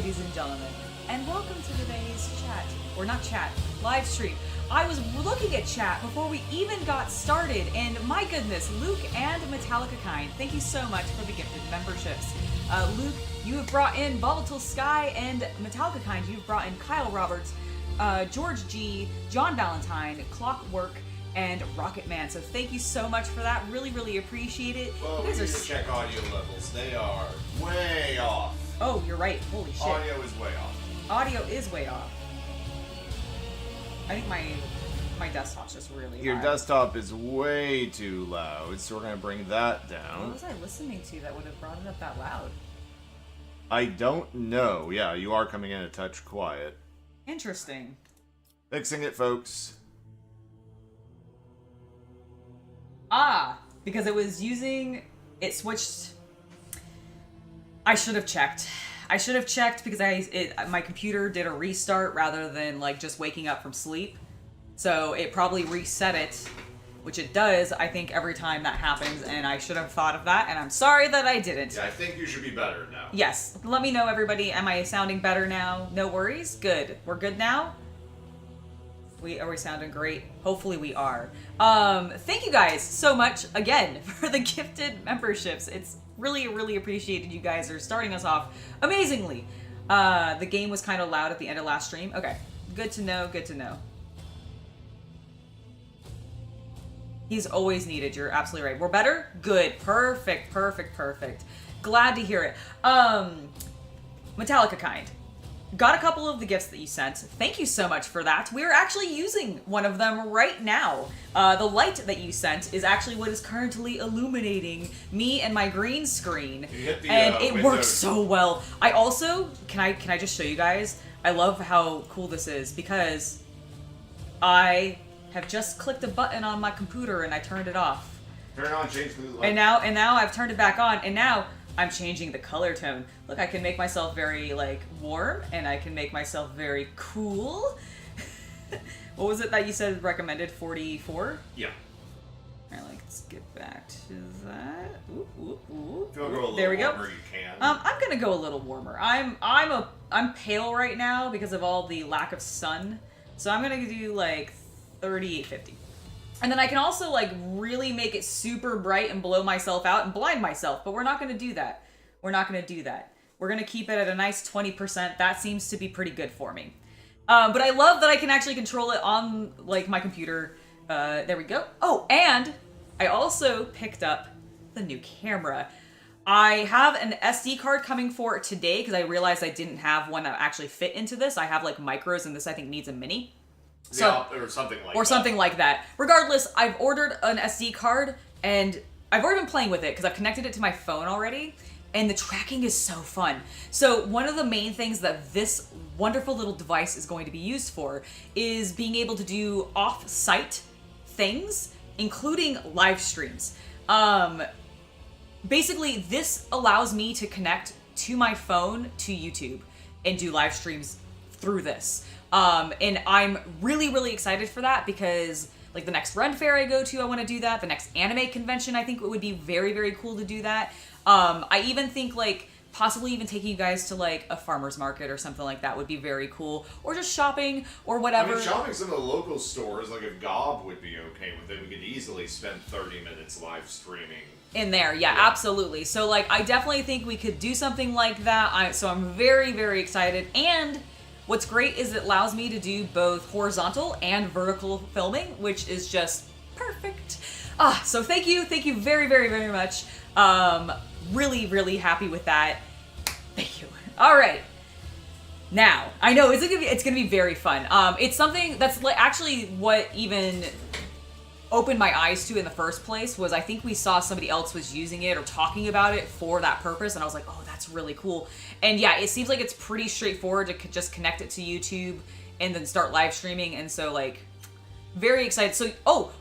ladies and gentlemen, and welcome to today's chat, or not chat, live stream. I was looking at chat before we even got started, and my goodness, Luke and Metallica Kind, thank you so much for the gifted memberships. Luke, you have brought in Volatile Sky, and Metallica Kind, you've brought in Kyle Roberts, George G, John Valentine, Clockwork, and Rocket Man. So thank you so much for that. Really, really appreciate it. Well, we need to check audio levels. They are way off. Oh, you're right. Holy shit. Audio is way off. Audio is way off. I think my desktop's just really Your high. desktop is way too loud, so we're going to bring that down. What was I listening to that would have brought it up that loud? I don't know. Yeah, you are coming in a touch quiet. Interesting. Fixing it, folks. Because it was using... It switched... I should have checked. I should have checked because my computer did a restart rather than like just waking up from sleep. So it probably reset it, which it does, I think, every time that happens, and I should have thought of that, and I'm sorry that I didn't. Yeah, I think you should be better now. Yes. Let me know, everybody. Am I sounding better now? No worries? Good. We're good now? Are we sounding great? Hopefully we are. Thank you guys so much, again, for the gifted memberships. It's really, really appreciated. You guys are starting us off amazingly. The game was kind of loud at the end of last stream. Okay. Good to know, good to know. He's always needed. You're absolutely right. We're better? Good. Perfect, perfect, perfect. Glad to hear it. Metallica Kind. Got a couple of the gifts that you sent. Thank you so much for that. We're actually using one of them right now. The light that you sent is actually what is currently illuminating me and my green screen. And it works so well. I also, can I just show you guys? I love how cool this is because I have just clicked a button on my computer and I turned it off. Turn it on, change the light. And now I've turned it back on, and now I'm changing the color tone. Look, I can make myself very, like, warm, and I can make myself very cool. What was it that you said recommended? 44? Yeah. Alright, let's get back to that. Ooh, ooh, ooh. If you want to go a little there we warmer, go. you can. I'm gonna go a little warmer. I'm pale right now because of all the lack of sun. So I'm gonna do, like, 38, 50. And then I can also, like, really make it super bright and blow myself out and blind myself, but we're not going to do that. We're not going to do that. We're going to keep it at a nice 20%. That seems to be pretty good for me. But I love that I can actually control it on, like, my computer. There we go. Oh, and I also picked up the new camera. I have an SD card coming for it today because I realized I didn't have one that actually fit into this. I have, like, micros, and this, I think, needs a mini. So, yeah, or something like that. Or something like that. Regardless, I've ordered an SD card, and I've already been playing with it because I've connected it to my phone already, and the tracking is so fun. So one of the main things that this wonderful little device is going to be used for is being able to do off-site things, including live streams. Basically, this allows me to connect to my phone to YouTube and do live streams through this. And I'm really, really excited for that because, like, the next Ren Fair I go to, I want to do that. The next anime convention, I think it would be very, very cool to do that. I even think, like, possibly even taking you guys to, like, a farmer's market or something like that would be very cool. Or just shopping or whatever. I mean, shopping some of the local stores, like if Gob would be okay with it, we could easily spend 30 minutes live streaming. In there, yeah, absolutely. So, like, I definitely think we could do something like that. So I'm very, very excited. And what's great is it allows me to do both horizontal and vertical filming, which is just perfect. So thank you very, very, very much. Really, really happy with that. Thank you. All right. Now, I know it's gonna be very fun. It's something that's actually what even opened my eyes to in the first place was I think we saw somebody else was using it or talking about it for that purpose, and I was like, oh, that's really cool. And yeah, it seems like it's pretty straightforward to just connect it to YouTube and then start live streaming, and so, like, very excited. So,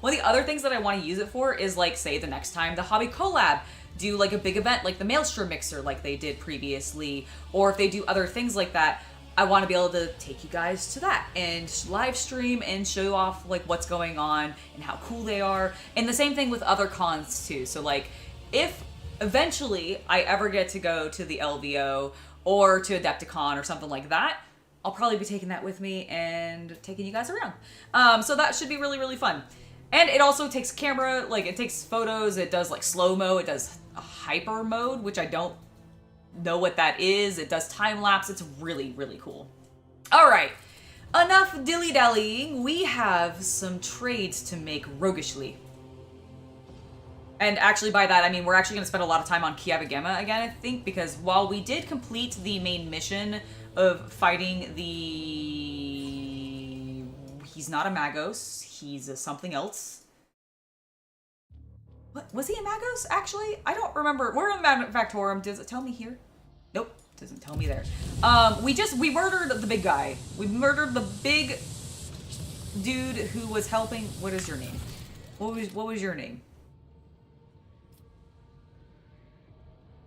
one of the other things that I want to use it for is, like, say the next time the Hobby Collab do, like, a big event like the Maelstrom Mixer like they did previously, or if they do other things like that, I want to be able to take you guys to that and live stream and show off, like, what's going on and how cool they are. And the same thing with other cons too. So, like, if eventually I ever get to go to the LVO or to Adepticon or something like that, I'll probably be taking that with me and taking you guys around. So that should be really, really fun. And it also takes camera, like it takes photos, it does like slow-mo, it does a hyper mode, which I don't know what that is. It does time-lapse, it's really, really cool. All right, enough dilly-dallying. We have some trades to make roguishly. And actually by that, I mean, we're actually going to spend a lot of time on Kiavagema again, I think, because while we did complete the main mission of fighting the... He's not a Magos, he's a something else. What? Was he a Magos, actually? I don't remember. We're in the manufactorum. Does it tell me here? Nope, doesn't tell me there. We murdered the big guy. We murdered the big dude who was helping... What is your name? What was your name?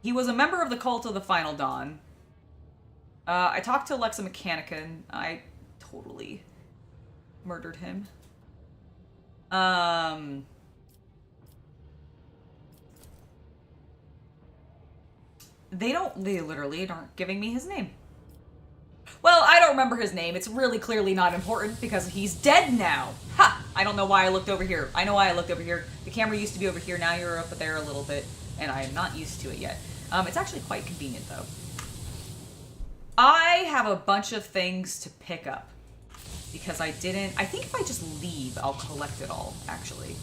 He was a member of the Cult of the Final Dawn. I talked to Alexa Mechanica, and I totally murdered him. They literally aren't giving me his name. Well, I don't remember his name. It's really clearly not important because he's dead now. Ha! I don't know why I looked over here. I know why I looked over here. The camera used to be over here. Now you're up there a little bit, and I am not used to it yet. It's actually quite convenient, though. I have a bunch of things to pick up because I think if I just leave, I'll collect it all, actually.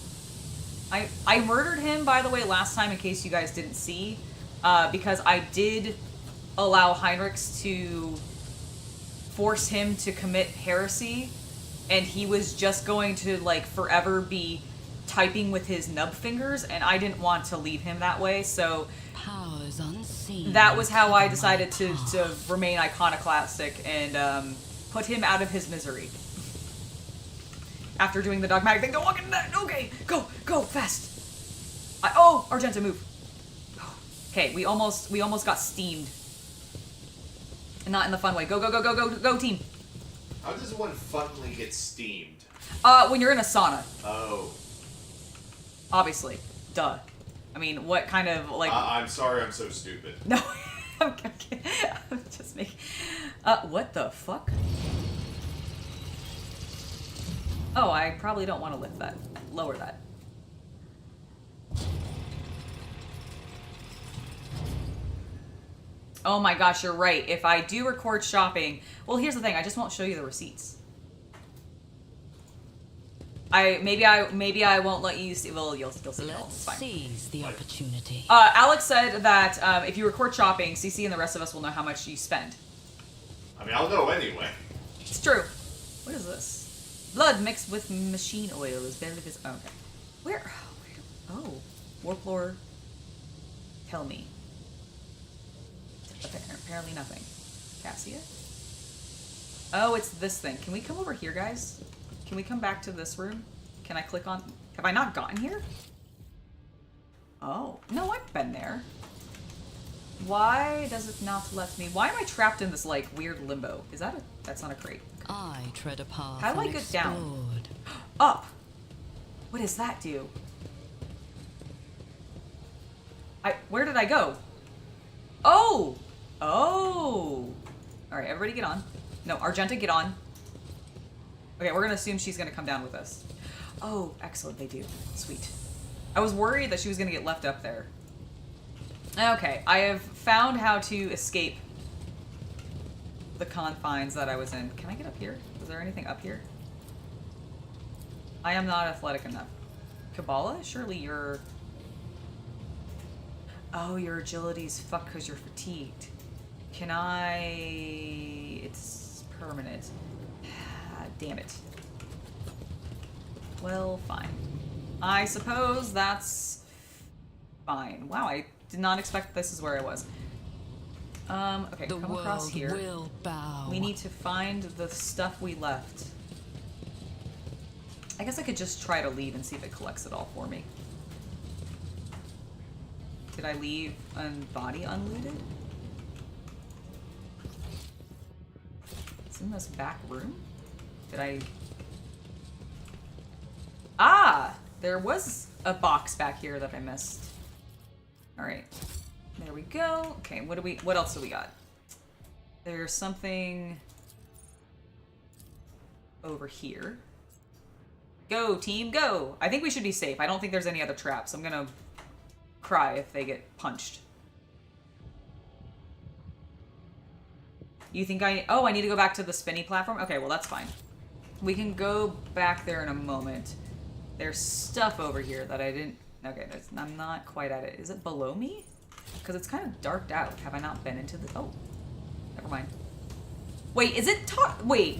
I murdered him, by the way, last time, in case you guys didn't see, because I did allow Heinrichs to force him to commit heresy, and he was just going to, like, forever be typing with his nub fingers, and I didn't want to leave him that way, so powers unseen. That was how I decided to remain iconoclastic and put him out of his misery. After doing the dogmatic thing, don't walk into that. Okay, go fast. Oh, Argenta, move. Okay, we almost got steamed, and not in the fun way. Go, team. How does one funnily get steamed? When you're in a sauna. Oh. Obviously. Duh. I mean, what kind of, like... I'm sorry I'm so stupid. No. I'm just making... what the fuck? Oh, I probably don't want to lift that. Lower that. Oh my gosh, you're right. If I do record shopping... Well, here's the thing. I just won't show you the receipts. Maybe I won't let you see. Well, you'll see it all. It's fine. Seize the opportunity. Alex said that if you record shopping, CC and the rest of us will know how much you spend. I mean, I'll know anyway. It's true. What is this? Blood mixed with machine oil is barely visible. Oh, okay. Where? Oh, Warplore. Tell me. Apparently nothing. Cassia. Oh, it's this thing. Can we come over here, guys? Can we come back to this room? Can I click on... Have I not gotten here? Oh. No, I've been there. Why does it not let me... Why am I trapped in this, like, weird limbo? Is that a... That's not a crate. I tread a path. How do I get down? Up! What does that do? Where did I go? Oh! Oh! Alright, everybody get on. No, Argenta, get on. Okay, we're gonna assume she's gonna come down with us. Oh, excellent, they do. Sweet. I was worried that she was gonna get left up there. Okay, I have found how to escape the confines that I was in. Can I get up here? Is there anything up here? I am not athletic enough. Kabbalah? Surely you're... Oh, your agility's fucked because you're fatigued. Can I... It's permanent. Damn it. Well, fine. I suppose that's fine. Wow, I did not expect this is where I was. Okay, come across here. Will bow. We need to find the stuff we left. I guess I could just try to leave and see if it collects it all for me. Did I leave a body unlooted? It's in this back room? Did I... Ah! There was a box back here that I missed. Alright. There we go. Okay, what else do we got? There's something over here. Go, team, go! I think we should be safe. I don't think there's any other traps. I'm gonna cry if they get punched. You think oh, I need to go back to the spinny platform? Okay, well, that's fine. We can go back there in a moment. There's stuff over here that I didn't... Okay, I'm not quite at it. Is it below me? Because it's kind of darked out. Have I not been into the... Oh, never mind. Wait, is it... Wait.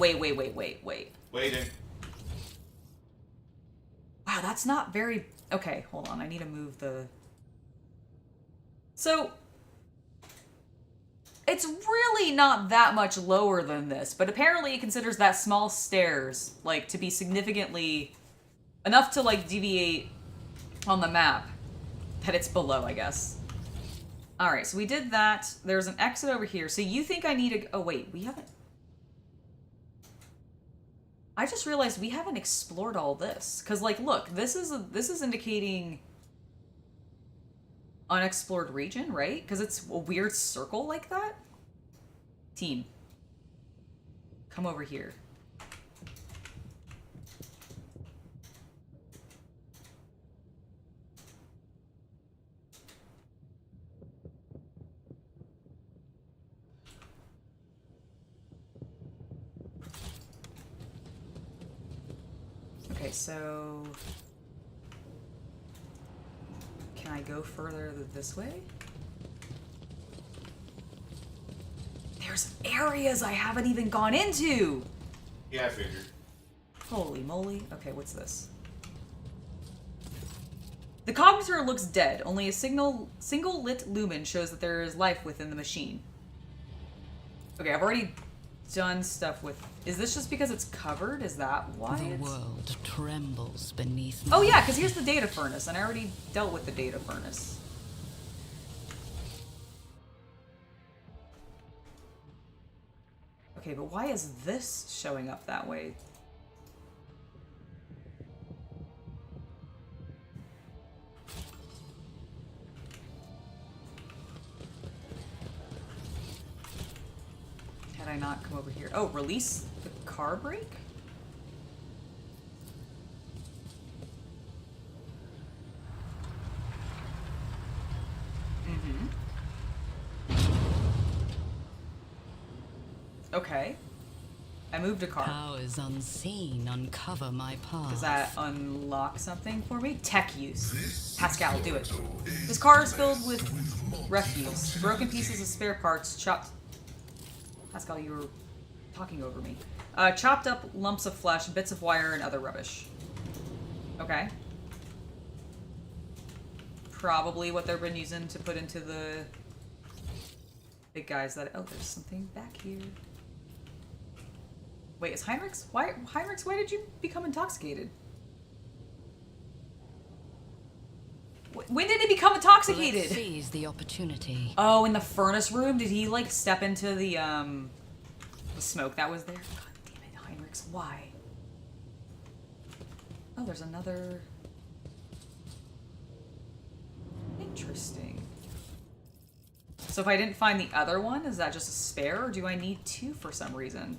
Waiting. Wow, that's not very... Okay, hold on. I need to move the... So... It's really not that much lower than this, but apparently it considers that small stairs, like, to be significantly... enough to, like, deviate on the map that it's below, I guess. Alright, so we did that. There's an exit over here. So you think I need to... Oh, wait, we haven't... I just realized we haven't explored all this. Because, like, look, this is indicating unexplored region, right? Because it's a weird circle like that. Team, come over here. Okay, so... Can I go further this way? There's areas I haven't even gone into! Yeah, I figured. Holy moly. Okay, what's this? The cogitator looks dead. Only a single lit lumen shows that there is life within the machine. Okay, I've already done stuff with... Is this just because it's covered? Is that why The it's... world trembles beneath Oh my yeah, because here's the data furnace, and I already dealt with the data furnace. Okay, but why is this showing up that way? Had I not come over here? Oh, release the car brake? Okay. I moved a car. powers unseen uncover my path. Does that unlock something for me? Tech use. Pascal, do it. This car is filled with refuse. Broken pieces of spare parts, chopped... Pascal, you were talking over me. Chopped up lumps of flesh, bits of wire, and other rubbish. Okay. Probably what they've been using to put into the big guys that... Oh, there's something back here. Wait, is Heinrich's... Heinrich's, why did you become intoxicated? When did he become intoxicated? Let's seize the opportunity. Oh, in the furnace room? Did he, like, step into the smoke that was there? God damn it, Heinrich's, why? Oh, there's another... Interesting. So if I didn't find the other one, is that just a spare, or do I need two for some reason?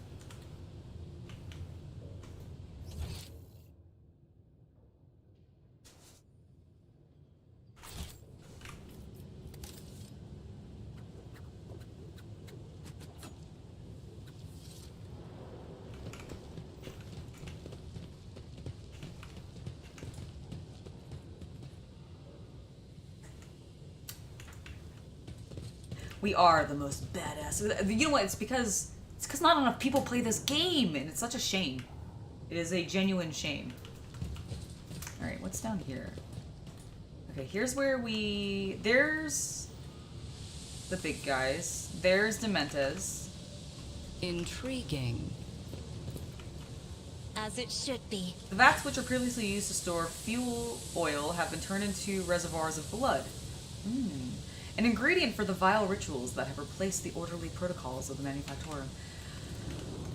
We are the most badass. You know what? It's because not enough people play this game, and it's such a shame. It is a genuine shame. All right, what's down here? Okay, here's where there's the big guys. There's Dementes. Intriguing. As it should be. The vats which are previously used to store fuel oil have been turned into reservoirs of blood. An ingredient for the vile rituals that have replaced the orderly protocols of the manufactorum.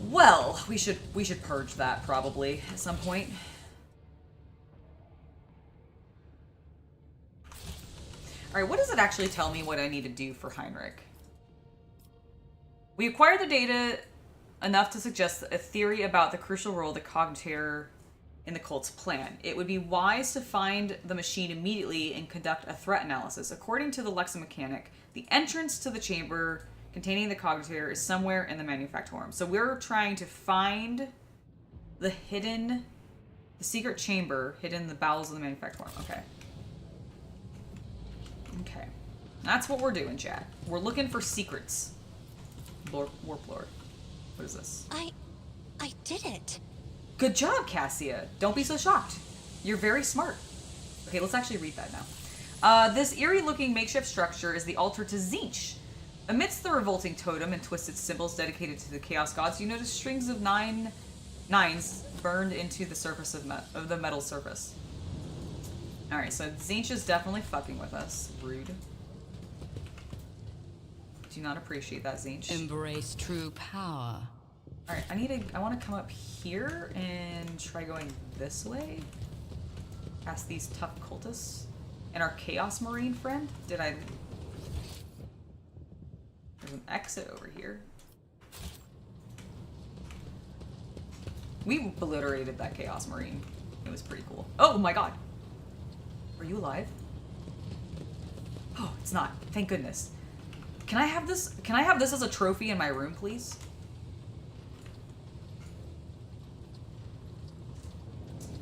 Well, we should purge that probably at some point. All right, what does it actually tell me what I need to do for Heinrich? We acquired the data enough to suggest a theory about the crucial role of the cogitator in the cult's plan. It would be wise to find the machine immediately and conduct a threat analysis. According to the lexomechanic, the entrance to the chamber containing the cogitator is somewhere in the manufactorum. So we're trying to find the secret chamber hidden in the bowels of the manufactorum. Okay. Okay. That's what we're doing, chat. We're looking for secrets. Warp Lord. What is this? I did it. Good job, Cassia. Don't be so shocked. You're very smart. Okay, let's actually read that now. This eerie-looking makeshift structure is the altar to Tzeentch. Amidst the revolting totem and twisted symbols dedicated to the Chaos Gods, you notice strings of nines burned into the surface of the metal surface. Alright, so Tzeentch is definitely fucking with us. Rude. Do not appreciate that, Tzeentch. Embrace true power. Alright, I want to come up here and try going this way. Past these tough cultists. And our Chaos Marine friend. There's an exit over here. We obliterated that Chaos Marine. It was pretty cool. Oh my god! Are you alive? Oh, it's not. Thank goodness. Can I have this? Can I have this as a trophy in my room, please?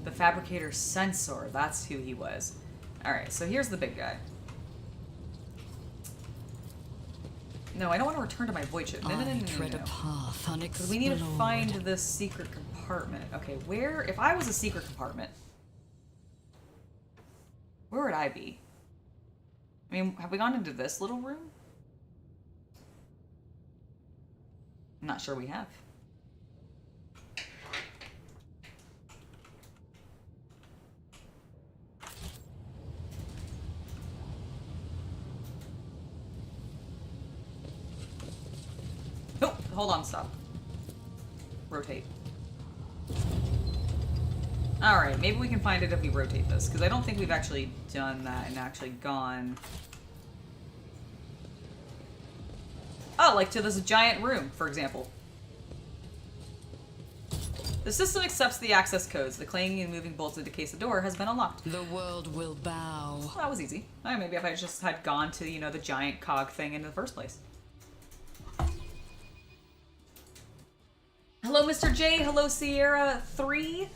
The Fabricator Censor. That's who he was. Alright, so here's the big guy. No, I don't want to return to my void ship. No. Tread a path unexplored. Because we need to find this secret compartment. Okay, where... If I was a secret compartment, where would I be? I mean, have we gone into this little room? I'm not sure we have. Oh, hold on, stop. Rotate. Alright, maybe we can find it if we rotate this, because I don't think we've actually done that and actually gone... Oh, like to this giant room, for example. The system accepts the access codes. The clanging and moving bolts that decase the door has been unlocked. The world will bow. Well, that was easy. Maybe if I just had gone to, you know, the giant cog thing in the first place. Hello, Mr. J. Hello, Sierra 3.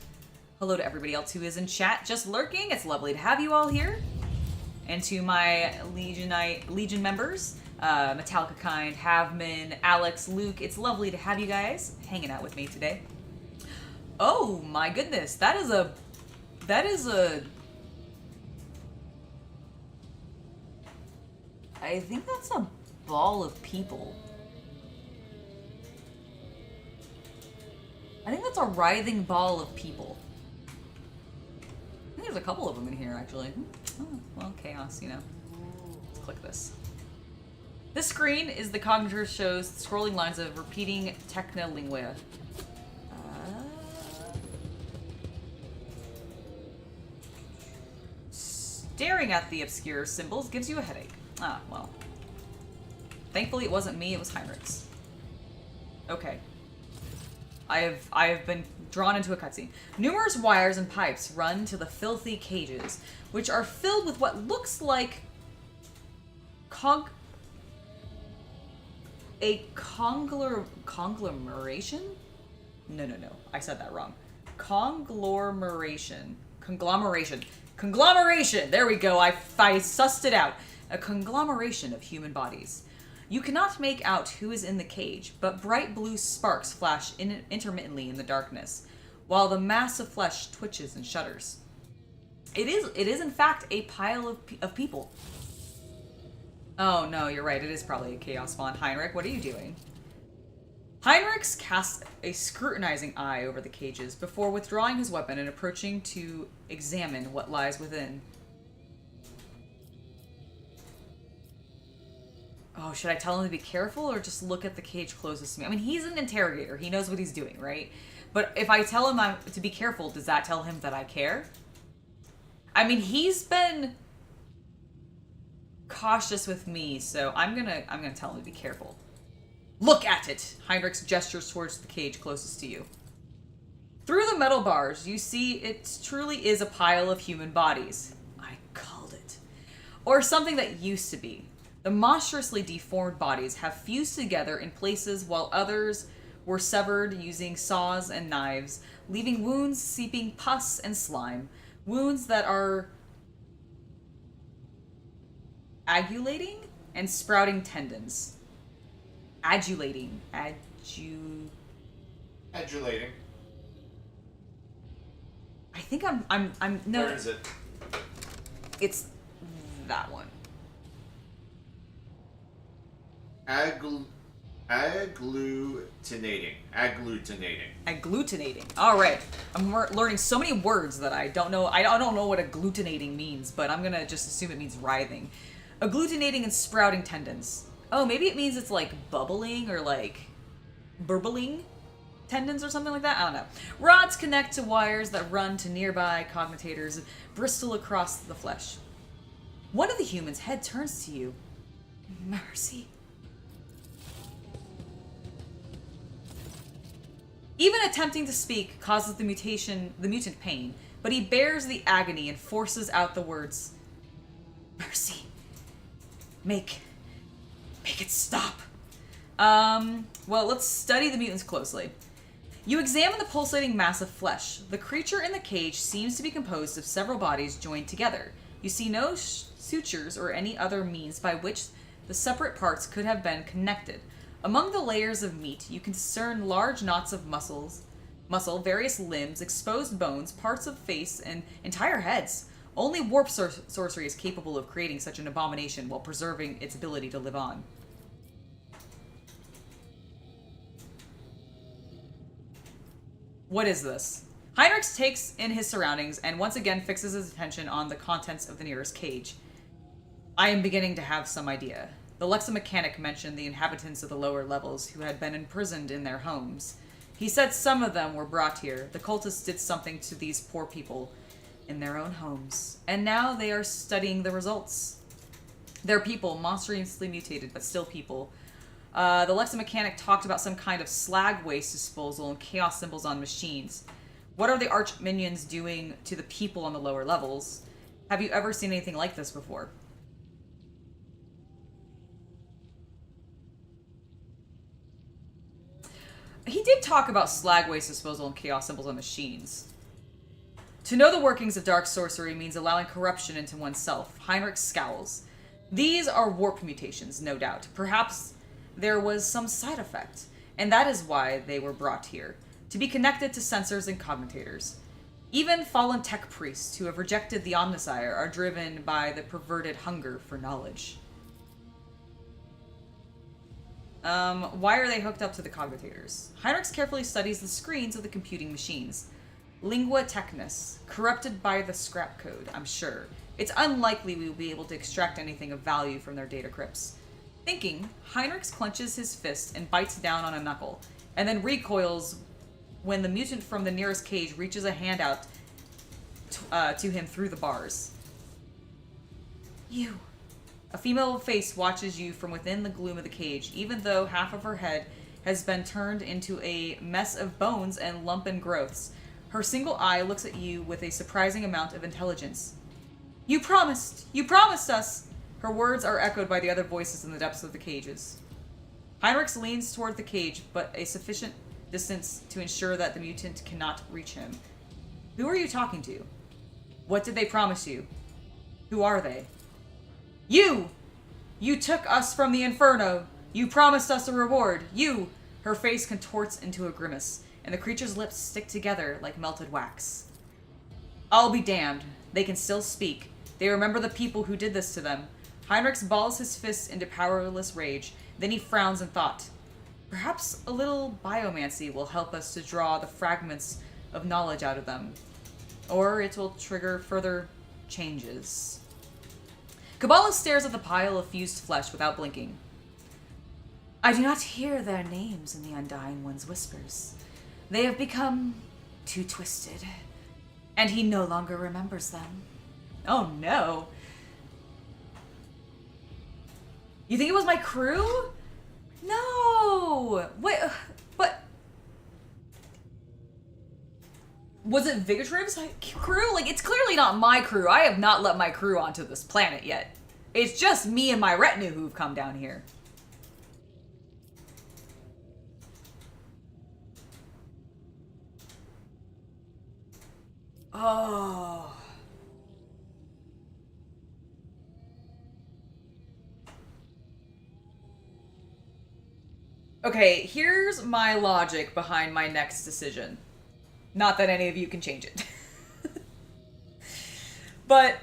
Hello to everybody else who is in chat, just lurking. It's lovely to have you all here. And to my Legion members, Metallica Kind, Havman, Alex, Luke. It's lovely to have you guys hanging out with me today. Oh my goodness, that is a I think that's a ball of people. I think that's a writhing ball of people. I think there's a couple of them in here, actually. Oh, well, chaos, you know. Let's click this. This screen is the cognitor shows scrolling lines of repeating technolingua. Staring at the obscure symbols gives you a headache. Ah, well. Thankfully it wasn't me, it was Heinrich's. Okay. I have been drawn into a cutscene. Numerous wires and pipes run to the filthy cages, which are filled with what looks like conglomeration? No. I said that wrong. Conglomeration. There we go. I sussed it out. A conglomeration of human bodies. You cannot make out who is in the cage, but bright blue sparks flash intermittently in the darkness, while the mass of flesh twitches and shudders. It is in fact a pile of people. Oh no, you're right. It is probably a chaos spawn. Heinrich, what are you doing? Heinrich casts a scrutinizing eye over the cages before withdrawing his weapon and approaching to examine what lies within. Oh, should I tell him to be careful or just look at the cage closest to me? I mean, he's an interrogator. He knows what he's doing, right? But if I tell him to be careful, does that tell him that I care? I mean, he's been cautious with me, so I'm gonna tell him to be careful. Look at it! Heinrich gestures towards the cage closest to you. Through the metal bars, you see it truly is a pile of human bodies. I called it. Or something that used to be. The monstrously deformed bodies have fused together in places while others were severed using saws and knives, leaving wounds seeping pus and slime. Wounds that are agulating and sprouting tendons. Adulating. Adulating. I think I'm no. Where is it? It's that one. Agglutinating. Agglutinating. All right. I'm learning so many words that I don't know. I don't know what agglutinating means, but I'm gonna just assume it means writhing. Agglutinating and sprouting tendons. Oh, maybe it means it's like bubbling or like burbling tendons or something like that. I don't know. Rods connect to wires that run to nearby cogitators, bristle across the flesh. One of the humans' head turns to you. Mercy. Even attempting to speak causes the mutant pain, but he bears the agony and forces out the words. Mercy. Make it stop. Well, let's study the mutants closely. You examine the pulsating mass of flesh. The creature in the cage seems to be composed of several bodies joined together. You see no sutures or any other means by which the separate parts could have been connected. Among the layers of meat, you can discern large knots of muscle, various limbs, exposed bones, parts of face, and entire heads. Only warp sorcery is capable of creating such an abomination while preserving its ability to live on. What is this? Heinrich takes in his surroundings and once again fixes his attention on the contents of the nearest cage. I am beginning to have some idea. The lexomechanic mentioned the inhabitants of the lower levels who had been imprisoned in their homes. He said some of them were brought here. The cultists did something to these poor people in their own homes, and now they are studying the results. They're people, monstrously mutated, but still people. The lexomechanic talked about some kind of slag waste disposal and chaos symbols on machines. What are the arch-minions doing to the people on the lower levels? Have you ever seen anything like this before? He did talk about slag waste disposal and chaos symbols on machines. To know the workings of dark sorcery means allowing corruption into oneself. Heinrich scowls. These are warp mutations, no doubt. Perhaps there was some side effect, and that is why they were brought here, to be connected to sensors and cogitators. Even fallen tech priests who have rejected the Omnisire are driven by the perverted hunger for knowledge. Why are they hooked up to the cogitators? Heinrich carefully studies the screens of the computing machines. Lingua technis, corrupted by the scrap code, I'm sure. It's unlikely we will be able to extract anything of value from their data crypts. Thinking, Heinrich clenches his fist and bites down on a knuckle, and then recoils when the mutant from the nearest cage reaches a hand out to him through the bars. You. A female face watches you from within the gloom of the cage, even though half of her head has been turned into a mess of bones and lumpen growths. Her single eye looks at you with a surprising amount of intelligence. You promised! You promised us! Her words are echoed by the other voices in the depths of the cages. Heinrich leans toward the cage, but a sufficient distance to ensure that the mutant cannot reach him. Who are you talking to? What did they promise you? Who are they? You! You took us from the inferno! You promised us a reward! You! Her face contorts into a grimace, and the creature's lips stick together like melted wax. I'll be damned. They can still speak. They remember the people who did this to them. Heinrich balls his fists into powerless rage. Then he frowns in thought. Perhaps a little biomancy will help us to draw the fragments of knowledge out of them. Or it will trigger further changes. Kabbalah stares at the pile of fused flesh without blinking. I do not hear their names in the Undying One's whispers. They have become too twisted, and he no longer remembers them. Oh no. You think it was my crew? No! Oh! What? Was it Vigatriv's crew? Like, it's clearly not my crew. I have not let my crew onto this planet yet. It's just me and my retinue who've come down here. Oh. Okay, here's my logic behind my next decision. Not that any of you can change it. But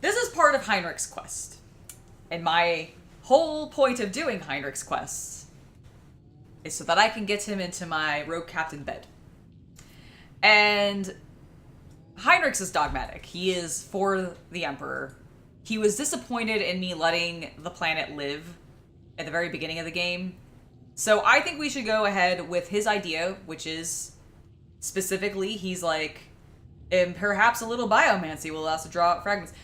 this is part of Heinrich's quest. And my whole point of doing Heinrich's quest is so that I can get him into my rogue captain bed. And Heinrich's is dogmatic. He is for the Emperor. He was disappointed in me letting the planet live at the very beginning of the game. So I think we should go ahead with his idea, which is specifically, he's like, and perhaps a little biomancy will allow us to draw out fragments.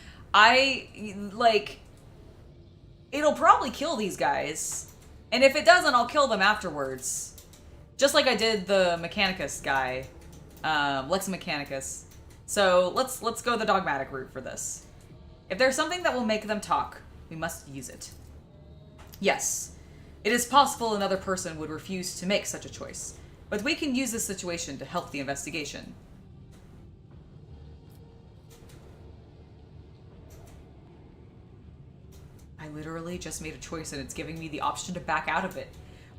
It'll probably kill these guys. And if it doesn't, I'll kill them afterwards. Just like I did the Mechanicus guy, Lex Mechanicus. So let's go the dogmatic route for this. If there's something that will make them talk, we must use it. Yes, it is possible another person would refuse to make such a choice, but we can use this situation to help the investigation. I literally just made a choice and it's giving me the option to back out of it.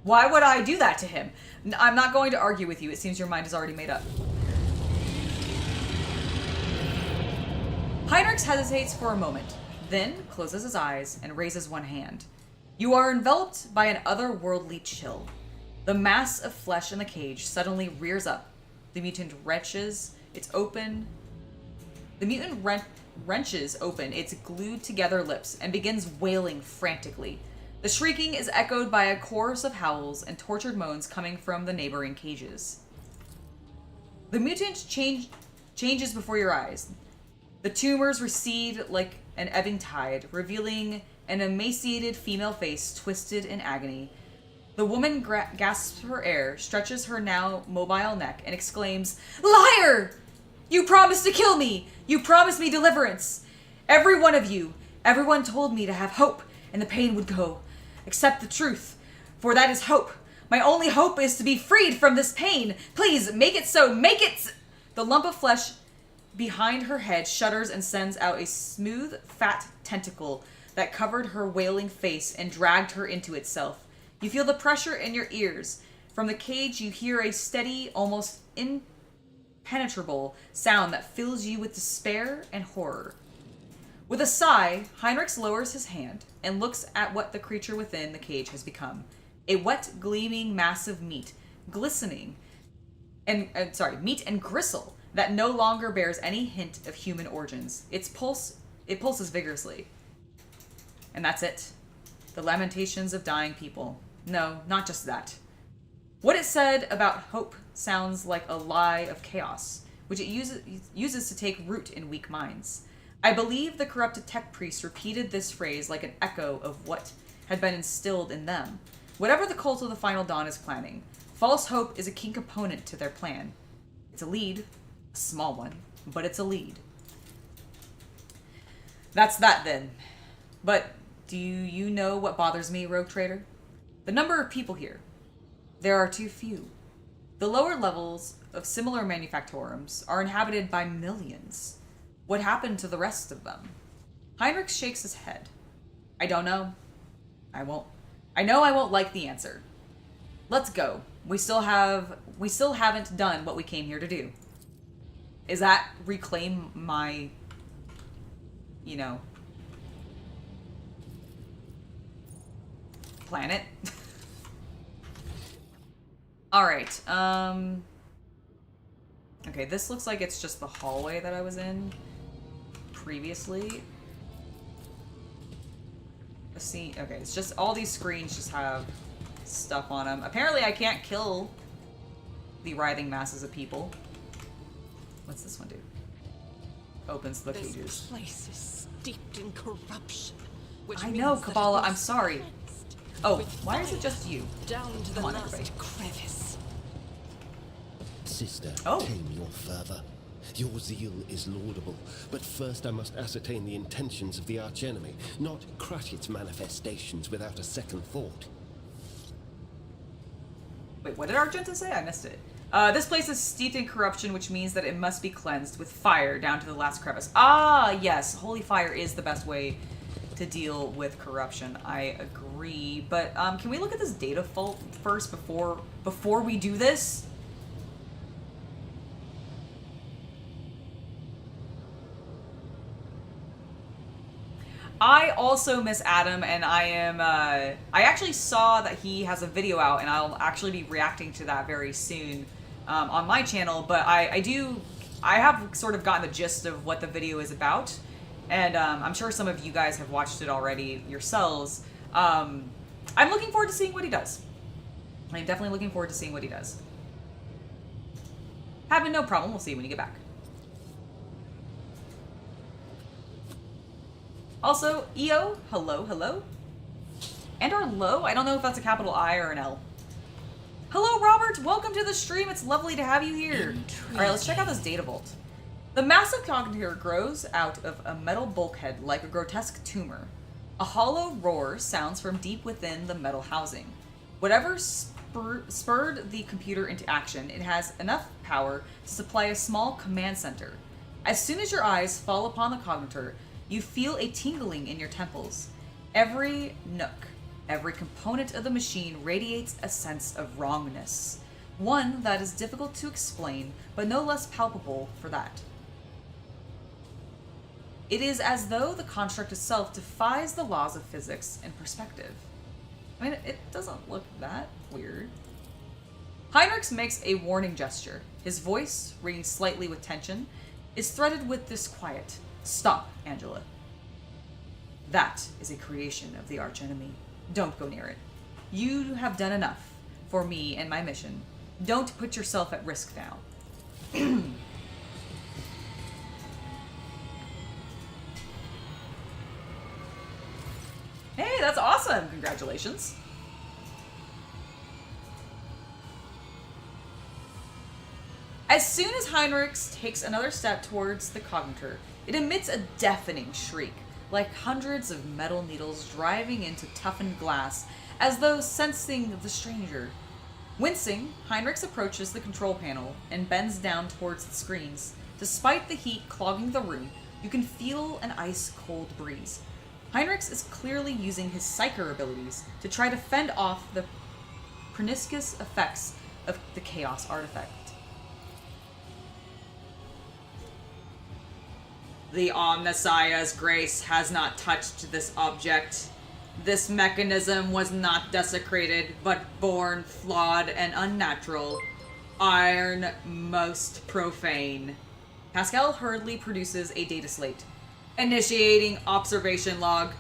Why would I do that to him? I'm not going to argue with you. It seems your mind is already made up. Heinrich hesitates for a moment, then closes his eyes and raises one hand. You are enveloped by an otherworldly chill. The mass of flesh in the cage suddenly rears up. The mutant wrenches open its glued together lips and begins wailing frantically. The shrieking is echoed by a chorus of howls and tortured moans coming from the neighboring cages. The mutant changes before your eyes. The tumors recede like an ebbing tide, revealing an emaciated female face twisted in agony. The woman gasps for air, stretches her now mobile neck, and exclaims, "Liar! You promised to kill me! You promised me deliverance! Every one of you, everyone told me to have hope, and the pain would go. Accept the truth, for that is hope. My only hope is to be freed from this pain. Please, make it so, make it The lump of flesh behind her head shudders and sends out a smooth, fat tentacle that covered her wailing face and dragged her into itself. You feel the pressure in your ears. From the cage, you hear a steady, almost impenetrable sound that fills you with despair and horror. With a sigh, Heinrich lowers his hand and looks at what the creature within the cage has become. A wet, gleaming mass of meat, meat and gristle that no longer bears any hint of human origins. It pulses vigorously. And that's it. The lamentations of dying people. No, not just that. What it said about hope sounds like a lie of chaos, which it uses to take root in weak minds. I believe the corrupted tech priest repeated this phrase like an echo of what had been instilled in them. Whatever the cult of the Final Dawn is planning, false hope is a key component to their plan. It's a lead, a small one, but it's a lead. That's that then. But do you know what bothers me, Rogue Trader? The number of people here. There are too few. The lower levels of similar manufactorums are inhabited by millions. What happened to the rest of them? Heinrich shakes his head. I don't know. I know I won't like the answer. Let's go. We still haven't done what we came here to do. Is that reclaim my, planet? Alright, okay, this looks like it's just the hallway that I was in previously. Let's see, okay, it's just all these screens just have stuff on them. Apparently I can't kill the writhing masses of people. What's this one do? Opens the cages. This place is steeped in corruption. Which I know, means that Kabbalah, it was I'm sorry. cleansed. Oh, why is it just you? Down to the Come on, last everybody. crevice. Sister, Oh. tame your fervor. Your zeal is laudable, but first I must ascertain the intentions of the archenemy, not crush its manifestations without a second thought. Wait, what did Argenta say? I missed it. This place is steeped in corruption, which means that it must be cleansed with fire down to the last crevice. Ah, yes. Holy fire is the best way to deal with corruption. I agree. But can we look at this data vault first before we do this? I also miss Adam, and I actually saw that he has a video out, and I'll actually be reacting to that very soon on my channel, but I have sort of gotten the gist of what the video is about, and I'm sure some of you guys have watched it already yourselves. I'm looking forward to seeing what he does. I'm definitely looking forward to seeing what he does. Having no problem, we'll see when you get back. Also, EO, hello, hello. And our low, I don't know if that's a capital I or an L. Hello, Robert, welcome to the stream. It's lovely to have you here. All right, let's check out this data vault. The massive cogitator grows out of a metal bulkhead like a grotesque tumor. A hollow roar sounds from deep within the metal housing. Whatever spurred the computer into action, it has enough power to supply a small command center. As soon as your eyes fall upon the cogitator, you feel a tingling in your temples. Every nook, every component of the machine radiates a sense of wrongness. One that is difficult to explain, but no less palpable for that. It is as though the construct itself defies the laws of physics and perspective. I mean, it doesn't look that weird. Heinrichs makes a warning gesture. His voice, ringing slightly with tension, is threaded with disquiet. Stop, Angela. That is a creation of the archenemy. Don't go near it. You have done enough for me and my mission. Don't put yourself at risk now. Hey, that's awesome! Congratulations. As soon as Heinrichs takes another step towards the cogitator, it emits a deafening shriek, like hundreds of metal needles driving into toughened glass, as though sensing the stranger. Wincing, Heinrichs approaches the control panel and bends down towards the screens. Despite the heat clogging the room, you can feel an ice-cold breeze. Heinrichs is clearly using his psyker abilities to try to fend off the pernicious effects of the Chaos artifact. The Omnissiah's grace has not touched this object. This mechanism was not desecrated, but born flawed and unnatural. Iron most profane. Pascal hurriedly produces a data slate. Initiating observation log.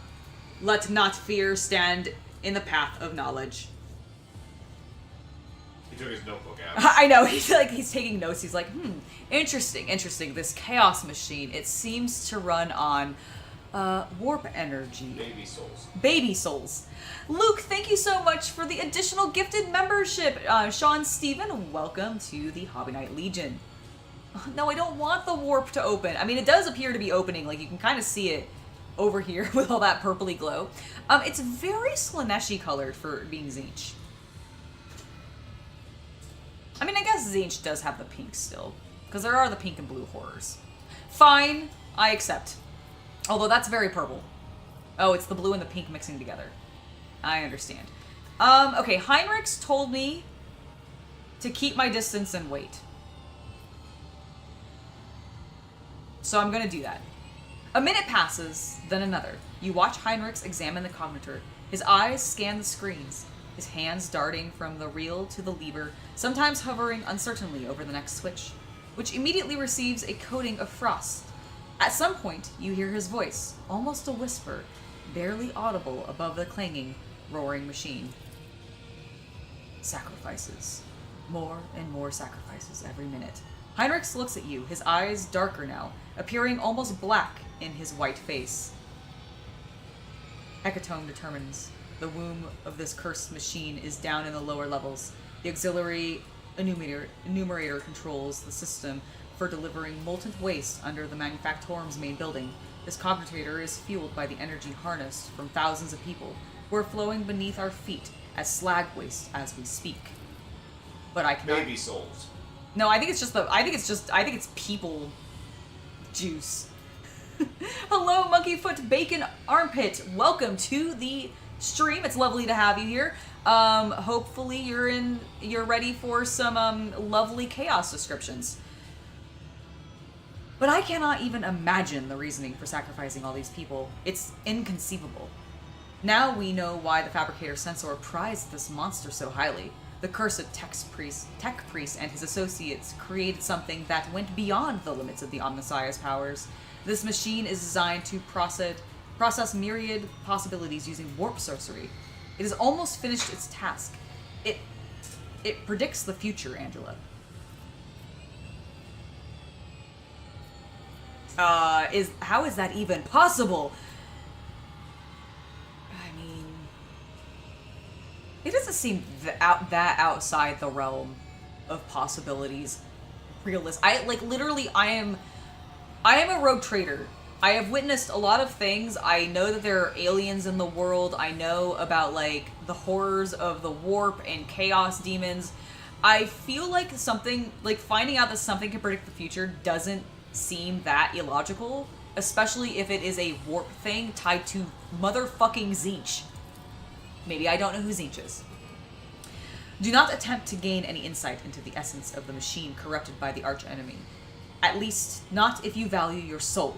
Let not fear stand in the path of knowledge. He took his notebook out. I know, he's taking notes. He's like, interesting. This chaos machine, it seems to run on warp energy. Baby souls. Luke, thank you so much for the additional gifted membership. Sean Steven, welcome to the Hobby Knight Legion. No, I don't want the warp to open. I mean, it does appear to be opening. Like, you can kind of see it over here with all that purpley glow. It's very Slaneshi colored for being Tzeentch. I mean, I guess Tzeentch does have the pink still, because there are the pink and blue horrors. Fine, I accept. Although that's very purple. Oh, it's the blue and the pink mixing together. I understand. Okay, Heinrichs told me to keep my distance and wait. So I'm gonna do that. A minute passes, then another. You watch Heinrichs examine the cogitator. His eyes scan the screens, his hands darting from the reel to the lever, sometimes hovering uncertainly over the next switch, which immediately receives a coating of frost. At some point, you hear his voice, almost a whisper, barely audible above the clanging, roaring machine. Sacrifices. More and more sacrifices every minute. Heinrichs looks at you, his eyes darker now, appearing almost black in his white face. Hecatomb determines. The womb of this cursed machine is down in the lower levels. The auxiliary enumerator controls the system for delivering molten waste under the manufactorum's main building. This cogitator is fueled by the energy harnessed from thousands of people who are flowing beneath our feet as slag waste as we speak. But I cannot... Baby souls. No, I think it's people juice. Hello, Monkeyfoot Bacon Armpit. Welcome to the stream. It's lovely to have you here. Hopefully you're ready for some lovely chaos descriptions. But I cannot even imagine the reasoning for sacrificing all these people. It's inconceivable. Now we know why the Fabricator Censor prized this monster so highly. The cursed tech priest and his associates created something that went beyond the limits of the Omnissiah's powers. This machine is designed to process myriad possibilities using warp sorcery. It has almost finished its task. It predicts the future, Angela. How is that even possible? I mean, it doesn't seem that outside the realm of possibilities. I am a rogue trader. I have witnessed a lot of things. I know that there are aliens in the world. I know about, like, the horrors of the warp and chaos demons. I feel like finding out that something can predict the future doesn't seem that illogical, especially if it is a warp thing tied to motherfucking Tzeentch. Maybe I don't know who Tzeentch is. Do not attempt to gain any insight into the essence of the machine corrupted by the archenemy. At least, not if you value your soul.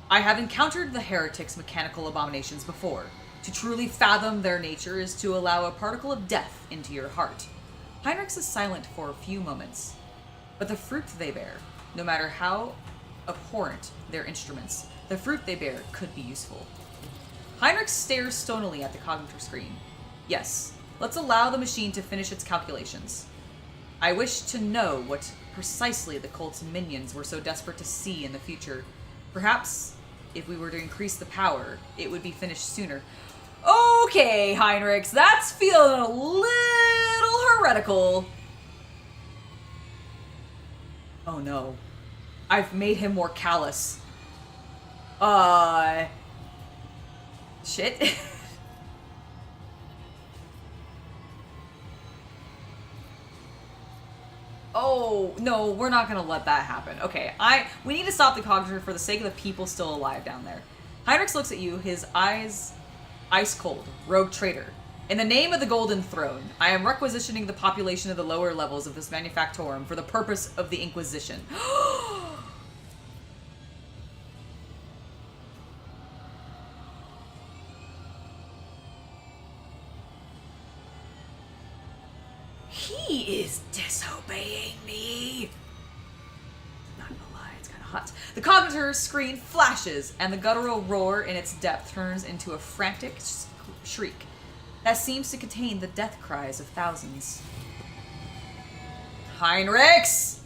I have encountered the heretics' mechanical abominations before. To truly fathom their nature is to allow a particle of death into your heart. Heinrichs is silent for a few moments. But the fruit they bear, no matter how abhorrent their instruments, the fruit they bear could be useful. Heinrich stares stonily at the cognitor screen. Yes, let's allow the machine to finish its calculations. I wish to know what precisely the cult's minions were so desperate to see in the future. Perhaps, if we were to increase the power, it would be finished sooner. Okay, Heinrichs, that's feeling a little heretical. Oh no. I've made him more callous. Shit. Oh, no, we're not gonna let that happen. Okay, we need to stop the cognitor for the sake of the people still alive down there. Heinrichs looks at you, his eyes ice cold. Rogue traitor. In the name of the Golden Throne, I am requisitioning the population of the lower levels of this manufactorum for the purpose of the Inquisition. He is disobeying me. Not gonna lie, it's kind of hot. The cognitor's screen flashes, and the guttural roar in its depth turns into a frantic shriek that seems to contain the death cries of thousands. Heinrichs!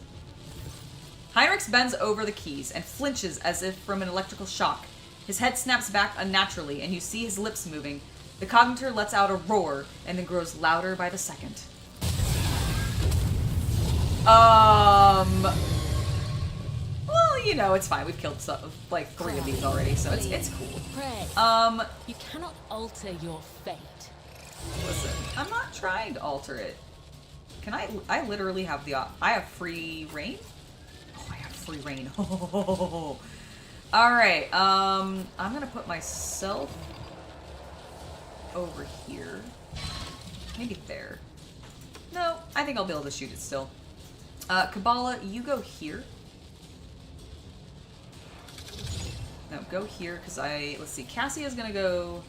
Heinrichs bends over the keys and flinches as if from an electrical shock. His head snaps back unnaturally, and you see his lips moving. The cognitor lets out a roar, and then grows louder by the second. Well, you know, it's fine. We've killed like 3 of these already, so it's cool. Pray. You cannot alter your fate. Listen, I'm not trying to alter it. Can I literally have I have free reign? Oh, I have free reign. Oh. Alright, I'm gonna put myself over here. Maybe there. No, I think I'll be able to shoot it still. Kabbalah, you go here. No, go here, because let's see, Cassia's gonna go...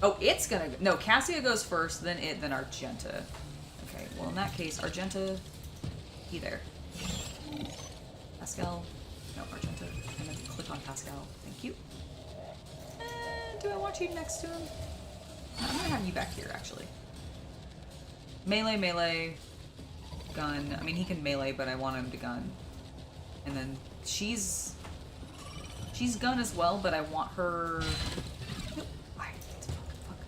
Oh, it's gonna go... No, Cassia goes first, then Argenta. Okay, well, in that case, Argenta, he there. Pascal, no, Argenta. I'm gonna click on Pascal. Thank you. Do I want you next to him? No, I'm gonna have you back here, actually. Melee, gun. I mean, he can melee, but I want him to gun. And then she's gun as well, but I want her... Nope. Why? Fuck.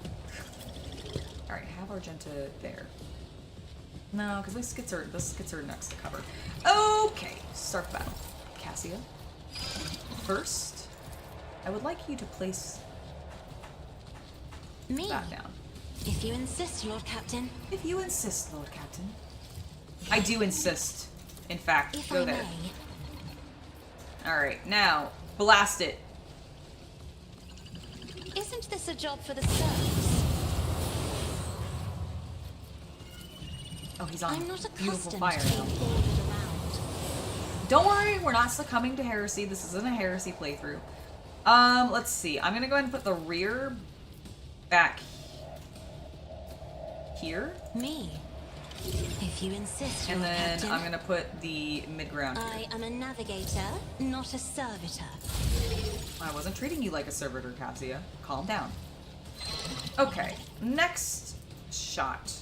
have Argenta there? No, because the skits are next to cover. Okay, start the battle. Cassia. First, I would like you to place Me? that down. If you insist, Lord Captain. If you insist, Lord Captain. I do insist. In fact, If go I there. may. Alright, now, blast it. Isn't this a job for the serfs? Oh, he's on I'm not beautiful accustomed fire to being now. ordered around. Don't worry, we're not succumbing to heresy. This isn't a heresy playthrough. Let's see. I'm gonna go ahead and put the rear back here. Me? If you insist, And Lord then Captain. I'm gonna put the mid-ground here. I am a navigator, not a servitor. I wasn't treating you like a servitor, Cassia. Calm down. Okay, next shot.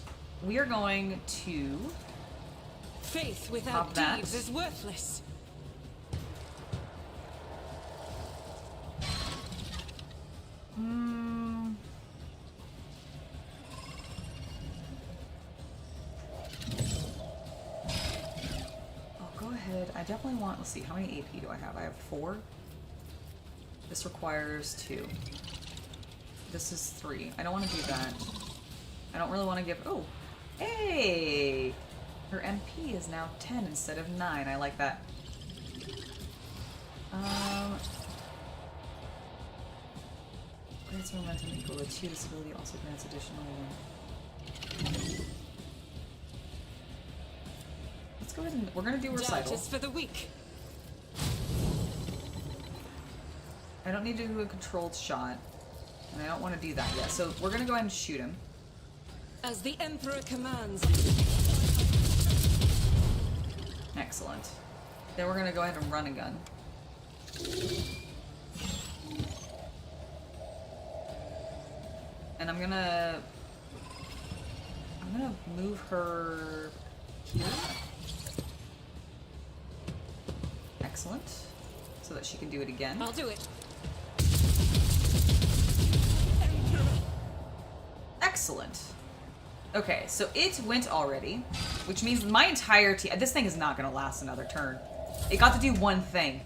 We are going to... Faith Pop without that. deeds is worthless. I'll go ahead. I definitely want... Let's see, how many AP do I have? I have 4. This requires 2. This is 3. I don't want to do that. I don't really want to give... Oh! Hey! Her MP is now 10 instead of 9. I like that. Grants momentum equal to 2. This ability also grants additional 1. Let's go ahead and... We're going to do recital. Doubt is for the weak. I don't need to do a controlled shot. And I don't want to do that yet. So we're going to go ahead and shoot him. As the Emperor commands. Excellent. Then we're going to go ahead and run a gun. And I'm gonna move her here. Excellent. So that she can do it again. I'll do it. Excellent. Okay, so it went already, which means my entire team... This thing is not going to last another turn. It got to do one thing.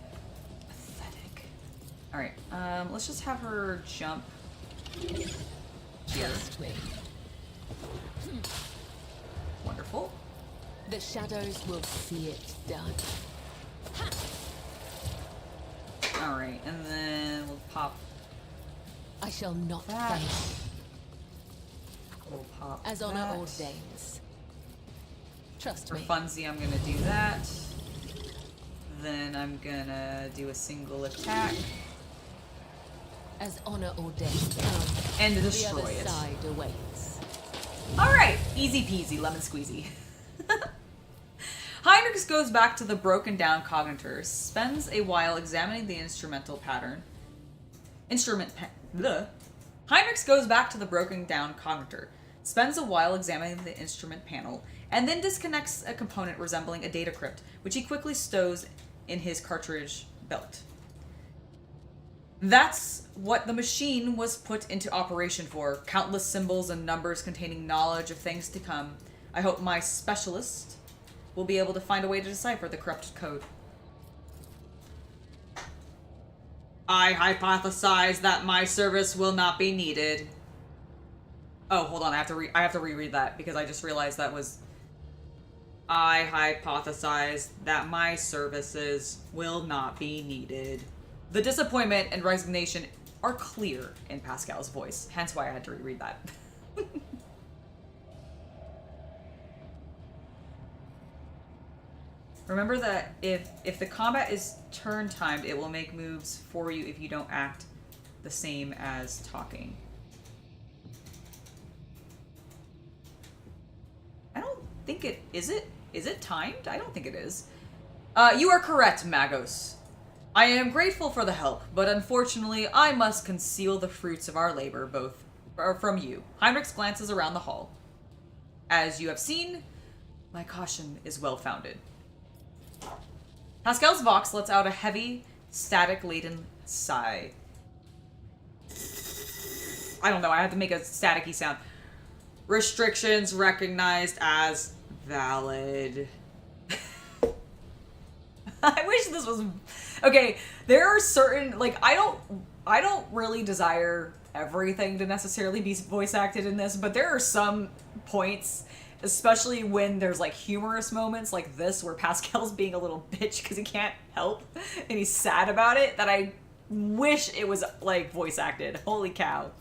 Pathetic. Alright, let's just have her jump here. Wonderful. The shadows will see it done. Alright, and then we'll pop I shall not that. fail, We'll pop as honor that. ordains. Trust For me. funsies, I'm gonna do that. Then I'm gonna do a single attack As honor ordains. and The destroy other it. side awaits. Alright, easy peasy, lemon squeezy. Heinrichs goes back to the broken down cogitator, spends a while examining the instrumental pattern. Heinrichs goes back to the broken down cogitator, spends a while examining the instrument panel, and then disconnects a component resembling a data crypt, which he quickly stows in his cartridge belt. That's what the machine was put into operation for. Countless symbols and numbers containing knowledge of things to come. I hope my specialist will be able to find a way to decipher the corrupted code. I hypothesize that my service will not be needed. Oh, hold on. I have to reread that because I just realized that was... I hypothesize that my services will not be needed. The disappointment and resignation are clear in Pascal's voice, hence why I had to reread that. Remember that if the combat is turn timed, it will make moves for you if you don't act the same as talking. I don't think it is it. Is it timed? I don't think it is. You are correct, Magos. I am grateful for the help, but unfortunately, I must conceal the fruits of our labor from you. Heinrichs glances around the hall. As you have seen, my caution is well-founded. Pascal's Vox lets out a heavy, static-laden sigh. I don't know, I had to make a staticky sound. Restrictions recognized as valid. I wish this was... Okay, there are certain... Like, I don't really desire everything to necessarily be voice acted in this, but there are some points, especially when there's like humorous moments like this where Pascal's being a little bitch because he can't help and he's sad about it, that I wish it was like voice acted. Holy cow.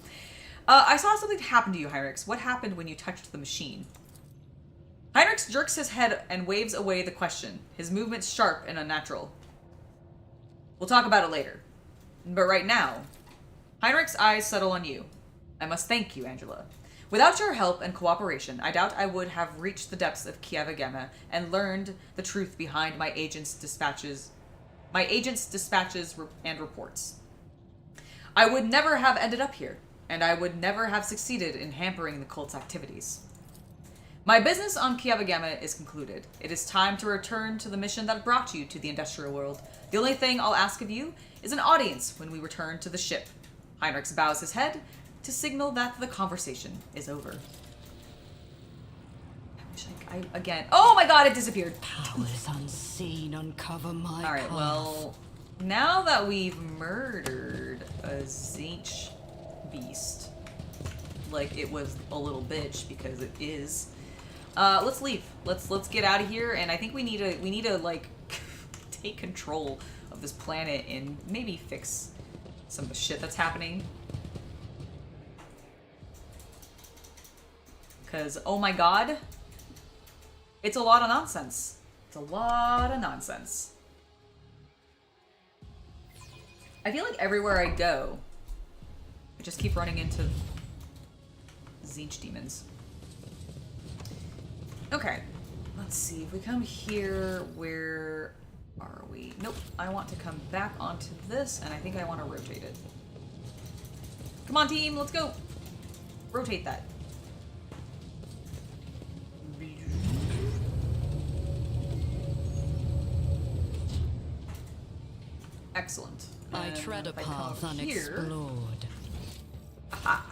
I saw something happen to you, Heinrichs. What happened when you touched the machine? Heinrichs jerks his head and waves away the question, his movements sharp and unnatural. We'll talk about it later. But right now, Heinrich's eyes settle on you. I must thank you, Angela. Without your help and cooperation, I doubt I would have reached the depths of Kiavagema and learned the truth behind my agent's dispatches and reports. I would never have ended up here, and I would never have succeeded in hampering the cult's activities. My business on Kiavagema is concluded. It is time to return to the mission that brought you to the industrial world. The only thing I'll ask of you is an audience when we return to the ship. Heinrichs bows his head to signal that the conversation is over. Again. Oh my god, it disappeared. Powers unseen uncover my Alright, path. well, now that we've murdered a Zinch beast, like it was a little bitch, because it is, let's leave. Let's get out of here, and I think we need to like take control of this planet and maybe fix some of the shit that's happening. Because, oh my god, it's a lot of nonsense. It's a lot of nonsense. I feel like everywhere I go, I just keep running into Zinch demons. Okay, let's see. If we come here, where are we? Nope, I want to come back onto this, and I think I want to rotate it. Come on, team, let's go. Rotate that. Excellent. I tread a if I come path over here- unexplored. Aha.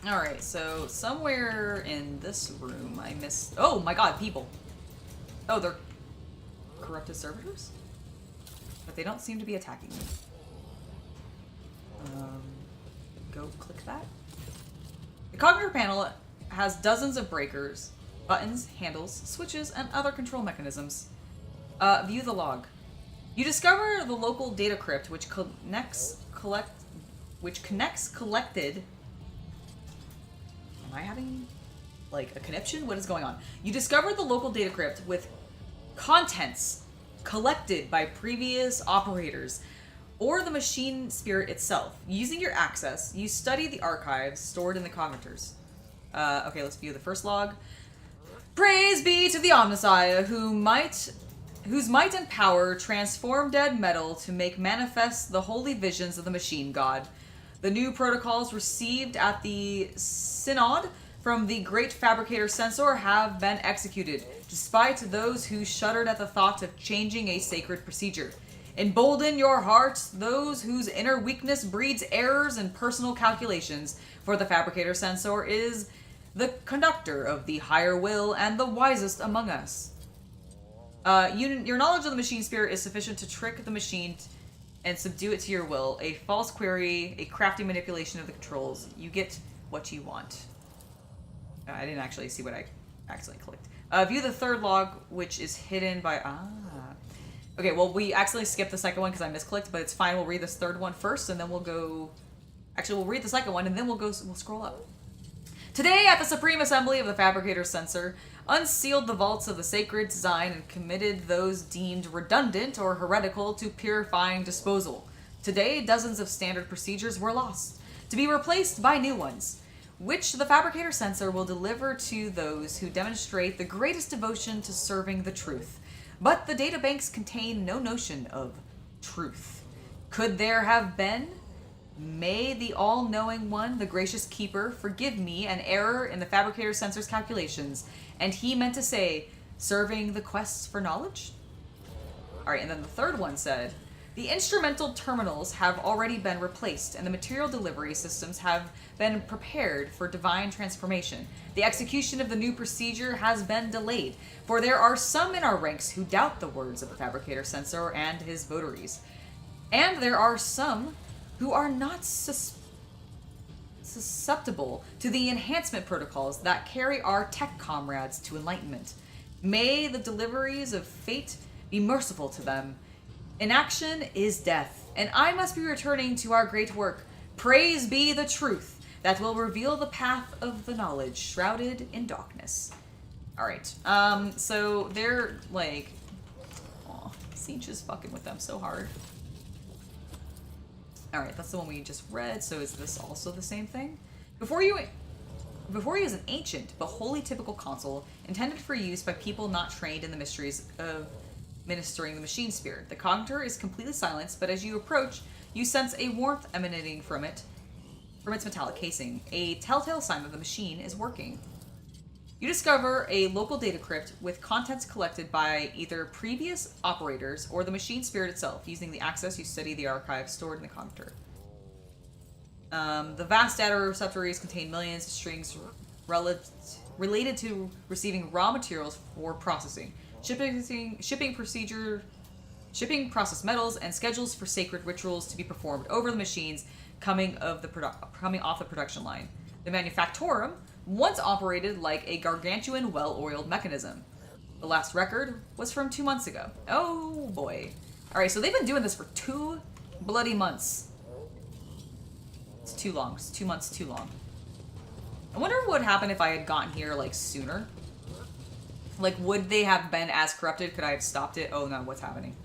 Alright, so somewhere in this room I missed... Oh my god, people! Oh, they're corrupted servitors? But they don't seem to be attacking me. Go click that. The cogitator panel has dozens of breakers, buttons, handles, switches, and other control mechanisms. View the log. You discover the local data crypt which connects collected... Am I having, like, a conniption? What is going on? You discover the local data crypt with contents collected by previous operators or the machine spirit itself. Using your access, you study the archives stored in the cognitors. Okay, let's view the first log. Praise be to the Omnissiah, whose might and power transform dead metal to make manifest the holy visions of the machine god. The new protocols received at the Synod from the Great Fabricator Censor have been executed, despite those who shuddered at the thought of changing a sacred procedure. Embolden your hearts, those whose inner weakness breeds errors and personal calculations, for the Fabricator Censor is the conductor of the higher will and the wisest among us. Your knowledge of the machine spirit is sufficient to trick the machine and subdue it to your will. A false query, a crafty manipulation of the controls. You get what you want. I didn't actually see what I accidentally clicked. View the third log, which is hidden by... Okay, well, we accidentally skipped the second one because I misclicked, but it's fine. We'll read this third one first, and then we'll go... Actually, we'll read the second one, and then we'll scroll up. Today, at the Supreme Assembly of the Fabricator Censor, unsealed the vaults of the sacred design and committed those deemed redundant or heretical to purifying disposal. Today, dozens of standard procedures were lost, to be replaced by new ones, which the Fabricator Censor will deliver to those who demonstrate the greatest devotion to serving the truth. But the databanks contain no notion of truth. Could there have been? May the all-knowing one, the gracious keeper, forgive me an error in the Fabricator Censor's calculations. And he meant to say, serving the quest for knowledge? Alright, and then the third one said, the instrumental terminals have already been replaced, and the material delivery systems have been prepared for divine transformation. The execution of the new procedure has been delayed, for there are some in our ranks who doubt the words of the Fabricator Censor and his votaries. And there are some who are not susceptible to the enhancement protocols that carry our tech comrades to enlightenment. May the deliveries of fate be merciful to them. Inaction is death, and I must be returning to our great work. Praise be the truth that will reveal the path of the knowledge shrouded in darkness. Alright, so they're like... Aw, Siege is fucking with them so hard. Alright, that's the one we just read, so is this also the same thing? Before you is an ancient but wholly typical console intended for use by people not trained in the mysteries of ministering the machine spirit. The cogitator is completely silenced, but as you approach, you sense a warmth emanating from its metallic casing, a telltale sign that the machine is working. You discover a local data crypt with contents collected by either previous operators or the machine spirit itself. Using the access, you study the archive stored in the cogitator. The vast data repositories contain millions of strings related to receiving raw materials for processing, shipping processed metals, and schedules for sacred rituals to be performed over the machines coming off the production line. The manufactorum once operated like a gargantuan, well-oiled mechanism. The last record was from 2 months ago. Oh boy. Alright, so they've been doing this for 2 bloody months. It's too long. It's 2 months too long. I wonder what would happen if I had gotten here, like, sooner. Like, would they have been as corrupted? Could I have stopped it? Oh no, what's happening?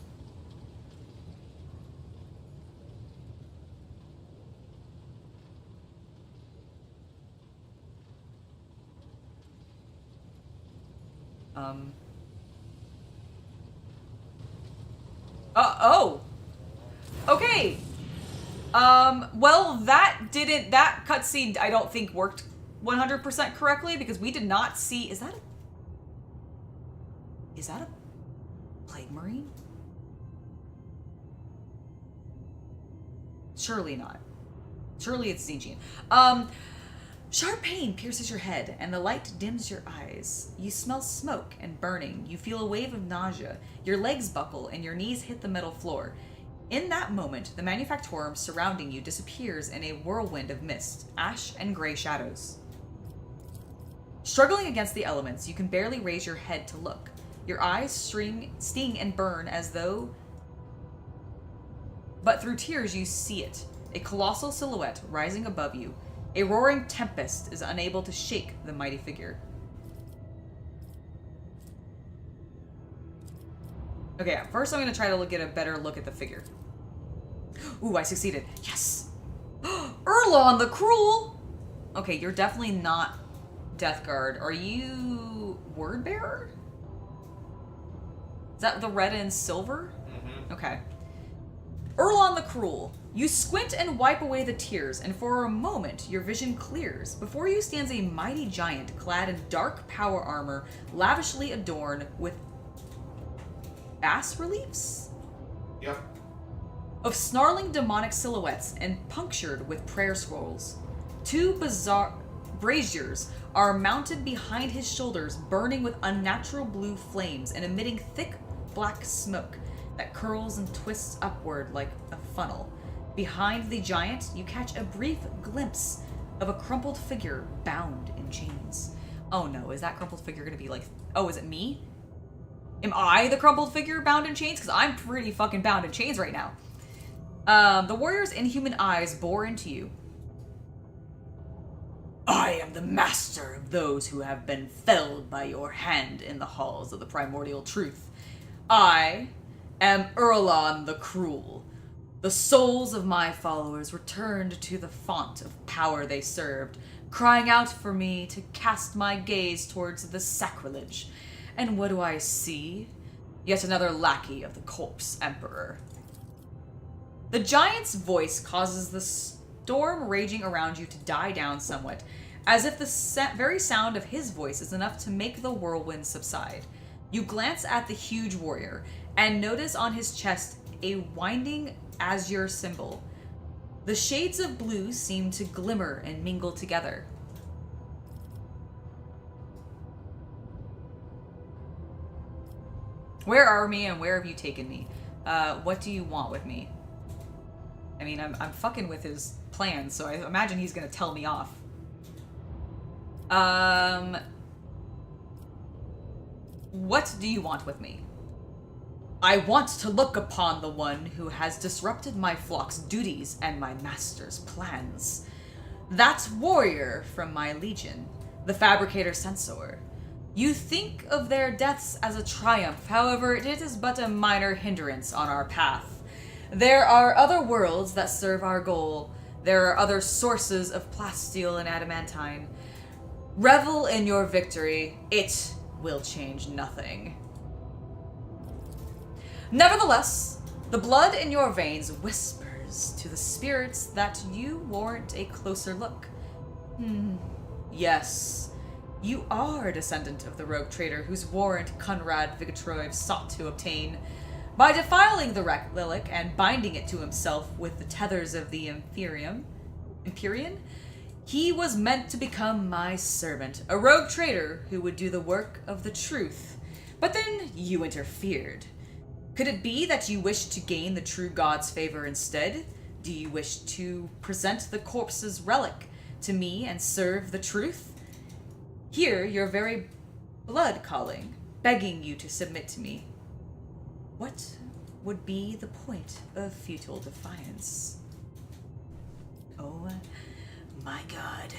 Oh! Okay! Well, that cutscene, I don't think, worked 100% correctly, because we did not see... Is that a Plague Marine? Surely not. Surely it's Zinjian. Sharp pain pierces your head, and the light dims your eyes. You smell smoke and burning. You feel a wave of nausea. Your legs buckle, and your knees hit the metal floor. In that moment, the manufactorum surrounding you disappears in a whirlwind of mist, ash, and gray shadows. Struggling against the elements, you can barely raise your head to look. Your eyes sting and burn as though... But through tears, you see it. A colossal silhouette rising above you. A roaring tempest is unable to shake the mighty figure. Okay, first I'm going to try to get a better look at the figure. Ooh, I succeeded. Yes! Uralon the Cruel! Okay, you're definitely not Death Guard. Are you Word Bearer? Is that the red and silver? Mm-hmm. Okay. Uralon the Cruel. You squint and wipe away the tears, and for a moment, your vision clears. Before you stands a mighty giant clad in dark power armor, lavishly adorned with bas reliefs? Yep. Of snarling demonic silhouettes and punctured with prayer scrolls. 2 bizarre braziers are mounted behind his shoulders, burning with unnatural blue flames and emitting thick black smoke that curls and twists upward like a funnel. Behind the giant, you catch a brief glimpse of a crumpled figure bound in chains. Oh no, is that crumpled figure gonna be like... Oh, is it me? Am I the crumpled figure bound in chains? Because I'm pretty fucking bound in chains right now. The warrior's inhuman eyes bore into you. I am the master of those who have been felled by your hand in the halls of the primordial truth. I am Uralon the Cruel. The souls of my followers returned to the font of power they served, crying out for me to cast my gaze towards the sacrilege. And what do I see? Yet another lackey of the corpse emperor. The giant's voice causes the storm raging around you to die down somewhat, as if the very sound of his voice is enough to make the whirlwind subside. You glance at the huge warrior and notice on his chest a winding azure symbol. The shades of blue seem to glimmer and mingle together. Where are we and where have you taken me? What do you want with me? I mean, I'm fucking with his plans, so I imagine he's gonna tell me off. What do you want with me? I want to look upon the one who has disrupted my flock's duties and my master's plans. That warrior from my legion, the Fabricator Censor. You think of their deaths as a triumph, however, it is but a minor hindrance on our path. There are other worlds that serve our goal. There are other sources of plasteel and adamantine. Revel in your victory. It will change nothing. Nevertheless, the blood in your veins whispers to the spirits that you warrant a closer look. Yes. You are a descendant of the rogue trader whose warrant Conrad Vigatroyev sought to obtain. By defiling the relic and binding it to himself with the tethers of the Empyrean, he was meant to become my servant, a rogue trader who would do the work of the truth. But then you interfered. Could it be that you wish to gain the true god's favor instead? Do you wish to present the corpse's relic to me and serve the truth? Hear your very blood calling, begging you to submit to me. What would be the point of futile defiance? Oh my god.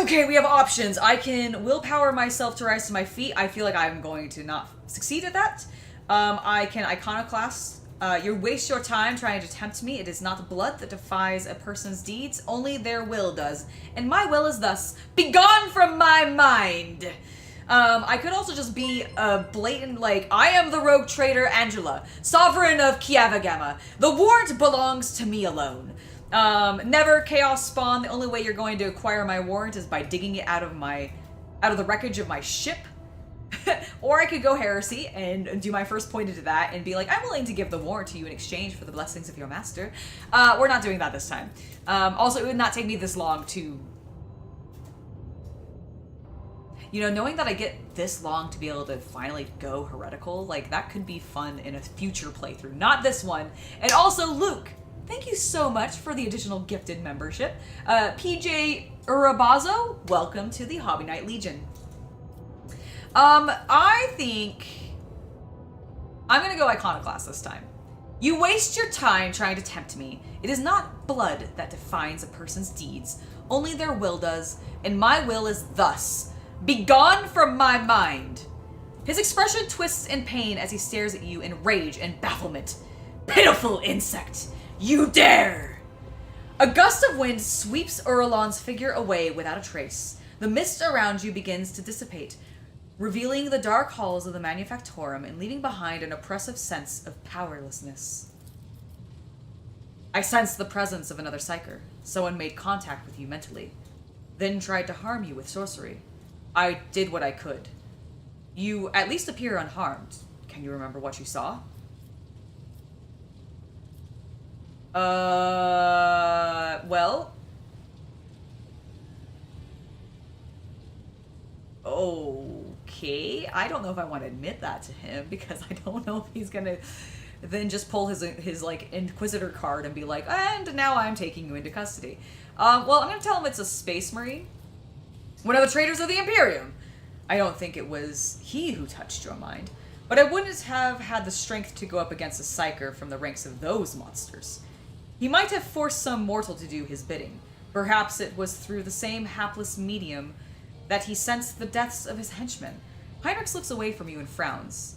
Okay, we have options. I can willpower myself to rise to my feet. I feel like I'm going to not succeed at that. I can iconoclast. You waste your time trying to tempt me. It is not blood that defies a person's deeds, only their will does. And my will is thus, begone from my mind! I could also just be a blatant, I am the rogue trader Angela, sovereign of Kiavagama. The warrant belongs to me alone. Never chaos spawn. The only way you're going to acquire my warrant is by digging it out of the wreckage of my ship. Or I could go heresy and do my first point into that and be like, I'm willing to give the warrant to you in exchange for the blessings of your master. We're not doing that this time. Also, it would not take me this long to... knowing that I get this long to be able to finally go heretical, that could be fun in a future playthrough. Not this one. And also, Luke, thank you so much for the additional gifted membership. PJ Urabazo, welcome to the Hobby Knight Legion. I think I'm gonna go iconoclast this time. You waste your time trying to tempt me. It is not blood that defines a person's deeds, only their will does, and my will is thus. Begone from my mind. His expression twists in pain as he stares at you in rage and bafflement. Pitiful insect, you dare! A gust of wind sweeps Uralon's figure away without a trace. The mist around you begins to dissipate, revealing the dark halls of the manufactorum and leaving behind an oppressive sense of powerlessness. I sensed the presence of another psyker. Someone made contact with you mentally, then tried to harm you with sorcery. I did what I could. You at least appear unharmed. Can you remember what you saw? Well... Okay, I don't know if I want to admit that to him because I don't know if he's gonna then just pull his Inquisitor card and be like, and now I'm taking you into custody. Well, I'm gonna tell him it's a Space Marine. One of the traitors of the Imperium. I don't think it was he who touched your mind, but I wouldn't have had the strength to go up against a psyker from the ranks of those monsters. He might have forced some mortal to do his bidding. Perhaps it was through the same hapless medium that he sensed the deaths of his henchmen. Heinrich slips away from you and frowns.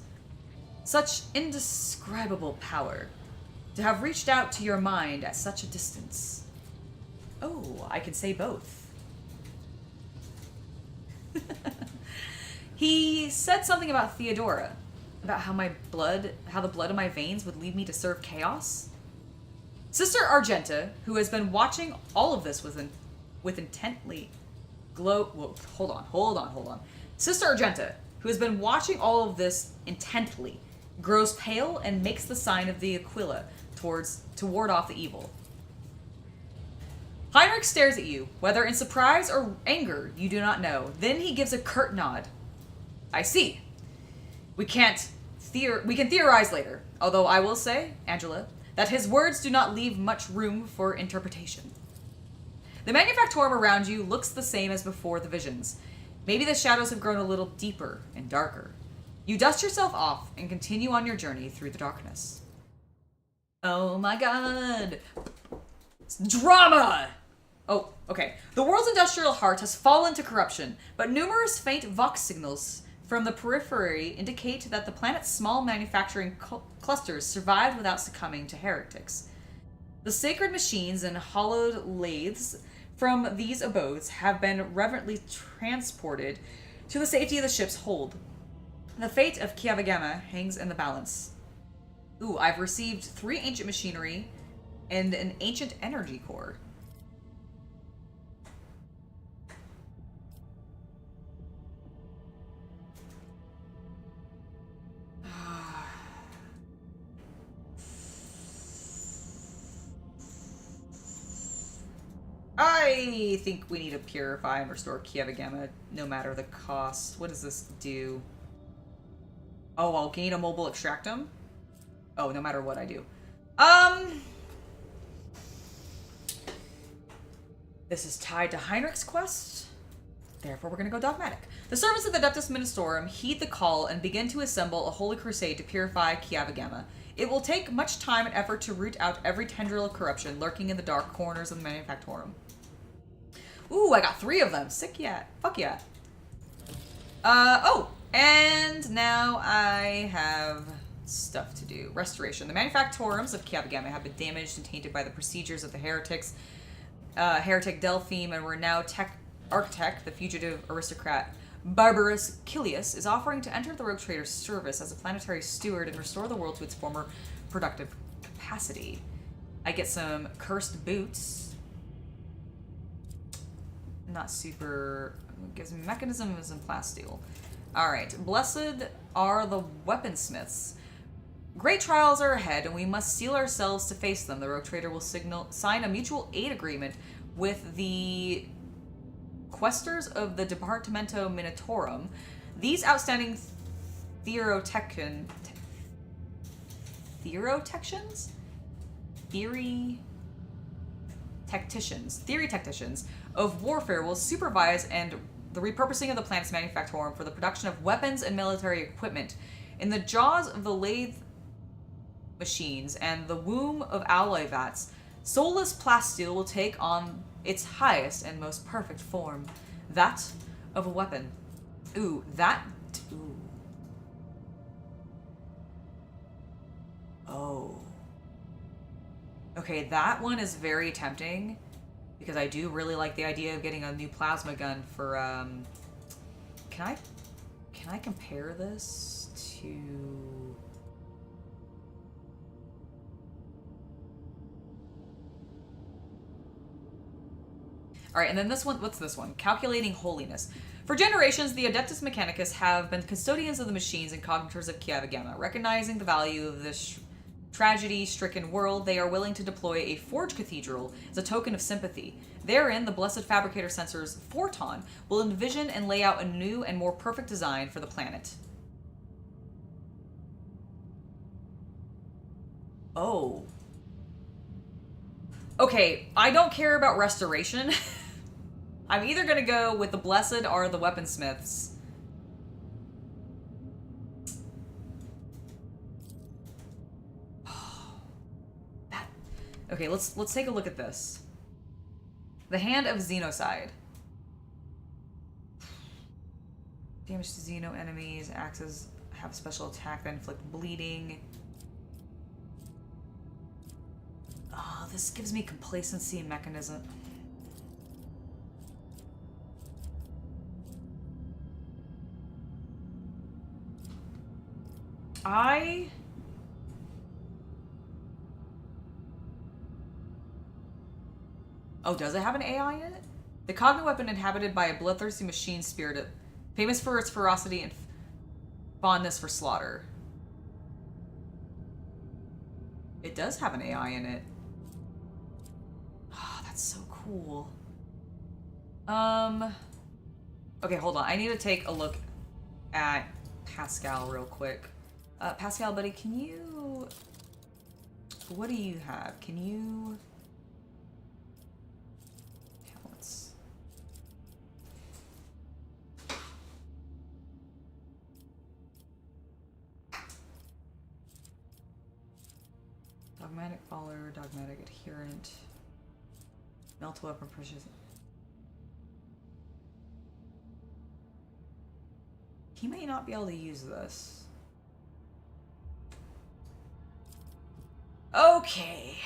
Such indescribable power. To have reached out to your mind at such a distance. Oh, I can say both. He said something about Theodora. About how the blood in my veins would lead me to serve chaos. Sister Argenta, who has been watching all of this with intently... Whoa, hold on. Sister Argenta, who has been watching all of this intently, grows pale and makes the sign of the Aquila to ward off the evil. Heinrich stares at you, whether in surprise or anger, you do not know. Then he gives a curt nod. I see. We can theorize later, although I will say, Angela, that his words do not leave much room for interpretation. The manufactorum around you looks the same as before the visions. Maybe the shadows have grown a little deeper and darker. You dust yourself off and continue on your journey through the darkness. Oh my god. It's drama! Oh, okay. The world's industrial heart has fallen to corruption, but numerous faint vox signals from the periphery indicate that the planet's small manufacturing clusters survived without succumbing to heretics. The sacred machines and hollowed lathes from these abodes have been reverently transported to the safety of the ship's hold. The fate of Kiavagama hangs in the balance. Ooh, I've received 3 ancient machinery and an ancient energy core. I think we need to purify and restore Kiavagama no matter the cost. What does this do? Oh, I'll gain a mobile extractum? Oh, no matter what I do. This is tied to Heinrich's quest. Therefore, we're going to go dogmatic. The servants of the Adeptus Ministorum heed the call and begin to assemble a holy crusade to purify Kiavagama. It will take much time and effort to root out every tendril of corruption lurking in the dark corners of the manufactorum. Ooh, I got 3 of them. Sick yeah. Fuck yeah. Oh, and now I have stuff to do. Restoration. The manufactorums of Kiavagama have been damaged and tainted by the procedures of the heretics. Heretic Delphine and renowned architect, the fugitive aristocrat Barbarus Kilius, is offering to enter the rogue trader's service as a planetary steward and restore the world to its former productive capacity. I get some cursed boots. Not super... Gives me mechanisms and plasteel. Alright. Blessed are the weaponsmiths. Great trials are ahead, and we must steel ourselves to face them. The rogue trader will sign a mutual aid agreement with the questers of the Departamento Minatorum. These outstanding theory tacticians of warfare will supervise and the repurposing of the planet's manufactorum for the production of weapons and military equipment. In the jaws of the lathe machines and the womb of alloy vats, soulless plasteel will take on its highest and most perfect form, that of a weapon. Ooh. Oh. Okay, that one is very tempting because I do really like the idea of getting a new plasma gun for, can I compare this to... Alright, and then this one, what's this one? Calculating Holiness. For generations, the Adeptus Mechanicus have been custodians of the machines and cognitors of Kiavagama. Recognizing the value of this tragedy-stricken world, they are willing to deploy a forge cathedral as a token of sympathy. Therein, the blessed fabricator sensors Forton will envision and lay out a new and more perfect design for the planet. Oh. Okay, I don't care about restoration. I'm either gonna go with the blessed or the weaponsmiths. Okay, let's take a look at this. The Hand of Xenocide. Damage to Xeno enemies. Axes have special attack that inflict bleeding. Oh, this gives me complacency and mechanism. Oh, does it have an AI in it? The cognate weapon inhabited by a bloodthirsty machine spirit, famous for its ferocity and Fondness for slaughter. It does have an AI in it. Oh, that's so cool. Okay, hold on. I need to take a look at Pascal real quick. Pascal, buddy, can you... What do you have? Can you... Talents. Dogmatic follower, dogmatic adherent, melt weapon precious. He may not be able to use this. Okay.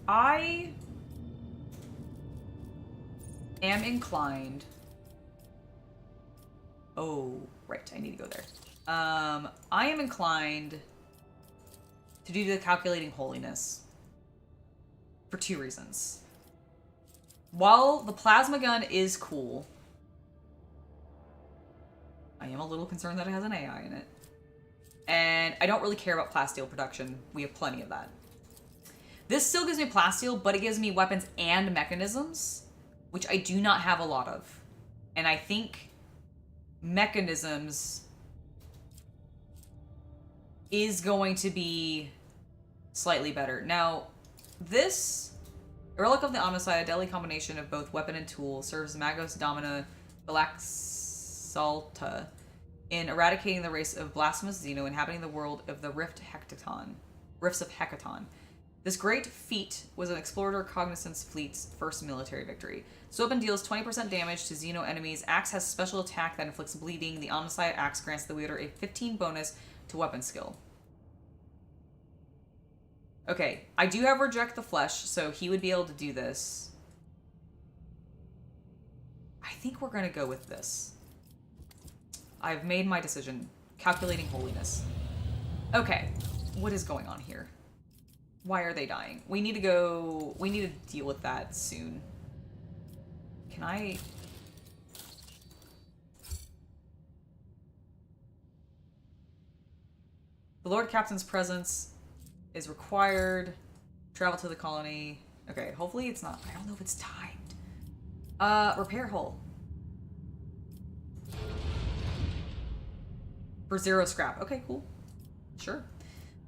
I am inclined. Oh, right. I need to go there. I am inclined to do the calculating holiness for 2 reasons. While the plasma gun is cool, I am a little concerned that it has an AI in it. And I don't really care about plasteel production. We have plenty of that. This still gives me plasteel, but it gives me weapons and mechanisms, which I do not have a lot of. And I think mechanisms is going to be slightly better. Now, this Relic of the Omnicide, a deadly combination of both weapon and tool, serves Magos Domina Galaxalta in eradicating the race of blasphemous Xeno inhabiting the world of the Rifts of Hecaton. This great feat was an Explorer Cognizance fleet's first military victory. This weapon deals 20% damage to Xeno enemies. Axe has special attack that inflicts bleeding. The Omnicide Axe grants the wielder a 15 bonus to weapon skill. Okay, I do have Reject the Flesh, so he would be able to do this. I think we're going to go with this. I've made my decision. Calculating holiness. Okay, what is going on here? Why are they dying? We need to deal with that soon. Can I... The Lord Captain's presence is required. Travel to the colony. Okay, hopefully it's not... I don't know if it's timed. Repair hull. For 0 scrap. Okay, cool. Sure.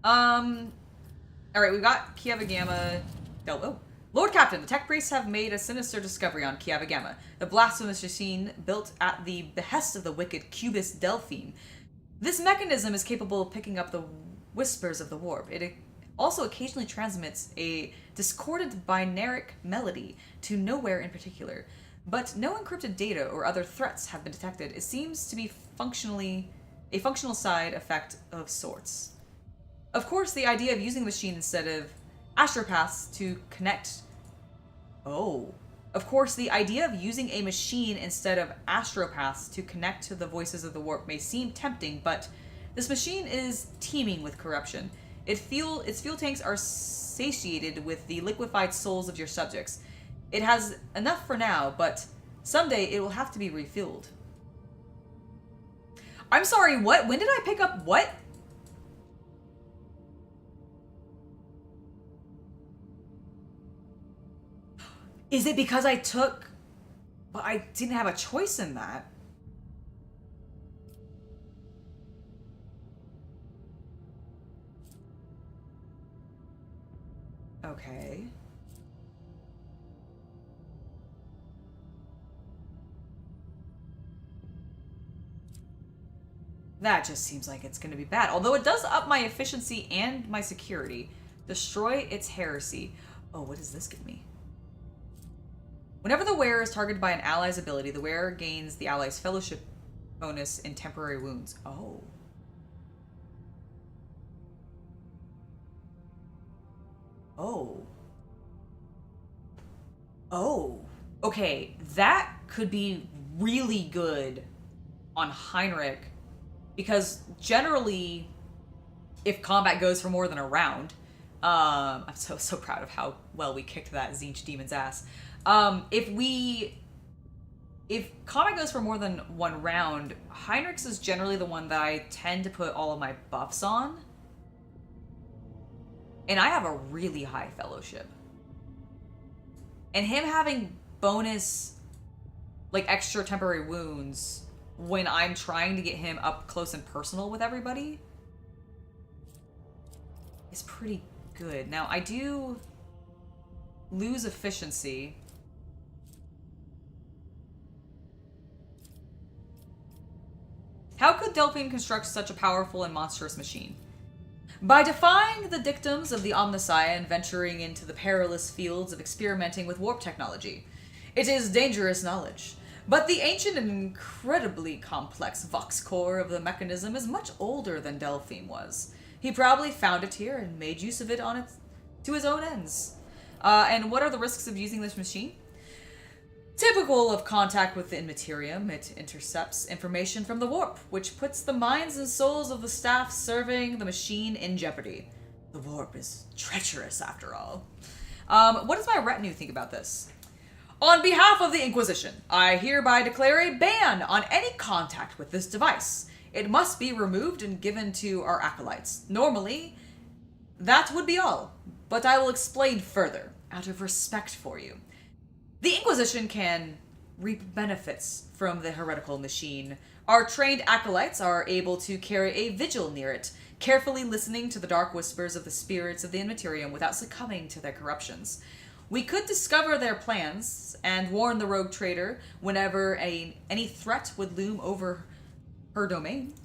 Alright, we've got Kiava Gamma. Oh. Lord Captain, the tech priests have made a sinister discovery on Kiava Gamma. The blasphemous machine built at the behest of the wicked Cubist Delphine. This mechanism is capable of picking up the whispers of the warp. It also occasionally transmits a discordant binaric melody to nowhere in particular. But no encrypted data or other threats have been detected. It seems to be a functional side effect of sorts. Of course, the idea of using the machine instead of astropaths to connect... Oh. Of course, the idea of using a machine instead of astropaths to connect to the voices of the warp may seem tempting, but this machine is teeming with corruption. Its fuel tanks are satiated with the liquefied souls of your subjects. It has enough for now, but someday it will have to be refueled. I'm sorry, what? When did I pick up what? Is it because I took... But I didn't have a choice in that. Okay. That just seems like it's going to be bad. Although it does up my efficiency and my security. Destroy its heresy. Oh, what does this give me? Whenever the wearer is targeted by an ally's ability, the wearer gains the ally's fellowship bonus in temporary wounds. Oh. Oh. Oh. Okay, that could be really good on Heinrich. Because generally, if combat goes for more than a round, I'm so proud of how well we kicked that Tzeentch demon's ass. If we if combat goes for more than one round, Heinrich's is generally the one that I tend to put all of my buffs on. And I have a really high fellowship. And him having bonus, like extra temporary wounds when I'm trying to get him up close and personal with everybody is pretty good. Now, I do lose efficiency. How could Delphine construct such a powerful and monstrous machine? By defying the dictums of the Omnissiah and venturing into the perilous fields of experimenting with warp technology. It is dangerous knowledge, but the ancient and incredibly complex vox core of the mechanism is much older than Delphine was. He probably found it here and made use of it to his own ends. And what are the risks of using this machine? Typical of contact with the Immaterium, it intercepts information from the warp, which puts the minds and souls of the staff serving the machine in jeopardy. The warp is treacherous, after all. What does my retinue think about this? On behalf of the Inquisition, I hereby declare a ban on any contact with this device. It must be removed and given to our acolytes. Normally, that would be all, but I will explain further, out of respect for you. The Inquisition can reap benefits from the heretical machine. Our trained acolytes are able to carry a vigil near it, carefully listening to the dark whispers of the spirits of the Immaterium without succumbing to their corruptions. We could discover their plans and warn the rogue trader whenever any threat would loom over her domain.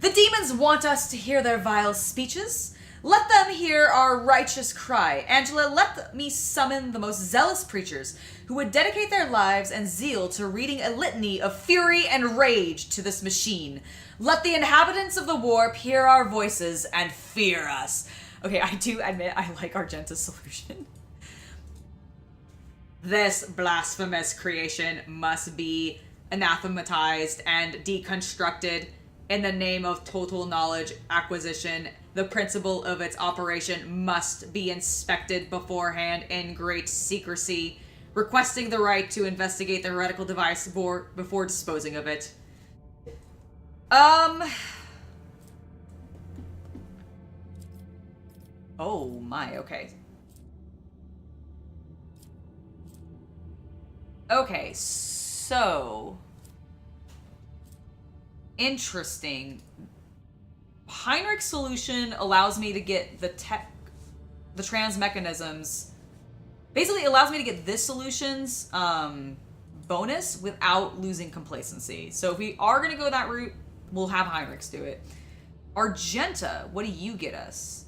The demons want us to hear their vile speeches. Let them hear our righteous cry. Angela, let me summon the most zealous preachers who would dedicate their lives and zeal to reading a litany of fury and rage to this machine. Let the inhabitants of the warp hear our voices and fear us. Okay, I do admit I like Argenta's solution. This blasphemous creation must be anathematized and deconstructed in the name of total knowledge acquisition. The principle of its operation must be inspected beforehand in great secrecy, requesting the right to investigate the heretical device before disposing of it. Oh my, okay. Okay, so... Interesting. Heinrich's solution allows me to get the trans mechanisms. Basically, it allows me to get this solution's bonus without losing complacency. So if we are going to go that route, we'll have Heinrich's do it. Argenta, what do you get us?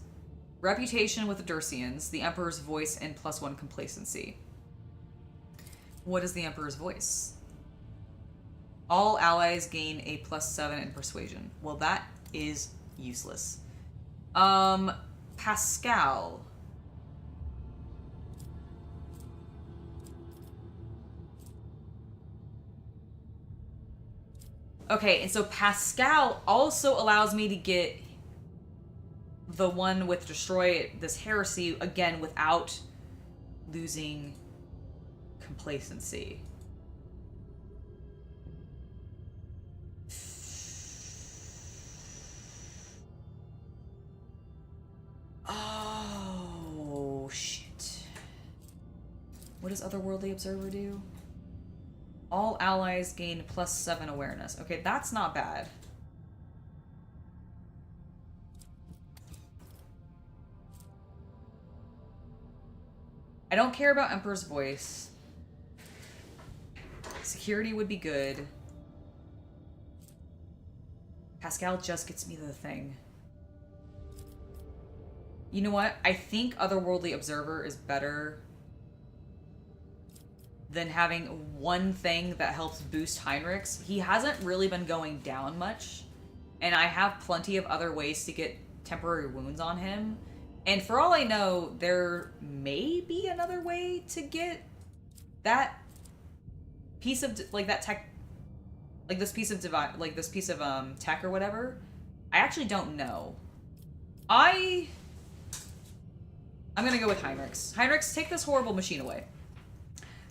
Reputation with the Dursians, the Emperor's voice, and +1 complacency. What is the Emperor's voice? All allies gain a +7 in persuasion. Well, that is useless. Pascal. Okay, and so Pascal also allows me to get the one with destroy this heresy again without losing complacency. Oh, shit. What does Otherworldly Observer do? All allies gain +7 awareness. Okay, that's not bad. I don't care about Emperor's Voice. Security would be good. Pascal just gets me the thing. You know what? I think Otherworldly Observer is better than having one thing that helps boost Heinrich's. He hasn't really been going down much, and I have plenty of other ways to get temporary wounds on him. And for all I know, there may be another way to get that piece of, like, that tech, like this piece of tech or whatever. I actually don't know. I'm gonna go with Heinrich's. Heinrich's, take this horrible machine away.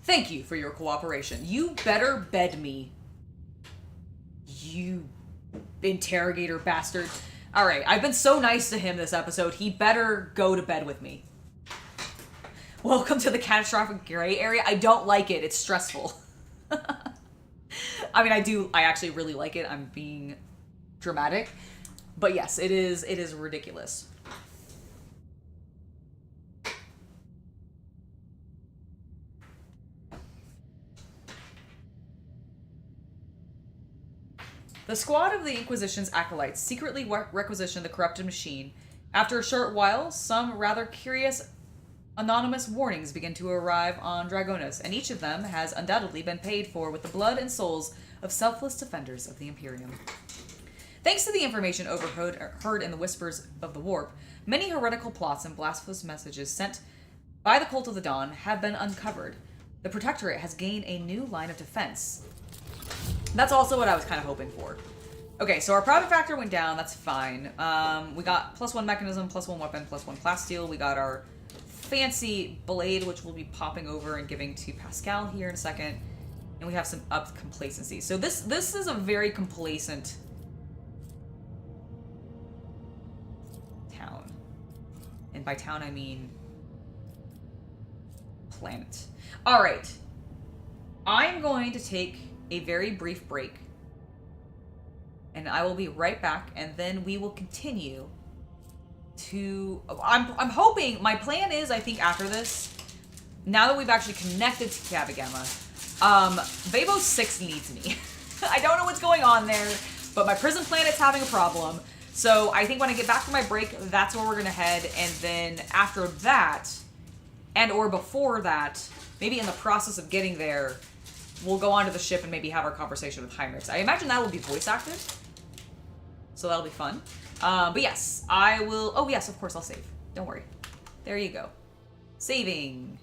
Thank you for your cooperation. You better bed me. You interrogator bastard. Alright, I've been so nice to him this episode. He better go to bed with me. Welcome to the catastrophic gray area. I don't like it. It's stressful. I mean, I actually really like it. I'm being dramatic. But yes, it is ridiculous. The squad of the Inquisition's acolytes secretly requisitioned the corrupted machine. After a short while, some rather curious anonymous warnings begin to arrive on Dragonus, and each of them has undoubtedly been paid for with the blood and souls of selfless defenders of the Imperium. Thanks to the information overheard in the whispers of the warp, many heretical plots and blasphemous messages sent by the Cult of the Dawn have been uncovered. The Protectorate has gained a new line of defense. That's also what I was kind of hoping for. Okay, so our profit factor went down. That's fine. We got +1 mechanism, +1 weapon, +1 class steel. We got our fancy blade, which we'll be popping over and giving to Pascal here in a second. And we have some upped complacency. So this is a very complacent town. And by town, I mean planet. All right. I'm going to take a very brief break, and I will be right back, and then we will continue to... I'm hoping... My plan is, I think after this, now that we've actually connected to Kabagema, Vabo 6 needs me. I don't know what's going on there, but my prison planet's having a problem. So I think when I get back from my break, that's where we're going to head, and then after that, and or before that, maybe in the process of getting there, we'll go onto the ship and maybe have our conversation with Heinrichs. I imagine that will be voice acted. So that'll be fun. But yes, I will... Oh yes, of course, I'll save. Don't worry. There you go. Saving.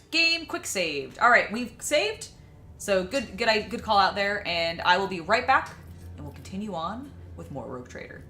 Game quick saved. All right, we've saved. So good call out there. And I will be right back, and we'll continue on with more Rogue Trader.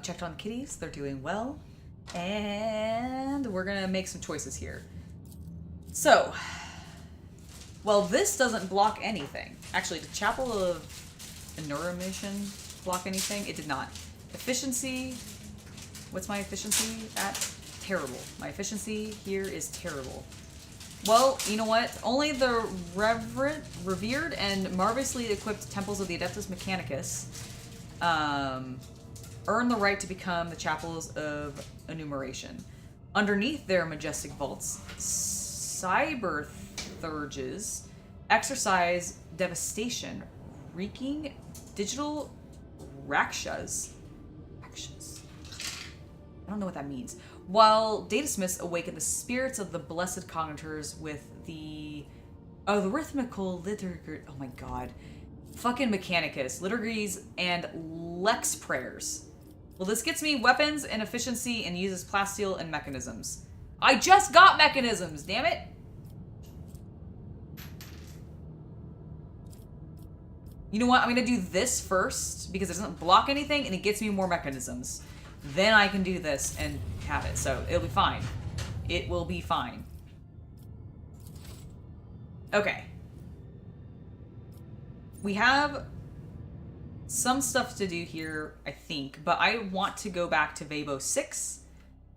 Checked on kitties. They're doing well. And we're going to make some choices here. So, well, this doesn't block anything. Actually, did Chapel of Neuromission block anything? It did not. Efficiency. What's my efficiency at? Terrible. My efficiency here is terrible. Well, you know what? Only the revered and marvelously equipped temples of the Adeptus Mechanicus earn the right to become the chapels of enumeration. Underneath their majestic vaults, cyber thurges exercise devastation, wreaking digital rakshas. I don't know what that means. While datasmiths awaken the spirits of the blessed cognitors with the rhythmical liturgy. Oh my god. Fucking Mechanicus, liturgies, and lex prayers. Well, this gets me weapons and efficiency and uses plasteel and mechanisms. I just got mechanisms, damn it! You know what? I'm gonna do this first because it doesn't block anything and it gets me more mechanisms. Then I can do this and have it. So it'll be fine. It will be fine. Okay. We have some stuff to do here, I think, but I want to go back to Vabo 6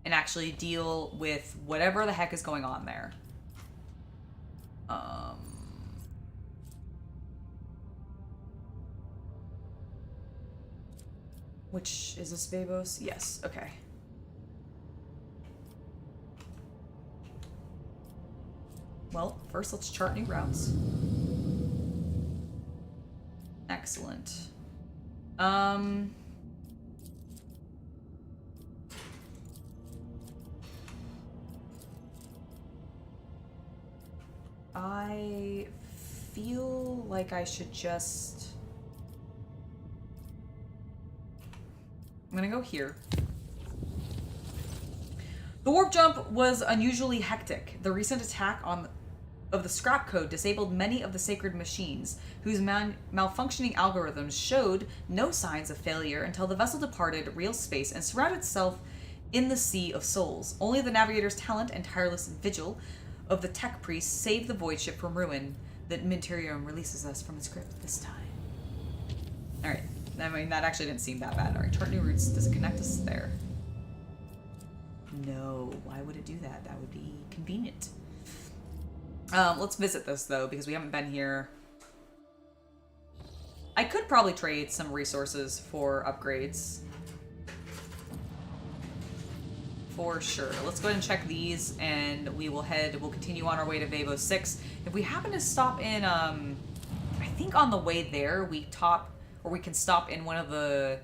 and actually deal with whatever the heck is going on there. Which, is this Vabos? Yes, okay. Well, first let's chart new routes. Excellent. I feel like I should just... I'm gonna go here. The warp jump was unusually hectic. The recent attack of the scrap code disabled many of the sacred machines, whose malfunctioning algorithms showed no signs of failure until the vessel departed real space and surrounded itself in the sea of souls. Only the navigator's talent and tireless vigil of the tech priest saved the void ship from ruin. The manufactorum releases us from its grip this time. Alright. I mean, that actually didn't seem that bad. Alright, chart new routes. Does it connect us there? No. Why would it do that? That would be convenient. Let's visit this, though, because we haven't been here. I could probably trade some resources for upgrades. For sure. Let's go ahead and check these, and we'll continue on our way to Vabo 6. If we happen to stop in, I think on the way there, we can stop in one of the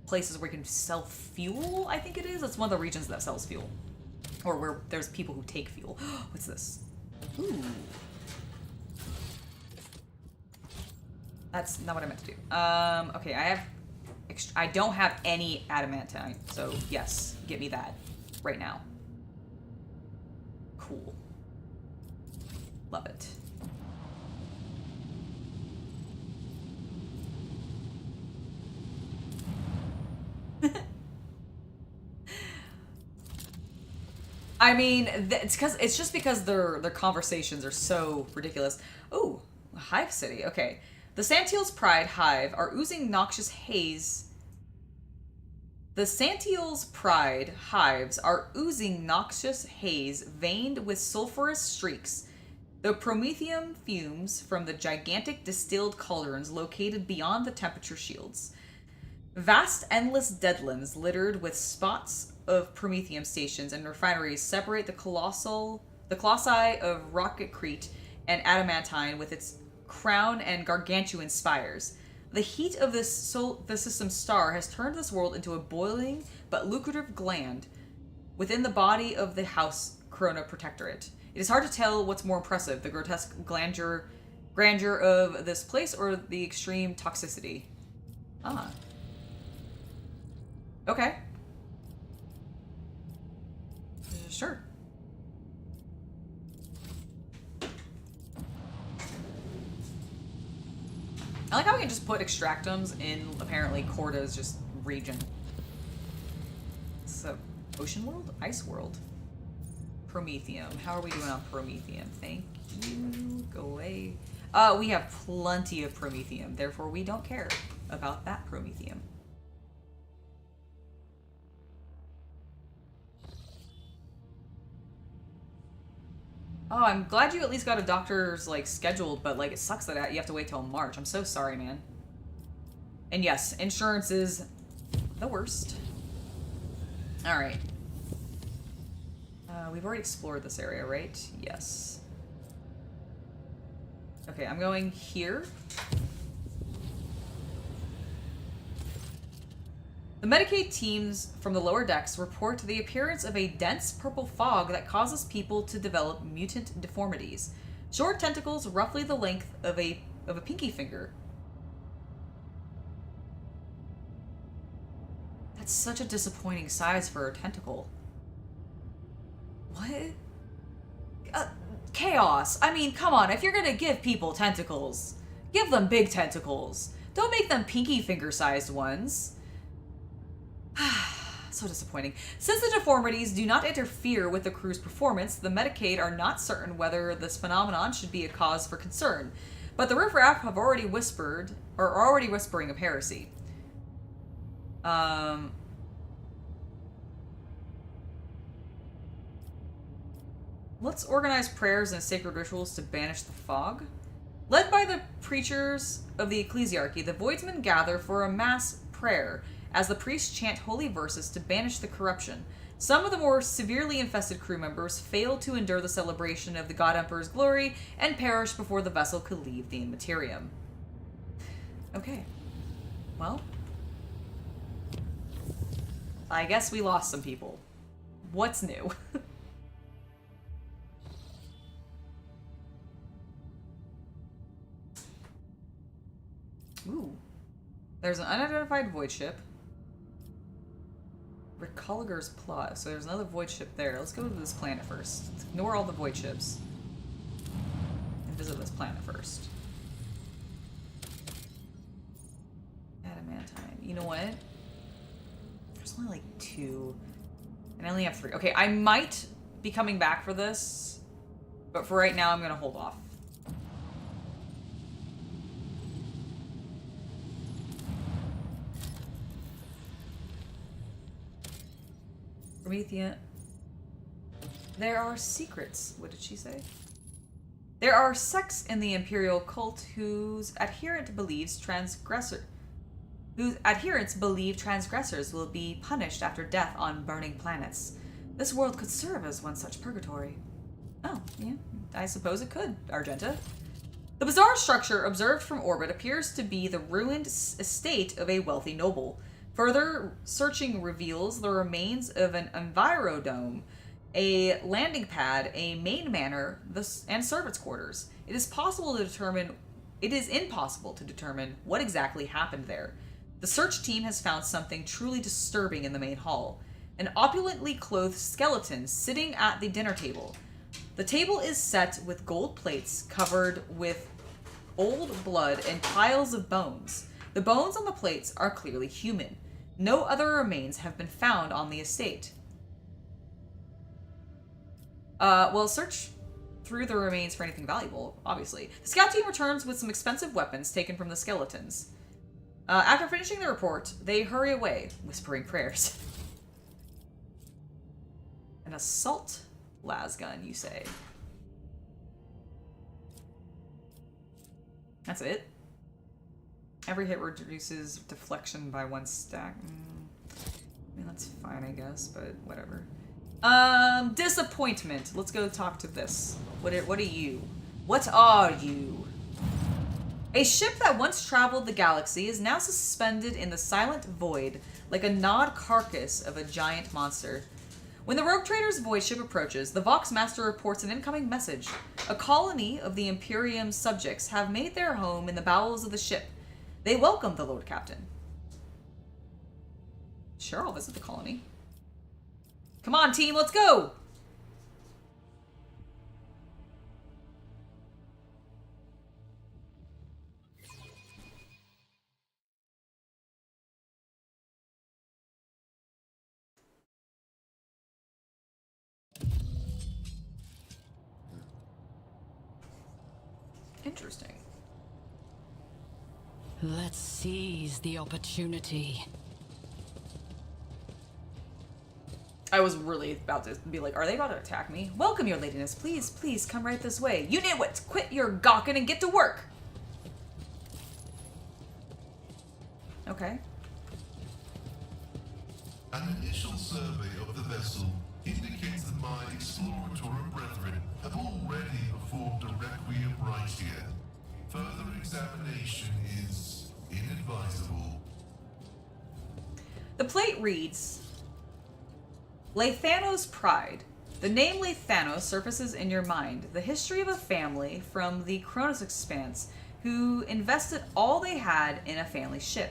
places where we can sell fuel, I think it is. It's one of the regions that sells fuel. Or where there's people who take fuel. What's this? Ooh. That's not what I meant to do. Okay, I don't have any adamantine, so yes, get me that right now. Cool. Love it. I mean, it's just because their conversations are so ridiculous. Ooh, Hive City. Okay. The Santiel's Pride Hive are oozing noxious haze. The Santiel's Pride hives are oozing noxious haze veined with sulfurous streaks. The promethium fumes from the gigantic distilled cauldrons located beyond the temperature shields. Vast, endless deadlands littered with spots of promethium stations and refineries separate the colossi of Rocketcrete and Adamantine with its crown and gargantuan spires. The heat of the system's star has turned this world into a boiling but lucrative gland within the body of the House Corona Protectorate. It is hard to tell what's more impressive, the grotesque grandeur of this place or the extreme toxicity. Ah. Okay. Sure. I like how we can just put extractums in, apparently, Corda's just region. So, Ocean World? Ice World. Promethium. How are we doing on Promethium? Thank you. Go away. We have plenty of Promethium, therefore we don't care about that Promethium. Oh, I'm glad you at least got a doctor's, like, scheduled, but, like, it sucks that you have to wait till March. I'm so sorry, man. And yes, insurance is the worst. Alright. We've already explored this area, right? Yes. Okay, I'm going here. The Medicaid teams from the lower decks report the appearance of a dense purple fog that causes people to develop mutant deformities. Short tentacles roughly the length of a pinky finger. That's such a disappointing size for a tentacle. What? Chaos. I mean, come on. If you're gonna give people tentacles, give them big tentacles. Don't make them pinky finger-sized ones. So disappointing. Since the deformities do not interfere with the crew's performance, the Medicaid are not certain whether this phenomenon should be a cause for concern. But the riffraff have already whispered, or are already whispering of heresy. Let's organize prayers and sacred rituals to banish the fog. Led by the preachers of the ecclesiarchy, the voidsmen gather for a mass prayer as the priests chant holy verses to banish the corruption. Some of the more severely infested crew members fail to endure the celebration of the God Emperor's glory and perish before the vessel could leave the Immaterium. Okay. Well, I guess we lost some people. What's new? Ooh. There's an unidentified void ship. Recoliger's plot. So there's another void ship there. Let's go to this planet first. Let's ignore all the void ships. And visit this planet first. Adamantine. You know what? There's only like 2. And I only have 3. Okay, I might be coming back for this. But for right now, I'm going to hold off. Promethean. There are secrets. What did she say? There are sects in the Imperial cult whose adherents believe transgressors will be punished after death on burning planets. This world could serve as one such purgatory. Oh, yeah, I suppose it could, Argenta. The bizarre structure observed from orbit appears to be the ruined estate of a wealthy noble. Further searching reveals the remains of an envirodome, a landing pad, a main manor, and servants' quarters. It is impossible to determine what exactly happened there. The search team has found something truly disturbing in the main hall. An opulently clothed skeleton sitting at the dinner table. The table is set with gold plates covered with old blood and piles of bones. The bones on the plates are clearly human. No other remains have been found on the estate. Well, search through the remains for anything valuable, obviously. The scout team returns with some expensive weapons taken from the skeletons. After finishing the report, they hurry away, whispering prayers. An assault lasgun, you say? That's it? Every hit reduces deflection by 1 stack. I mean, that's fine, I guess, but whatever. Disappointment. Let's go talk to this. What are you? What are you? A ship that once traveled the galaxy is now suspended in the silent void, like a gnawed carcass of a giant monster. When the rogue trader's void ship approaches, the Vox Master reports an incoming message. A colony of the Imperium's subjects have made their home in the bowels of the ship. They welcome the Lord Captain. Sure, I'll visit the colony. Come on, team, let's go! Interesting. Let's seize the opportunity. I was really about to be like, are they about to attack me? Welcome, your ladiness. Please, please, come right this way. You nitwits, quit your gawking and get to work. Okay. An initial survey of the vessel indicates that my exploratory brethren have already performed a requiem right here. Further examination is inadvisable. The plate reads, Lethanos Pride. The name Lethanos surfaces in your mind, the history of a family from the Kronus expanse who invested all they had in a family ship.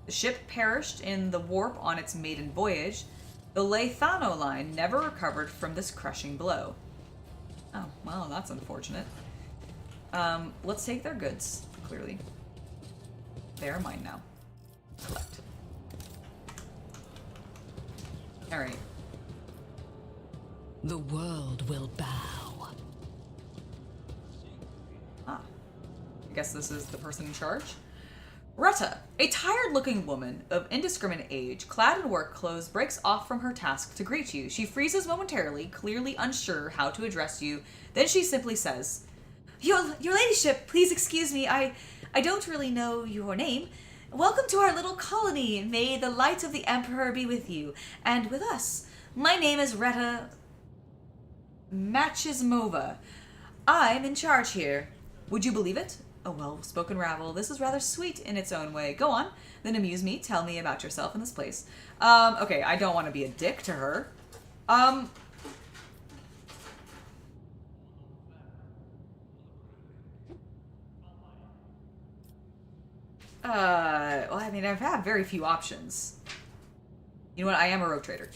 The ship perished in the warp on its maiden voyage. The Lethano line never recovered from this crushing blow. Oh, well, that's unfortunate. Let's take their goods, clearly. They are mine now. Collect. Alright. The world will bow. Ah. I guess this is the person in charge. Retta, a tired-looking woman of indiscriminate age, clad in work clothes, breaks off from her task to greet you. She freezes momentarily, clearly unsure how to address you. Then she simply says, Your ladyship, please excuse me. I don't really know your name. Welcome to our little colony. May the light of the Emperor be with you, and with us. My name is Retta Machismova. I'm in charge here. Would you believe it? A well-spoken rabble. This is rather sweet in its own way. Go on, then amuse me. Tell me about yourself in this place. Okay, I don't want to be a dick to her. Well, I mean, I've had very few options. You know what? I am a rogue trader.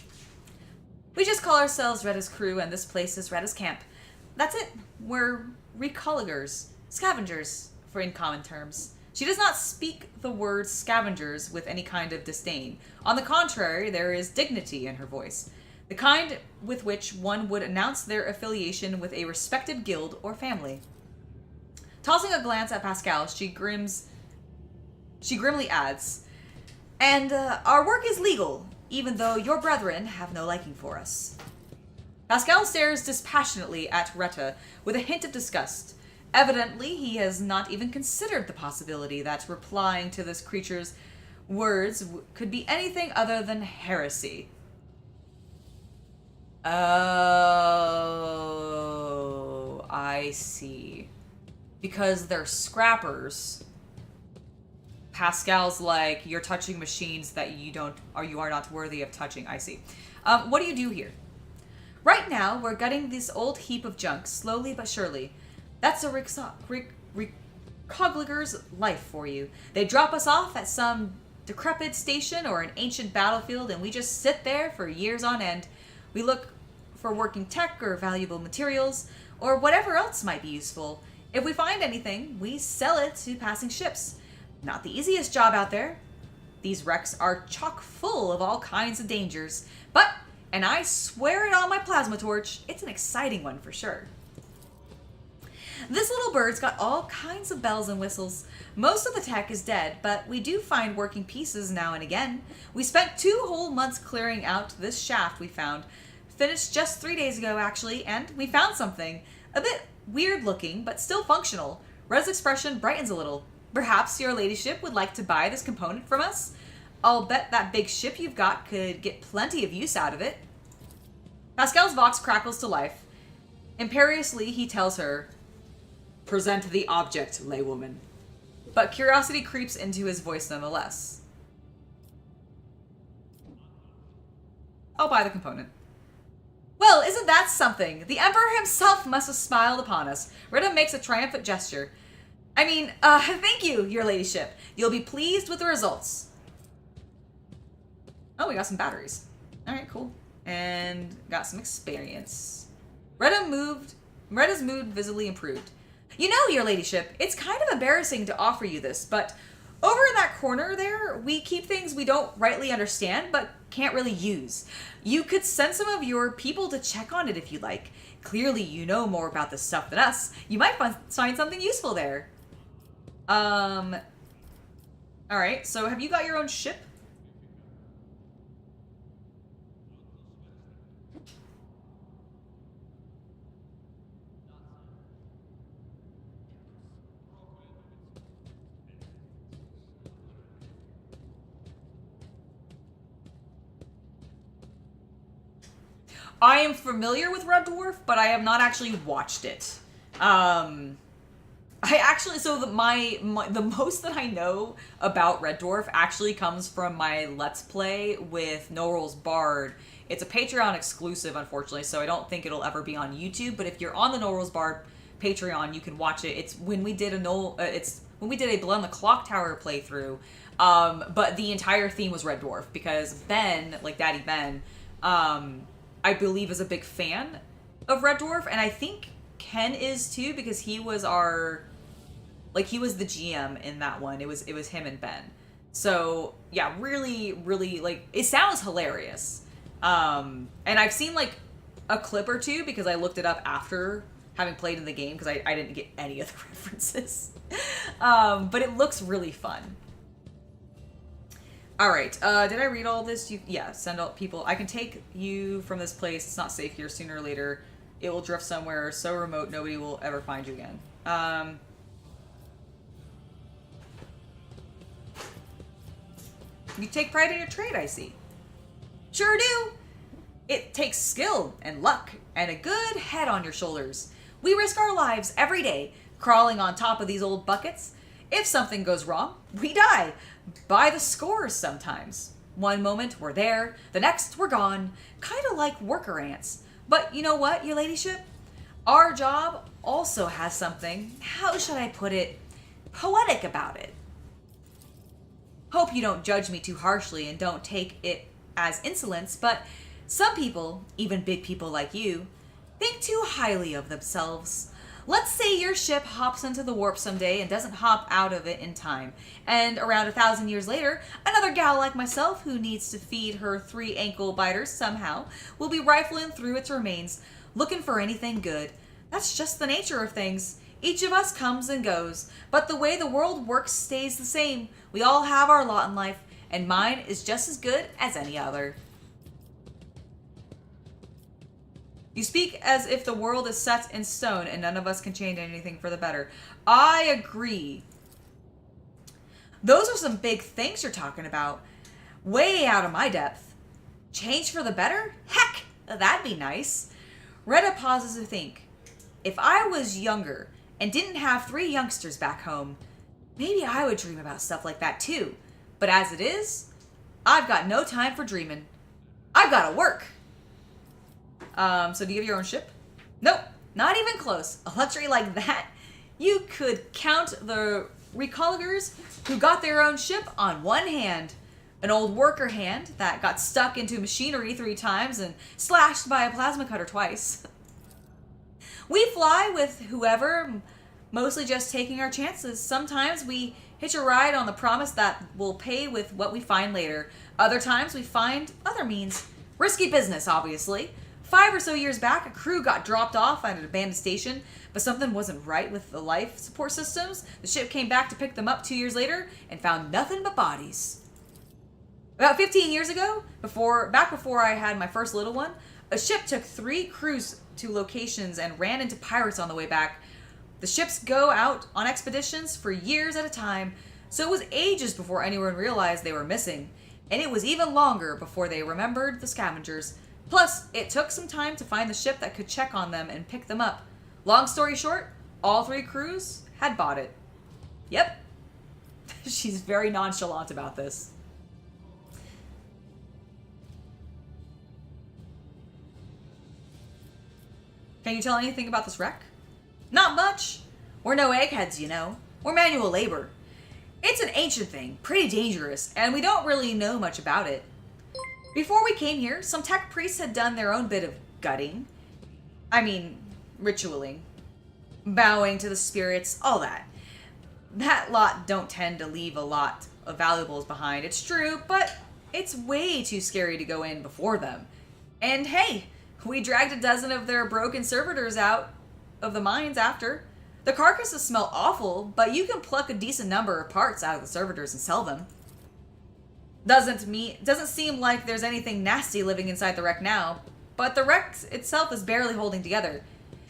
We just call ourselves Retta's crew, and this place is Retta's camp. That's it. We're recolligers, scavengers, for in common terms. She does not speak the word scavengers with any kind of disdain. On the contrary, there is dignity in her voice, the kind with which one would announce their affiliation with a respected guild or family. Tossing a glance at Pascal, she grimly adds, And our work is legal, even though your brethren have no liking for us. Pascal stares dispassionately at Retta with a hint of disgust. Evidently, he has not even considered the possibility that replying to this creature's words could be anything other than heresy. Oh, I see. Because they're scrappers. Pascal's like, you're touching machines that you are not worthy of touching. I see. What do you do here? Right now, we're gutting this old heap of junk, slowly but surely. That's a recogligger's life for you. They drop us off at some decrepit station or an ancient battlefield, and we just sit there for years on end. We look for working tech or valuable materials, or whatever else might be useful. If we find anything, we sell it to passing ships. Not the easiest job out there. These wrecks are chock full of all kinds of dangers, but, and I swear it on my plasma torch, it's an exciting one for sure. This little bird's got all kinds of bells and whistles. Most of the tech is dead, but we do find working pieces now and again. We spent 2 whole months clearing out this shaft we found. Finished just 3 days ago, actually, and we found something. A bit weird looking, but still functional. Red's expression brightens a little. Perhaps your ladyship would like to buy this component from us? I'll bet that big ship you've got could get plenty of use out of it. Pascal's vox crackles to life. Imperiously, he tells her, "Present the object, laywoman." But curiosity creeps into his voice nonetheless. I'll buy the component. Well, isn't that something? The Emperor himself must have smiled upon us. Rita makes a triumphant gesture. I mean, thank you, your ladyship. You'll be pleased with the results. Oh, we got some batteries. All right, cool. And got some experience. Retta's mood visibly improved. You know, your ladyship, it's kind of embarrassing to offer you this, but over in that corner there, we keep things we don't rightly understand, but can't really use. You could send some of your people to check on it if you like. Clearly, you know more about this stuff than us. You might find something useful there. Alright, so have you got your own ship? I am familiar with Red Dwarf, but I have not actually watched it. I actually, so the most that I know about Red Dwarf actually comes from my Let's Play with No Rules Bard. It's a Patreon exclusive, unfortunately, so I don't think it'll ever be on YouTube. But if you're on the No Rules Bard Patreon, you can watch it. It's when we did a Blood on the Clock Tower playthrough. But the entire theme was Red Dwarf because Ben, like Daddy Ben, I believe is a big fan of Red Dwarf, and I think Ken is too because he was he was the GM in that one. It was him and Ben. So yeah, really, really like it sounds hilarious. And I've seen like a clip or two because I looked it up after having played in the game because I didn't get any of the references. But it looks really fun. All right. Did I read all this? Yeah. Send out people. I can take you from this place. It's not safe here. Sooner or later, it will drift somewhere so remote nobody will ever find you again. You take pride in your trade, I see. Sure do. It takes skill and luck and a good head on your shoulders. We risk our lives every day crawling on top of these old buckets. If something goes wrong, we die. By the scores sometimes. One moment we're there, the next we're gone. Kind of like worker ants. But you know what, your ladyship? Our job also has something, how should I put it, poetic about it. Hope you don't judge me too harshly and don't take it as insolence, but some people, even big people like you, think too highly of themselves. Let's say your ship hops into the warp someday and doesn't hop out of it in time. And around 1,000 years later, another gal like myself who needs to feed her 3 ankle biters somehow will be rifling through its remains, looking for anything good. That's just the nature of things. Each of us comes and goes, but the way the world works stays the same. We all have our lot in life, and mine is just as good as any other. You speak as if the world is set in stone and none of us can change anything for the better. I agree. Those are some big things you're talking about. Way out of my depth. Change for the better? Heck, that'd be nice. Retta pauses to think. If I was younger and didn't have 3 youngsters back home, maybe I would dream about stuff like that too. But as it is, I've got no time for dreaming. I've got to work. So do you have your own ship? Nope, not even close. A luxury like that, you could count the recolligers who got their own ship on one hand. An old worker hand that got stuck into machinery 3 times and slashed by a plasma cutter twice. We fly with whoever, mostly just taking our chances. Sometimes we hitch a ride on the promise that we'll pay with what we find later. Other times we find other means. Risky business, obviously. 5 or so years back, a crew got dropped off at an abandoned station, but something wasn't right with the life support systems. The ship came back to pick them up 2 years later and found nothing but bodies. About 15 years ago, back before I had my first little one, a ship took 3 crews to locations and ran into pirates on the way back. The ships go out on expeditions for years at a time, so it was ages before anyone realized they were missing, and it was even longer before they remembered the scavengers. Plus, it took some time to find the ship that could check on them and pick them up. Long story short, all 3 crews had bought it. Yep. She's very nonchalant about this. Can you tell anything about this wreck? Not much. We're no eggheads, you know. We're manual labor. It's an ancient thing, pretty dangerous, and we don't really know much about it. Before we came here, some tech priests had done their own bit of gutting. I mean, ritualing. Bowing to the spirits, all that. That lot don't tend to leave a lot of valuables behind, it's true, but it's way too scary to go in before them. And hey, we dragged a dozen of their broken servitors out of the mines after. The carcasses smell awful, but you can pluck a decent number of parts out of the servitors and sell them. Doesn't seem like there's anything nasty living inside the wreck now, but the wreck itself is barely holding together.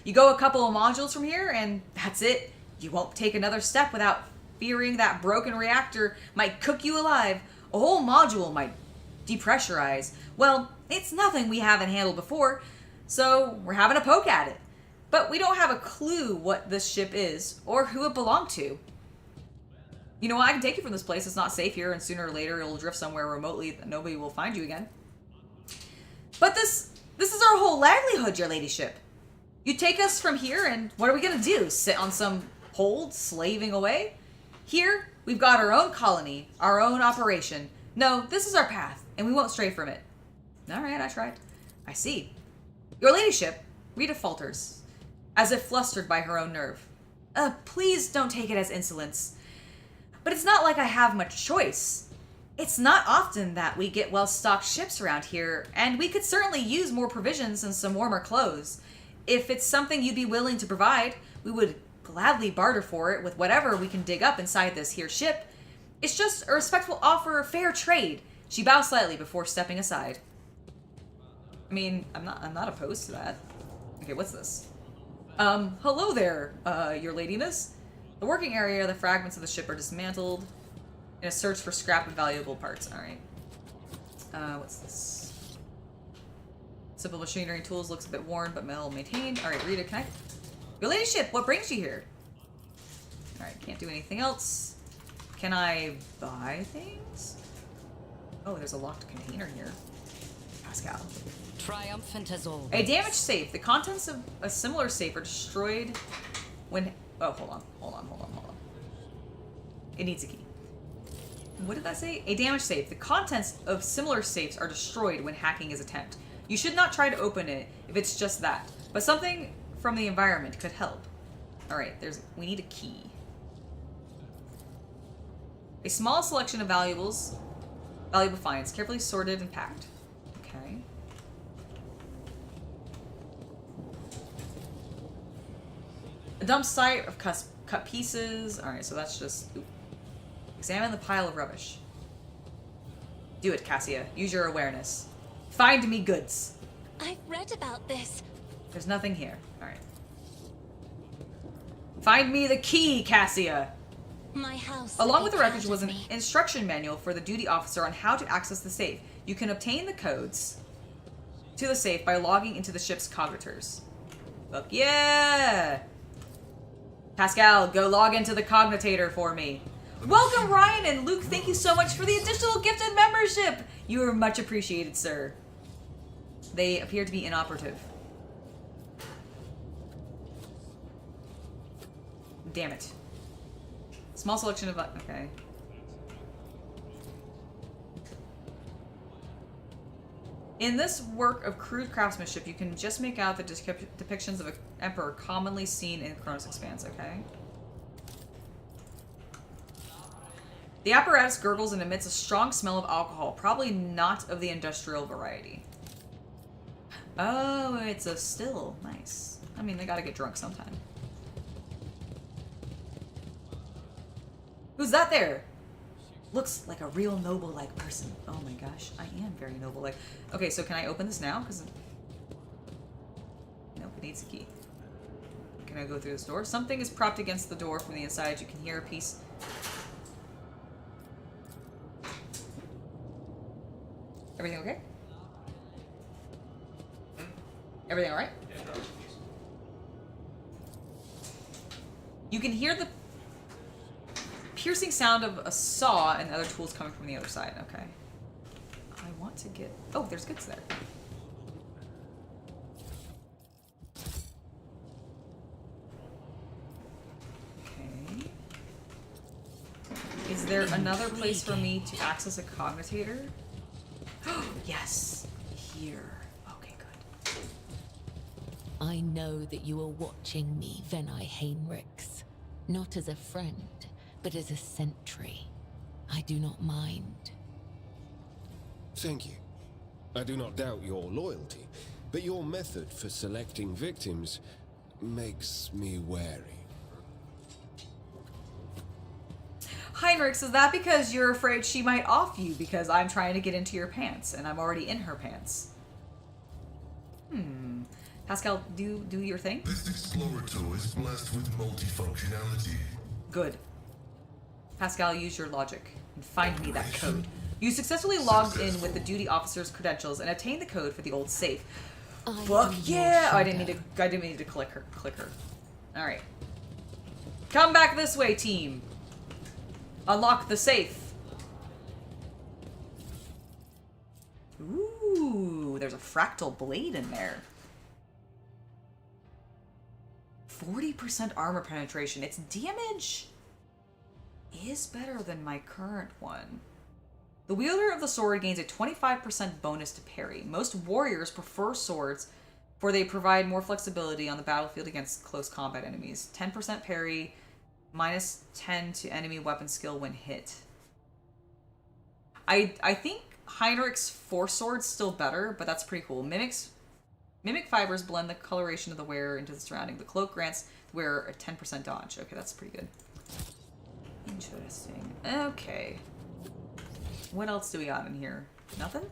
You go a couple of modules from here, and that's it. You won't take another step without fearing that broken reactor might cook you alive. A whole module might depressurize. Well, it's nothing we haven't handled before, So we're having a poke at it. But we don't have a clue what this ship is or who it belonged to. You know what? I can take you from this place. It's not safe here, and sooner or later it'll drift somewhere remotely that nobody will find you again. But this is our whole livelihood, your ladyship. You take us from here, and what are we gonna do? Sit on some hold, slaving away? Here, we've got our own colony, our own operation. No, this is our path, and we won't stray from it. All right, I tried. I see. Your ladyship, Rita falters, as if flustered by her own nerve. Please don't take it as insolence. But it's not like I have much choice. It's not often that we get well-stocked ships around here, and we could certainly use more provisions and some warmer clothes. If it's something you'd be willing to provide, we would gladly barter for it with whatever we can dig up inside this here ship. It's just a respectful offer of fair trade. She bows slightly before stepping aside. I mean, I'm not opposed to that. Okay, what's this? Hello there, your ladiness. The working area, the fragments of the ship are dismantled in a search for scrap and valuable parts. Alright. What's this? Simple machinery and tools, looks a bit worn, but well maintained. Alright, Rita, can I... Your ladyship, what brings you here? Alright, can't do anything else. Can I buy things? Oh, there's a locked container here. Pascal. Triumphant as always. A damaged safe. The contents of a similar safe are destroyed when... Oh, hold on. It needs a key. What did that say? A damaged safe. The contents of similar safes are destroyed when hacking is attempted. You should not try to open it if it's just that. But something from the environment could help. Alright, we need a key. A small selection of valuable finds, carefully sorted and packed. Okay. A dump site of cut pieces. Alright, so that's just... Ooh. Examine the pile of rubbish. Do it, Cassia. Use your awareness. Find me goods. I've read about this. There's nothing here. Alright. Find me the key, Cassia! My house. Along with the proud wreckage of was an me. instruction manual for the duty officer on how to access the safe. You can obtain the codes to the safe by logging into the ship's cogitators. Fuck yeah! Pascal, go log into the cogitator for me. Welcome, Ryan and Luke. Thank you so much for the additional gifted membership. You are much appreciated, sir. They appear to be inoperative. Damn it. Small selection of... Okay. In this work of crude craftsmanship, you can just make out the depictions of an emperor commonly seen in Kronus expanse, okay? The apparatus gurgles and emits a strong smell of alcohol, probably not of the industrial variety. Oh, it's a still. Nice. I mean, they gotta get drunk sometime. Who's that there? Looks like a real noble-like person. Oh my gosh, I am very noble-like. Okay, so can I open this now? Because... Nope, it needs a key. Can I go through this door? Something is propped against the door from the inside. You can hear a piece... Everything okay? Everything alright? You can hear the piercing sound of a saw and other tools coming from the other side. Okay. I want to get... Oh, there's goods there. Okay. Is there another place for me to access a cogitator? Yes, here. Okay, good. I know that you are watching me, Venai Heinrichs. Not as a friend, but as a sentry. I do not mind. Thank you. I do not doubt your loyalty, but your method for selecting victims makes me wary. Heinrichs, is that because you're afraid she might off you because I'm trying to get into your pants and I'm already in her pants? Pascal, do your thing. This explorator is blessed with multifunctionality. Good. Pascal, use your logic and find me that code. You successfully logged in with the duty officer's credentials and obtained the code for the old safe. Fuck yeah! Oh, I didn't mean to click her. Alright. Come back this way, team. Unlock the safe. Ooh, there's a fractal blade in there. 40% armor penetration. Its damage is better than my current one. The wielder of the sword gains a 25% bonus to parry. Most warriors prefer swords, for they provide more flexibility on the battlefield against close combat enemies. 10% parry, minus 10 to enemy weapon skill when hit. I think Heinrich's Force Sword's still better, but that's pretty cool. Mimic fibers blend the coloration of the wearer into the surrounding. The cloak grants the wearer a 10% dodge. Okay, that's pretty good. Interesting. Okay. What else do we got in here? Nothing?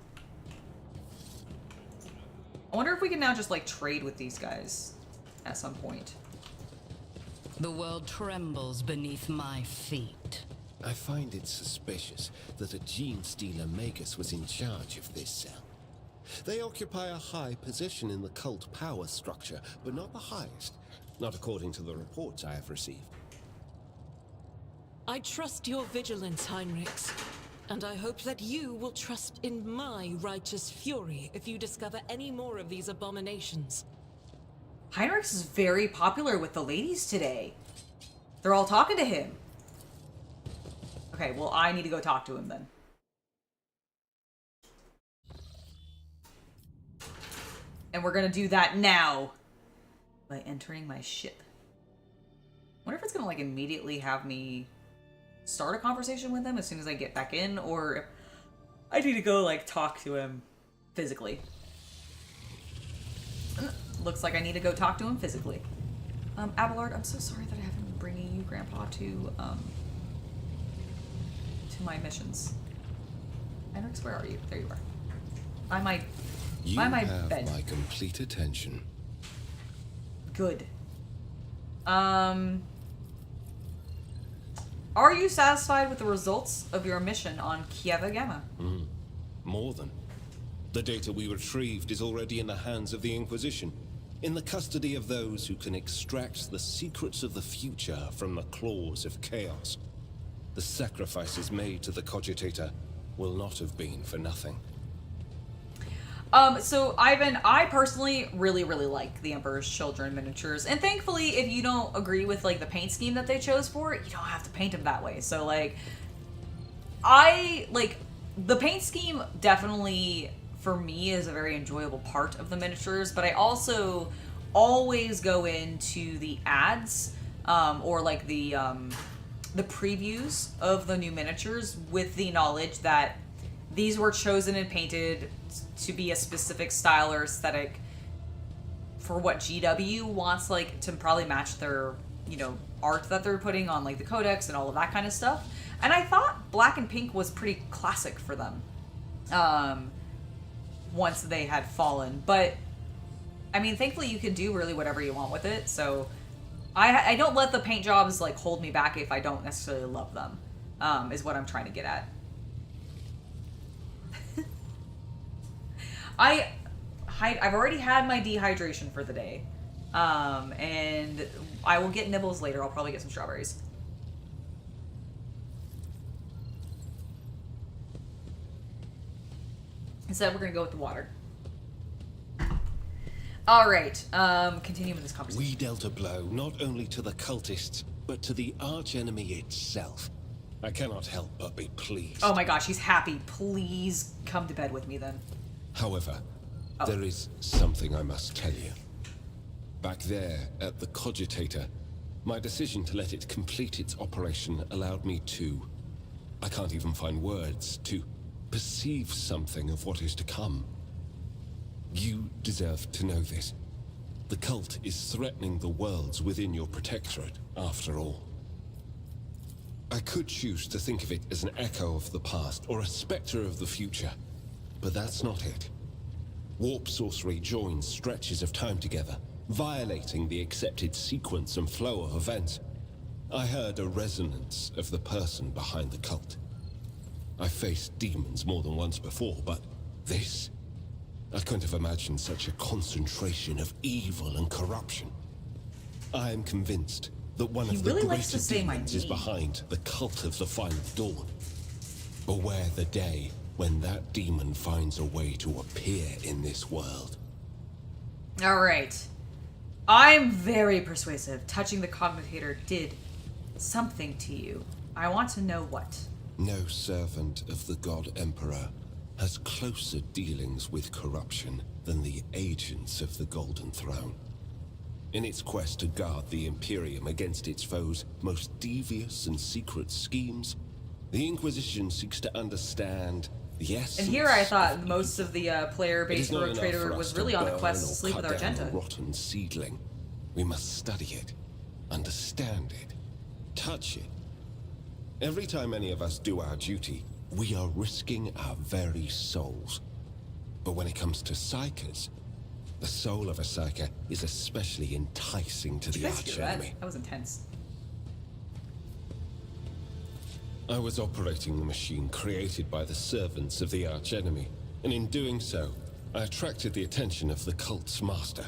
I wonder if we can now just, like, trade with these guys at some point. The world trembles beneath my feet. I find it suspicious that a gene stealer Magus was in charge of this cell. They occupy a high position in the cult power structure, but not the highest. Not according to the reports I have received. I trust your vigilance, Heinrichs. And I hope that you will trust in my righteous fury if you discover any more of these abominations. Heinrichs is very popular with the ladies today. They're all talking to him. Okay, well, I need to go talk to him then. And we're gonna do that now. By entering my ship. Wonder if it's gonna, like, immediately have me start a conversation with him as soon as I get back in, or if I need to go, like, talk to him physically. Looks like I need to go talk to him physically. Abelard, I'm so sorry that I haven't been bringing you, Grandpa, to my missions. Heinrichs, where are you? There you are. By my have bed. My complete attention. Good. Are you satisfied with the results of your mission on Kieva Gamma? More than. The data we retrieved is already in the hands of the Inquisition, in the custody of those who can extract the secrets of the future from the claws of chaos. The sacrifices made to the cogitator will not have been for nothing. So Ivan, I personally really like the Emperor's Children miniatures, and thankfully, if you don't agree with, like, the paint scheme that they chose for it, you don't have to paint them that way. So, like, the paint scheme definitely, for me, is a very enjoyable part of the miniatures, but I also always go into the ads, or, like, the previews of the new miniatures with the knowledge that these were chosen and painted to be a specific style or aesthetic for what GW wants, like, to probably match their, you know, art that they're putting on, like, the codex and all of that kind of stuff. And I thought black and pink was pretty classic for them once they had fallen. But, I mean, thankfully you can do really whatever you want with it, so I don't let the paint jobs, like, hold me back if I don't necessarily love them, is what I'm trying to get at. I've already had my dehydration for the day, and I will get nibbles later. I'll probably get some strawberries. Instead, we're gonna go with the water. All right, continue with this conversation. We dealt a blow not only to the cultists, but to the archenemy itself. I cannot help but be pleased. Oh my gosh, he's happy. Please come to bed with me then. However, there is something I must tell you. Back there at the cogitator, my decision to let it complete its operation allowed me to, I can't even find words, to perceive something of what is to come. You deserve to know this. The cult is threatening the worlds within your protectorate, after all. I could choose to think of it as an echo of the past, or a specter of the future, but that's not it. Warp sorcery joins stretches of time together, violating the accepted sequence and flow of events. I heard a resonance of the person behind the cult. I faced demons more than once before, but this? I couldn't have imagined such a concentration of evil and corruption. I am convinced that one He of the really likes greater to say my demons is name. behind the cult of the Final Dawn. Beware the day when that demon finds a way to appear in this world. All right. I'm very persuasive. Touching the cogitator did something to you. I want to know what. No servant of the God Emperor has closer dealings with corruption than the agents of the Golden Throne. In its quest to guard the Imperium against its foes' most devious and secret schemes, the Inquisition seeks to understand the essence. And here I thought most of the player It base is not Rogue enough Trader for us was to really on a burn quest to or sleep with cut down Argenta. a rotten seedling. We must study it, understand it, touch it. Every time any of us do our duty, we are risking our very souls. But when it comes to psychers, the soul of a psyker is especially enticing to Did the you guys hear that? archenemy. That was intense. I was operating the machine created by the servants of the archenemy, and in doing so, I attracted the attention of the cult's master.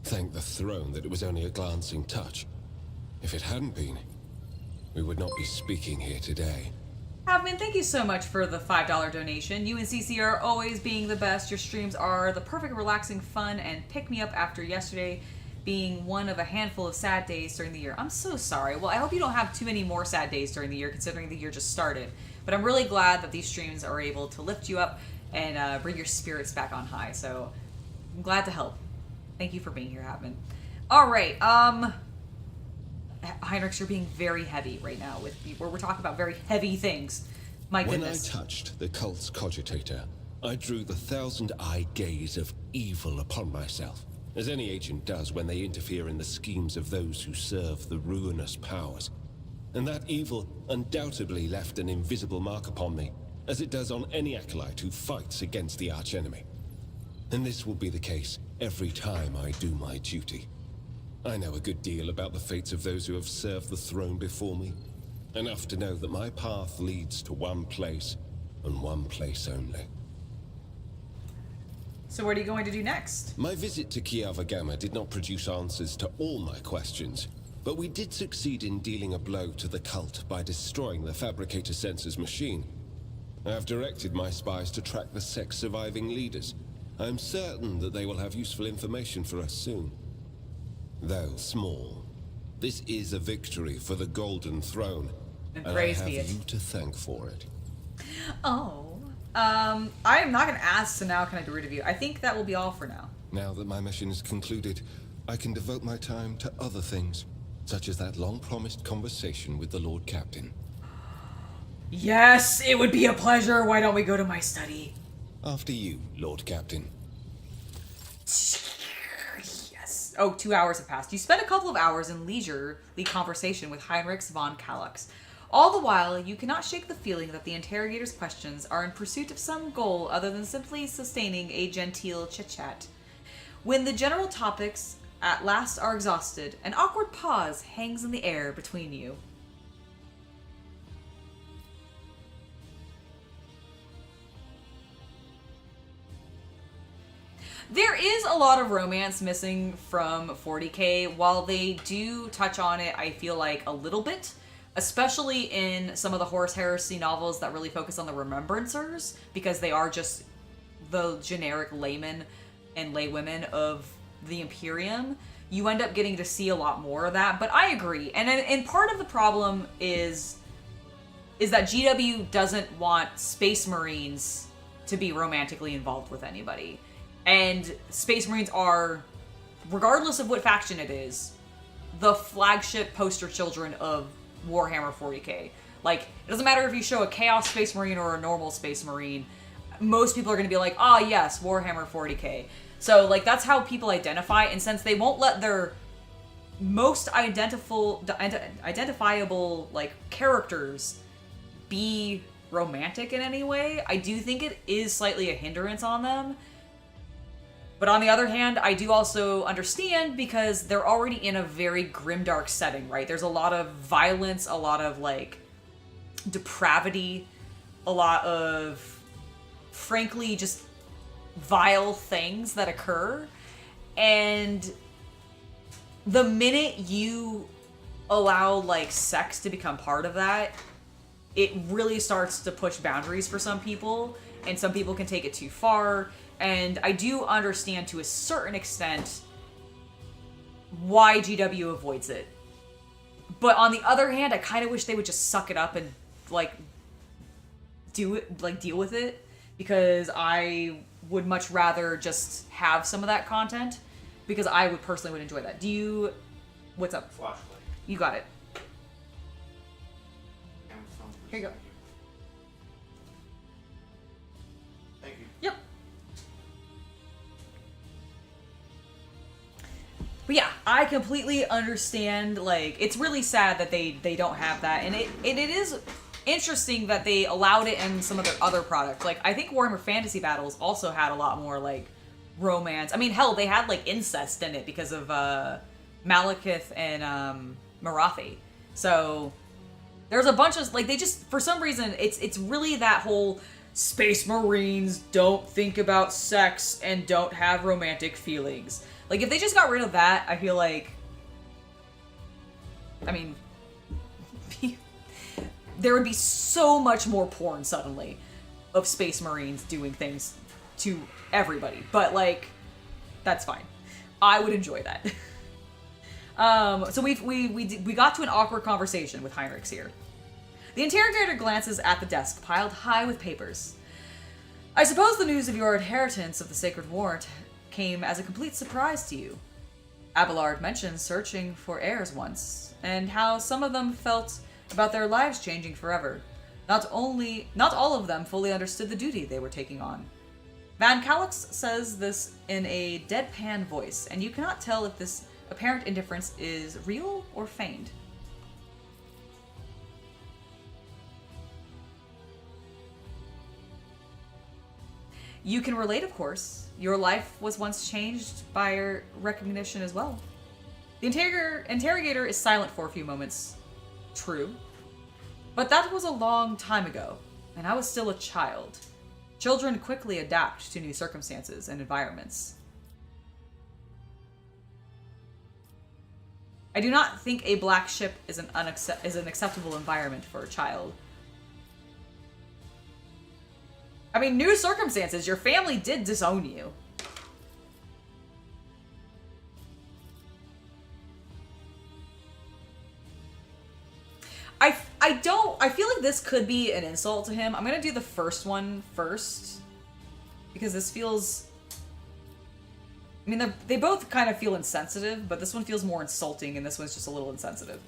Thank the throne that it was only a glancing touch. If it hadn't been, we would not be speaking here today. Havman, thank you so much for the $5 donation. You and CC are always being the best. Your streams are the perfect relaxing fun and pick-me-up after yesterday being one of a handful of sad days during the year. I'm so sorry. Well, I hope you don't have too many more sad days during the year, considering the year just started. But I'm really glad that these streams are able to lift you up and bring your spirits back on high. So I'm glad to help. Thank you for being here, Havman. All right. Heinrich, you're being very heavy right now with where we're talking about very heavy things. My goodness. When I touched the cult's cogitator, I drew the thousand-eye gaze of evil upon myself, as any agent does when they interfere in the schemes of those who serve the ruinous powers. And that evil undoubtedly left an invisible mark upon me, as it does on any acolyte who fights against the archenemy. And this will be the case every time I do my duty. I know a good deal about the fates of those who have served the throne before me. Enough to know that my path leads to one place, and one place only. So what are you going to do next? My visit to Kiava Gamma did not produce answers to all my questions, but we did succeed in dealing a blow to the cult by destroying the Fabricator Sensor's machine. I have directed my spies to track the sect's surviving leaders. I am certain that they will have useful information for us soon. Though small, this is a victory for the Golden Throne, And and I praise have be it. you to thank for it. Oh. I am not going to ask, so now can I get rid of you? I think that will be all for now. Now that my mission is concluded, I can devote my time to other things, such as that long-promised conversation with the Lord Captain. Yes, it would be a pleasure. Why don't we go to my study? After you, Lord Captain. Yes. Oh, 2 hours have passed. You spent a couple of hours in leisurely conversation with Heinrich von Kallax. All the while, you cannot shake the feeling that the interrogator's questions are in pursuit of some goal other than simply sustaining a genteel chit-chat. When the general topics at last are exhausted, an awkward pause hangs in the air between you. There is a lot of romance missing from 40k. While they do touch on it, I feel like a little bit, especially in some of the Horus Heresy novels that really focus on the Remembrancers, because they are just the generic laymen and laywomen of the Imperium. You end up getting to see a lot more of that, but I agree. And part of the problem is that GW doesn't want Space Marines to be romantically involved with anybody. And Space Marines are, regardless of what faction it is, the flagship poster children of Warhammer 40k. Like, it doesn't matter if you show a Chaos Space Marine or a normal Space Marine, most people are going to be like, ah, yes, Warhammer 40k. So, like, that's how people identify, and since they won't let their most identifiable, like, characters be romantic in any way, I do think it is slightly a hindrance on them. But on the other hand, I do also understand because they're already in a very grimdark setting, right? There's a lot of violence, a lot of, like, depravity, a lot of, frankly, just vile things that occur. And the minute you allow, like, sex to become part of that, it really starts to push boundaries for some people, and some people can take it too far. And I do understand to a certain extent why GW avoids it. But on the other hand, I kind of wish they would just suck it up and, like, do it, like, deal with it, because I would much rather just have some of that content, because I would personally would enjoy that. Do you... What's up? Flashlight. You got it. Here you go. Thank you. Yep. But yeah, I completely understand, like, it's really sad that they don't have that, and it is interesting that they allowed it in some of their other products. Like, I think Warhammer Fantasy Battles also had a lot more, like, romance. I mean, hell, they had, like, incest in it because of Malekith and Marathi. So there's a bunch of, like, they just, for some reason, it's really that whole Space Marines don't think about sex and don't have romantic feelings. Like, if they just got rid of that, I feel like, I mean, there would be so much more porn suddenly of Space Marines doing things to everybody. But, like, that's fine. I would enjoy that. So we got to an awkward conversation with Heinrichs here. The interrogator glances at the desk piled high with papers. I suppose the news of your inheritance of the Sacred Warrant came as a complete surprise to you. Abelard mentioned searching for heirs once, and how some of them felt about their lives changing forever. Not all of them fully understood the duty they were taking on. Van Calix says this in a deadpan voice, and you cannot tell if this apparent indifference is real or feigned. You can relate, of course. Your life was once changed by your recognition as well. The interrogator is silent for a few moments. True. But that was a long time ago, and I was still a child. Children quickly adapt to new circumstances and environments. I do not think a black ship is an acceptable environment for a child. I mean, new circumstances. Your family did disown you. I feel like this could be an insult to him. I'm gonna do the first one first, because this feels, I mean, they both kind of feel insensitive, but this one feels more insulting, and this one's just a little insensitive.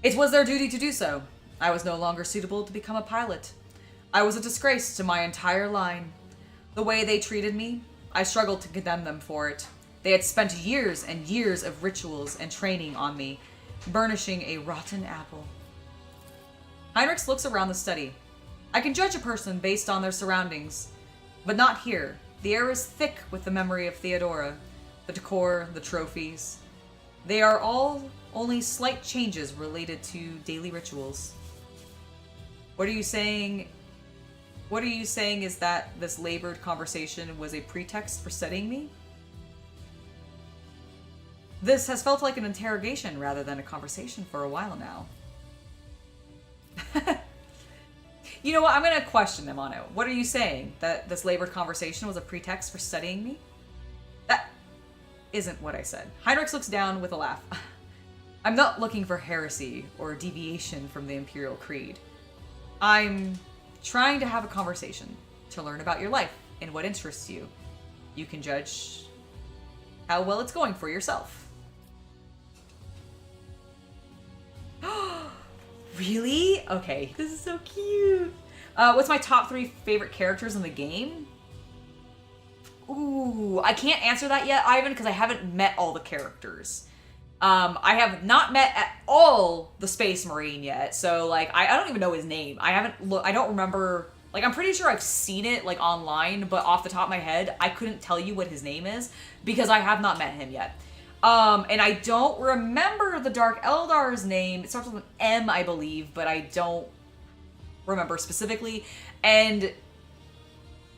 It was their duty to do so. I was no longer suitable to become a pilot. I was a disgrace to my entire line. The way they treated me, I struggled to condemn them for it. They had spent years and years of rituals and training on me, burnishing a rotten apple. Heinrichs looks around the study. I can judge a person based on their surroundings, but not here. The air is thick with the memory of Theodora, the decor, the trophies. They are all only slight changes related to daily rituals. What are you saying? What are you saying is that this labored conversation was a pretext for studying me? This has felt like an interrogation rather than a conversation for a while now. You know what? I'm going to question them on it. What are you saying? That this labored conversation was a pretext for studying me? That isn't what I said. Heinrichs looks down with a laugh. I'm not looking for heresy or deviation from the Imperial Creed. I'm trying to have a conversation to learn about your life and what interests you. You can judge how well it's going for yourself. Really? Okay. This is so cute. What's my top 3 favorite characters in the game? Ooh, I can't answer that yet, Ivan, because I haven't met all the characters. I have not met at all the Space Marine yet, so, like, I don't even know his name. I don't remember, like, I'm pretty sure I've seen it, like, online, but off the top of my head, I couldn't tell you what his name is, because I have not met him yet. And I don't remember the Dark Eldar's name. It starts with an M, I believe, but I don't remember specifically. And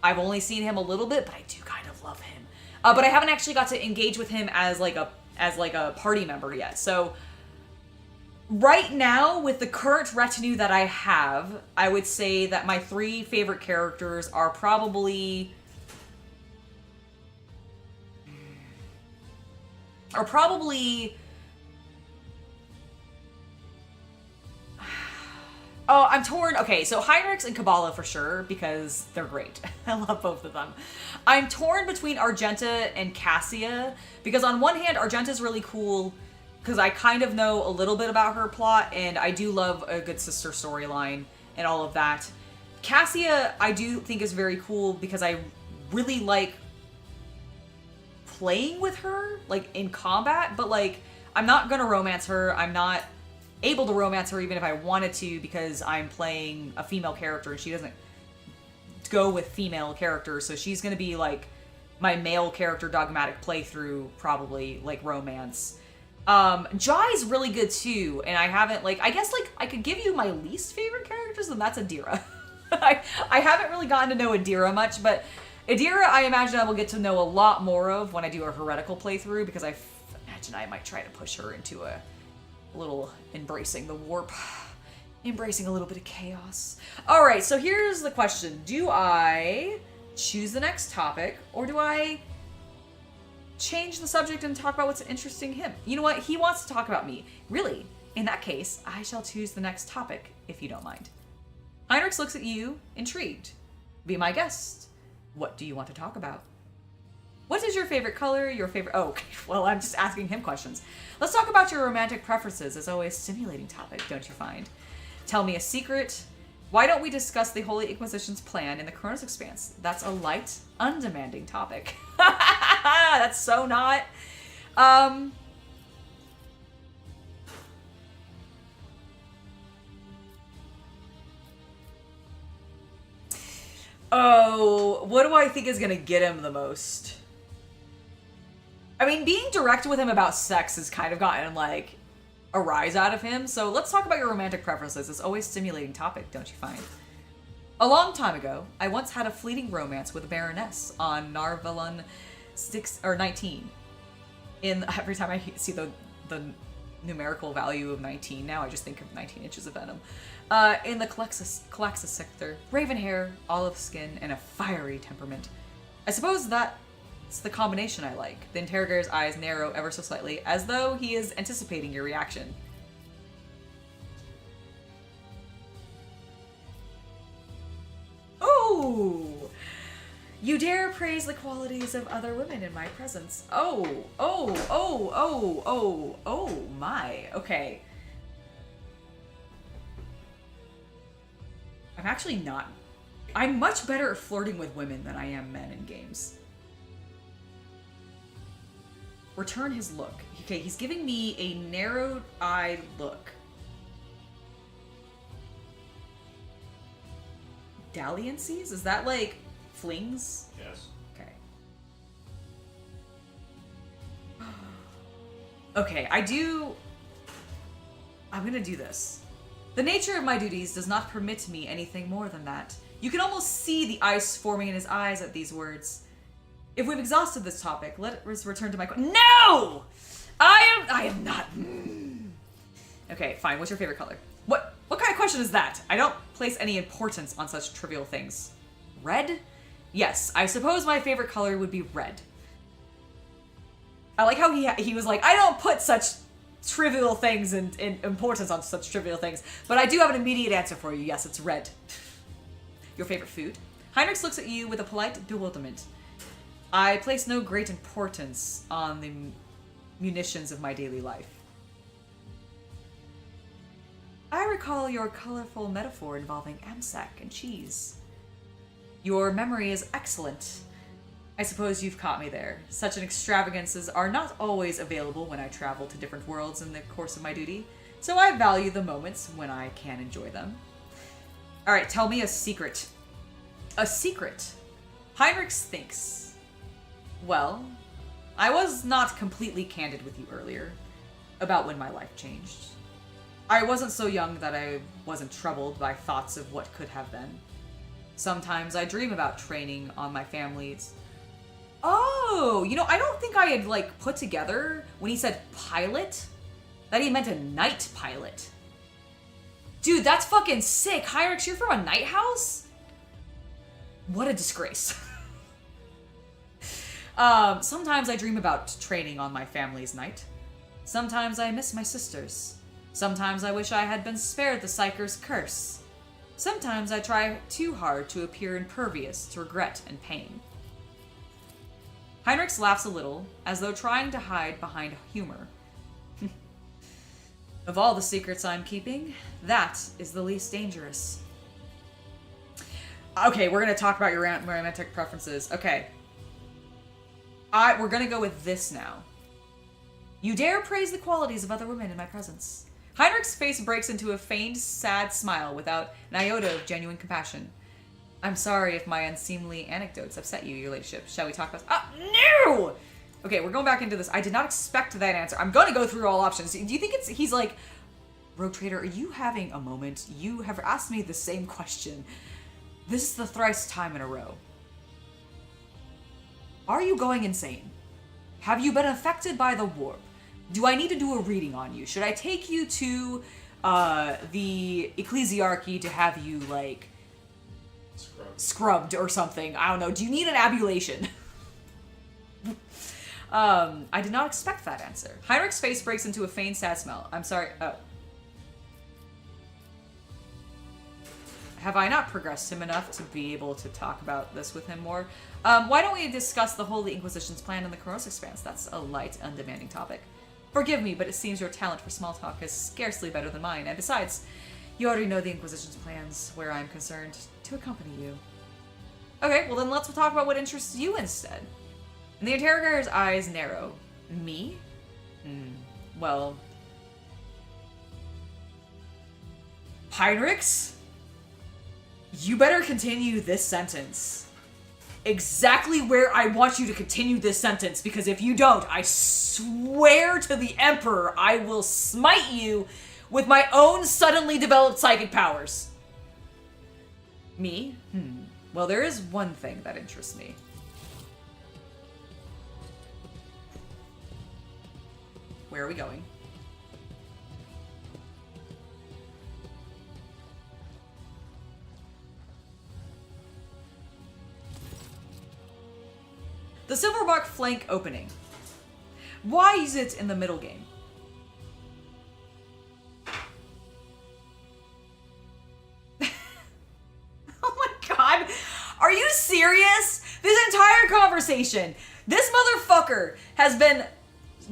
I've only seen him a little bit, but I do kind of love him. But I haven't actually got to engage with him as like a party member yet. So right now, with the current retinue that I have, I would say that my 3 favorite characters are probably Oh, I'm torn. Okay, so Heinrichs and Kabbalah for sure, because they're great. I love both of them. I'm torn between Argenta and Cassia, because on one hand, Argenta's really cool, because I kind of know a little bit about her plot, and I do love a good sister storyline and all of that. Cassia, I do think is very cool, because I really like playing with her, like, in combat, but, like, I'm not gonna romance her. I'm not able to romance her even if I wanted to, because I'm playing a female character and she doesn't go with female characters, so she's gonna be like my male character dogmatic playthrough, probably, like, romance. Jai's really good too, and I haven't, like, I guess, like, I could give you my least favorite characters, and that's Adira. I haven't really gotten to know Adira much, but Adira I imagine I will get to know a lot more of when I do a heretical playthrough, because I imagine I might try to push her into a little embracing the warp, embracing a little bit of chaos. All right, so here's the question. Do I choose the next topic, or do I change the subject and talk about what's interesting him? You know what? He wants to talk about me. Really? In that case, I shall choose the next topic, if you don't mind. Heinrichs looks at you, intrigued. Be my guest. What do you want to talk about? What is your favorite color? Your favorite... Oh, okay. Well, I'm just asking him questions. Let's talk about your romantic preferences. It's always a stimulating topic, don't you find? Tell me a secret. Why don't we discuss the Holy Inquisition's plan in the Kronus expanse? That's a light, undemanding topic. That's so not. Oh, what do I think is going to get him the most? I mean, being direct with him about sex has kind of gotten, like, a rise out of him. So let's talk about your romantic preferences. It's always a stimulating topic, don't you find? A long time ago, I once had a fleeting romance with a baroness on Narvalon 19. Every time I see the numerical value of 19 now, I just think of 19 inches of venom. In the Calaxis sector, raven hair, olive skin, and a fiery temperament. I suppose that's the combination I like. The interrogator's eyes narrow ever so slightly, as though he is anticipating your reaction. Oh! You dare praise the qualities of other women in my presence. Oh my. Okay. I'm much better at flirting with women than I am men in games. Return his look. Okay, he's giving me a narrowed-eyed look. Dalliances? Is that like flings? Yes. Okay. Okay, I'm gonna do this. The nature of my duties does not permit me anything more than that. You can almost see the ice forming in his eyes at these words. If we've exhausted this topic, let us return to my No! I am not. Okay, fine. What's your favorite color? What kind of question is that? I don't place any importance on such trivial things. Red? Yes, I suppose my favorite color would be red. I like how he was like, I don't put such trivial things and importance on such trivial things, but I do have an immediate answer for you. Yes, it's red. Your favorite food? Heinrichs looks at you with a polite bewilderment. I place no great importance on the munitions of my daily life. I recall your colorful metaphor involving Amsac and cheese. Your memory is excellent. I suppose you've caught me there. Such extravagances are not always available when I travel to different worlds in the course of my duty, so I value the moments when I can enjoy them. Alright, tell me a secret. A secret? Heinrichs thinks. Well, I was not completely candid with you earlier about when my life changed. I wasn't so young that I wasn't troubled by thoughts of what could have been. Sometimes I dream about training on my family's. Oh, you know, I don't think I had, like, put together when he said pilot that he meant a night pilot. Dude, that's fucking sick. Heinrich, you're from a night house? What a disgrace. Sometimes I dream about training on my family's night. Sometimes I miss my sisters. Sometimes I wish I had been spared the Psyker's curse. Sometimes I try too hard to appear impervious to regret and pain. Heinrich laughs a little, as though trying to hide behind humor. Of all the secrets I'm keeping, that is the least dangerous. Okay, we're going to talk about your romantic preferences. Okay. We're going to go with this now. You dare praise the qualities of other women in my presence. Heinrich's face breaks into a feigned, sad smile without an iota of genuine compassion. I'm sorry if my unseemly anecdotes upset you, your ladyship. Shall we talk about... no! Okay, we're going back into this. I did not expect that answer. I'm going to go through all options. Do you think he's like, Rogue Trader, are you having a moment? You have asked me the same question. This is the thrice time in a row. Are you going insane? Have you been affected by the warp? Do I need to do a reading on you? Should I take you to the ecclesiarchy to have you, like, scrubbed or something? I don't know. Do you need an ablution? I did not expect that answer. Heinrich's face breaks into a feigned sad smile. I'm sorry. Have I not progressed him enough to be able to talk about this with him more? Why don't we discuss the Holy Inquisition's plan in the Kronus expanse? That's a light, undemanding topic. Forgive me, but it seems your talent for small talk is scarcely better than mine. And besides, you already know the Inquisition's plans where I'm concerned to accompany you. Okay, well then let's talk about what interests you instead. And the interrogator's eyes narrow. Me? Well... Heinrichs? You better continue this sentence exactly where I want you to continue this sentence, because if you don't, I swear to the Emperor I will smite you with my own suddenly developed psychic powers. Me? Well, there is one thing that interests me. Where are we going? The Silvermark flank opening. Why is it in the middle game? Oh my god. Are you serious? This entire conversation, this motherfucker has been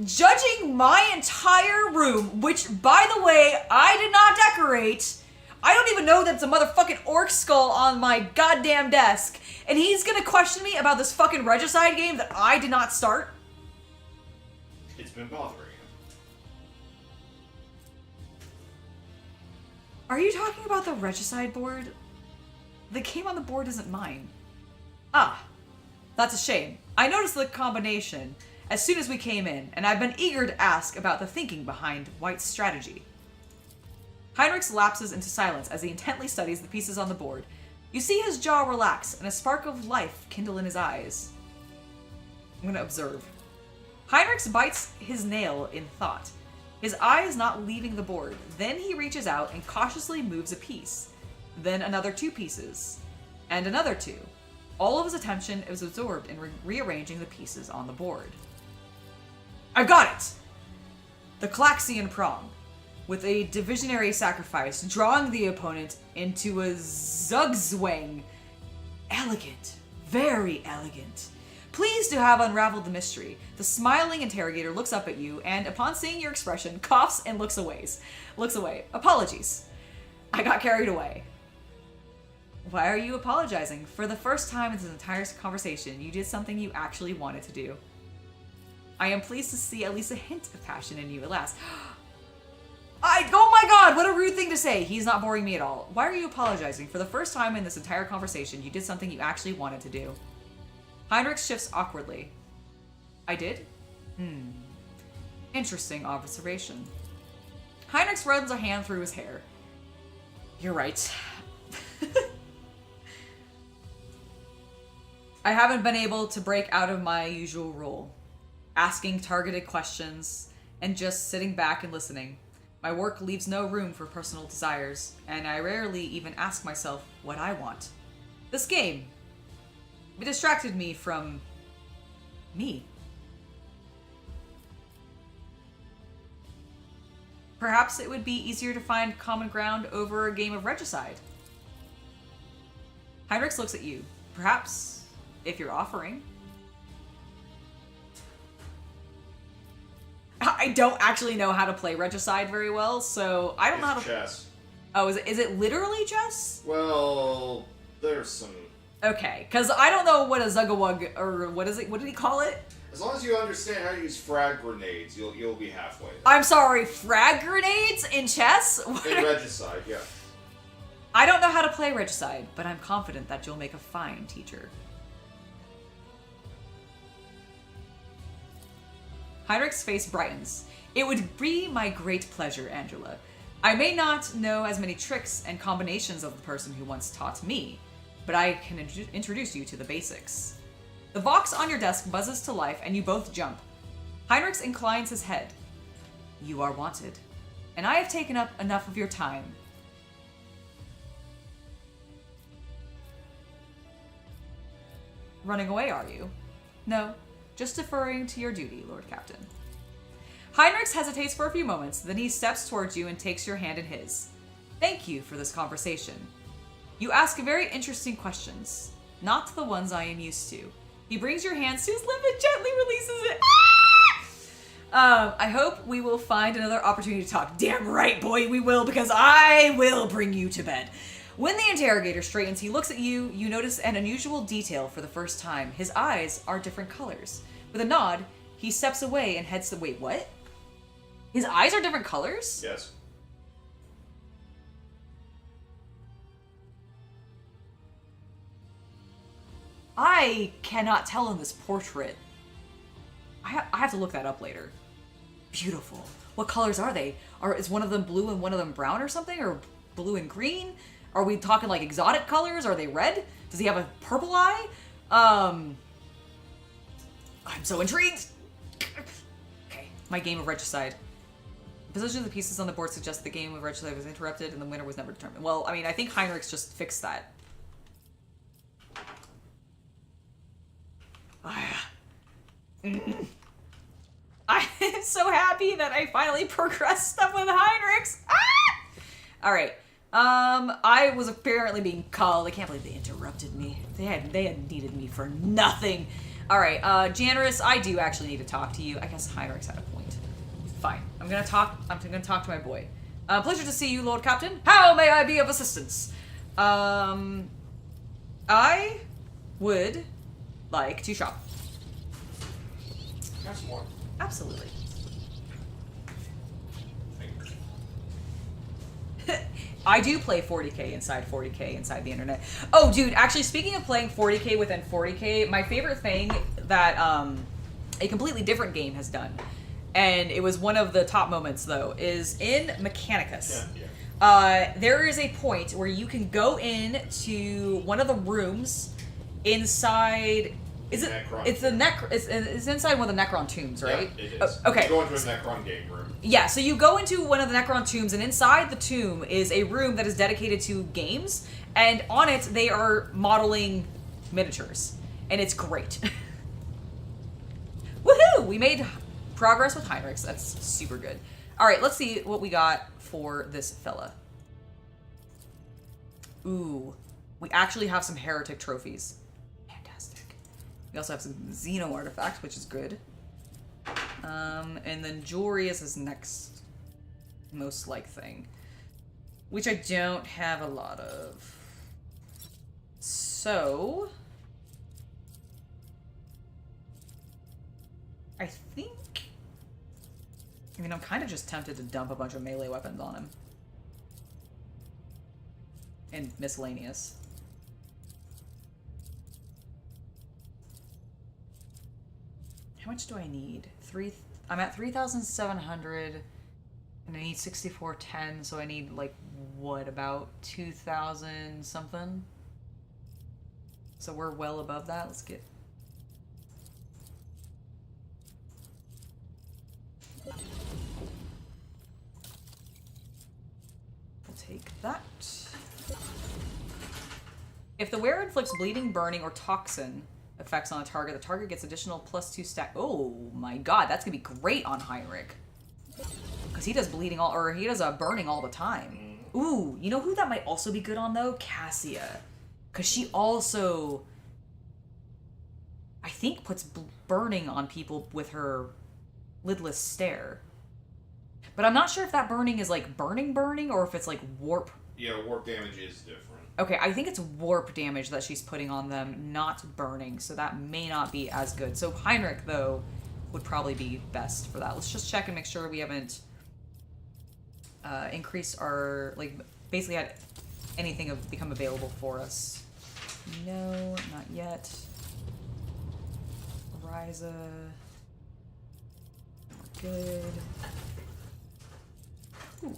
judging my entire room, which, by the way, I did not decorate. I don't even know that's a motherfucking orc skull on my goddamn desk. And he's gonna question me about this fucking Regicide game that I did not start? It's been bothering him. Are you talking about the Regicide board? The game on the board isn't mine. Ah, that's a shame. I noticed the combination as soon as we came in, and I've been eager to ask about the thinking behind White's strategy. Heinrich lapses into silence as he intently studies the pieces on the board. You see his jaw relax and a spark of life kindle in his eyes. I'm gonna observe. Heinrich bites his nail in thought. His eye is not leaving the board. Then he reaches out and cautiously moves a piece. Then another 2 pieces. And another 2. All of his attention is absorbed in rearranging the pieces on the board. I've got it! The Klaxian prong. With a divisionary sacrifice, drawing the opponent into a zugzwang. Elegant. Very elegant. Pleased to have unraveled the mystery, the smiling interrogator looks up at you and, upon seeing your expression, coughs and looks away. Apologies. I got carried away. Why are you apologizing? For the first time in this entire conversation, you did something you actually wanted to do. I am pleased to see at least a hint of passion in you at last. Oh my god, what a rude thing to say. He's not boring me at all. Why are you apologizing? For the first time in this entire conversation, you did something you actually wanted to do. Heinrich shifts awkwardly. I did? Interesting observation. Heinrich runs a hand through his hair. You're right. I haven't been able to break out of my usual role, asking targeted questions and just sitting back and listening. My work leaves no room for personal desires, and I rarely even ask myself what I want. This game, it distracted me from me. Perhaps it would be easier to find common ground over a game of Regicide. Heinrichs looks at you. Perhaps, if you're offering. I don't actually know how to play Regicide very well, so I don't know how to... chess. Oh, is it literally chess? Well, there's some... Okay, because I don't know what a Zugawug, or what is it? What did he call it? As long as you understand how to use frag grenades, you'll be halfway there. I'm sorry, frag grenades in chess? In Regicide, yeah. I don't know how to play Regicide, but I'm confident that you'll make a fine teacher. Heinrich's face brightens. It would be my great pleasure, Angela. I may not know as many tricks and combinations of the person who once taught me, but I can introduce you to the basics. The box on your desk buzzes to life and you both jump. Heinrichs inclines his head. You are wanted, and I have taken up enough of your time. Running away, are you? No, just deferring to your duty, Lord Captain. Heinrichs hesitates for a few moments, then he steps towards you and takes your hand in his. Thank you for this conversation. You ask very interesting questions, not the ones I am used to. He brings your hands to his lip and gently releases it. I hope we will find another opportunity to talk. Damn right, boy, we will, because I will bring you to bed. When the interrogator straightens, he looks at you. You notice an unusual detail for the first time. His eyes are different colors. With a nod, he steps away and heads to... Wait, what? His eyes are different colors? Yes. I cannot tell in this portrait. I have to look that up later. Beautiful. What colors are they? Is one of them blue and one of them brown or something? Or blue and green? Are we talking like exotic colors? Are they red? Does he have a purple eye? I'm so intrigued. Okay, my game of Regicide. The position of the pieces on the board suggests the game of Regicide was interrupted and the winner was never determined. Well, I mean, I think Heinrichs just fixed that. I'm so happy that I finally progressed stuff with Heinrichs. All right. I was apparently being called. I can't believe they interrupted me. They had needed me for nothing. All right, Janarus, I do actually need to talk to you. I guess Heinrichs had a point. Fine. I'm gonna talk to my boy. Pleasure to see you, Lord Captain. How may I be of assistance? I would like to shop. Have some more. Absolutely. I do play 40k inside the internet. Oh, dude, actually, speaking of playing 40k within 40k, my favorite thing that a completely different game has done, and it was one of the top moments, though, is in Mechanicus. Yeah. There is a point where you can go in to one of the rooms inside... Is it? Necron. It's inside one of the Necron tombs, right? Yeah, it is. Okay. You go into a Necron game room. Yeah, so you go into one of the Necron tombs, and inside the tomb is a room that is dedicated to games, and on it they are modeling miniatures, and it's great. Woohoo! We made progress with Heinrichs. That's super good. All right, let's see what we got for this fella. Ooh, we actually have some heretic trophies. We also have some Xeno artifacts, which is good. And then jewelry is his next most like thing, which I don't have a lot of. So I think, I mean, I'm kind of just tempted to dump a bunch of melee weapons on him. And miscellaneous. How much do I need? I'm at 3,700 and I need 6410, so I need like what, about 2,000 something? So we're well above that. Let's get... We'll take that. If the wearer inflicts bleeding, burning, or toxin effects on a target, the target gets additional +2 stack. Oh my god, that's gonna be great on Heinrich. Because he does bleeding all, or he does burning all the time. Ooh, you know who that might also be good on though? Cassia. Because she also, I think, puts burning on people with her lidless stare. But I'm not sure if that burning is like burning or if it's like warp. Yeah, warp damage is different. Okay, I think it's warp damage that she's putting on them, not burning, so that may not be as good. So Heinrich, though, would probably be best for that. Let's just check and make sure we haven't increased our, like, basically had anything become available for us. No, not yet. Ryza. We're good. Ooh.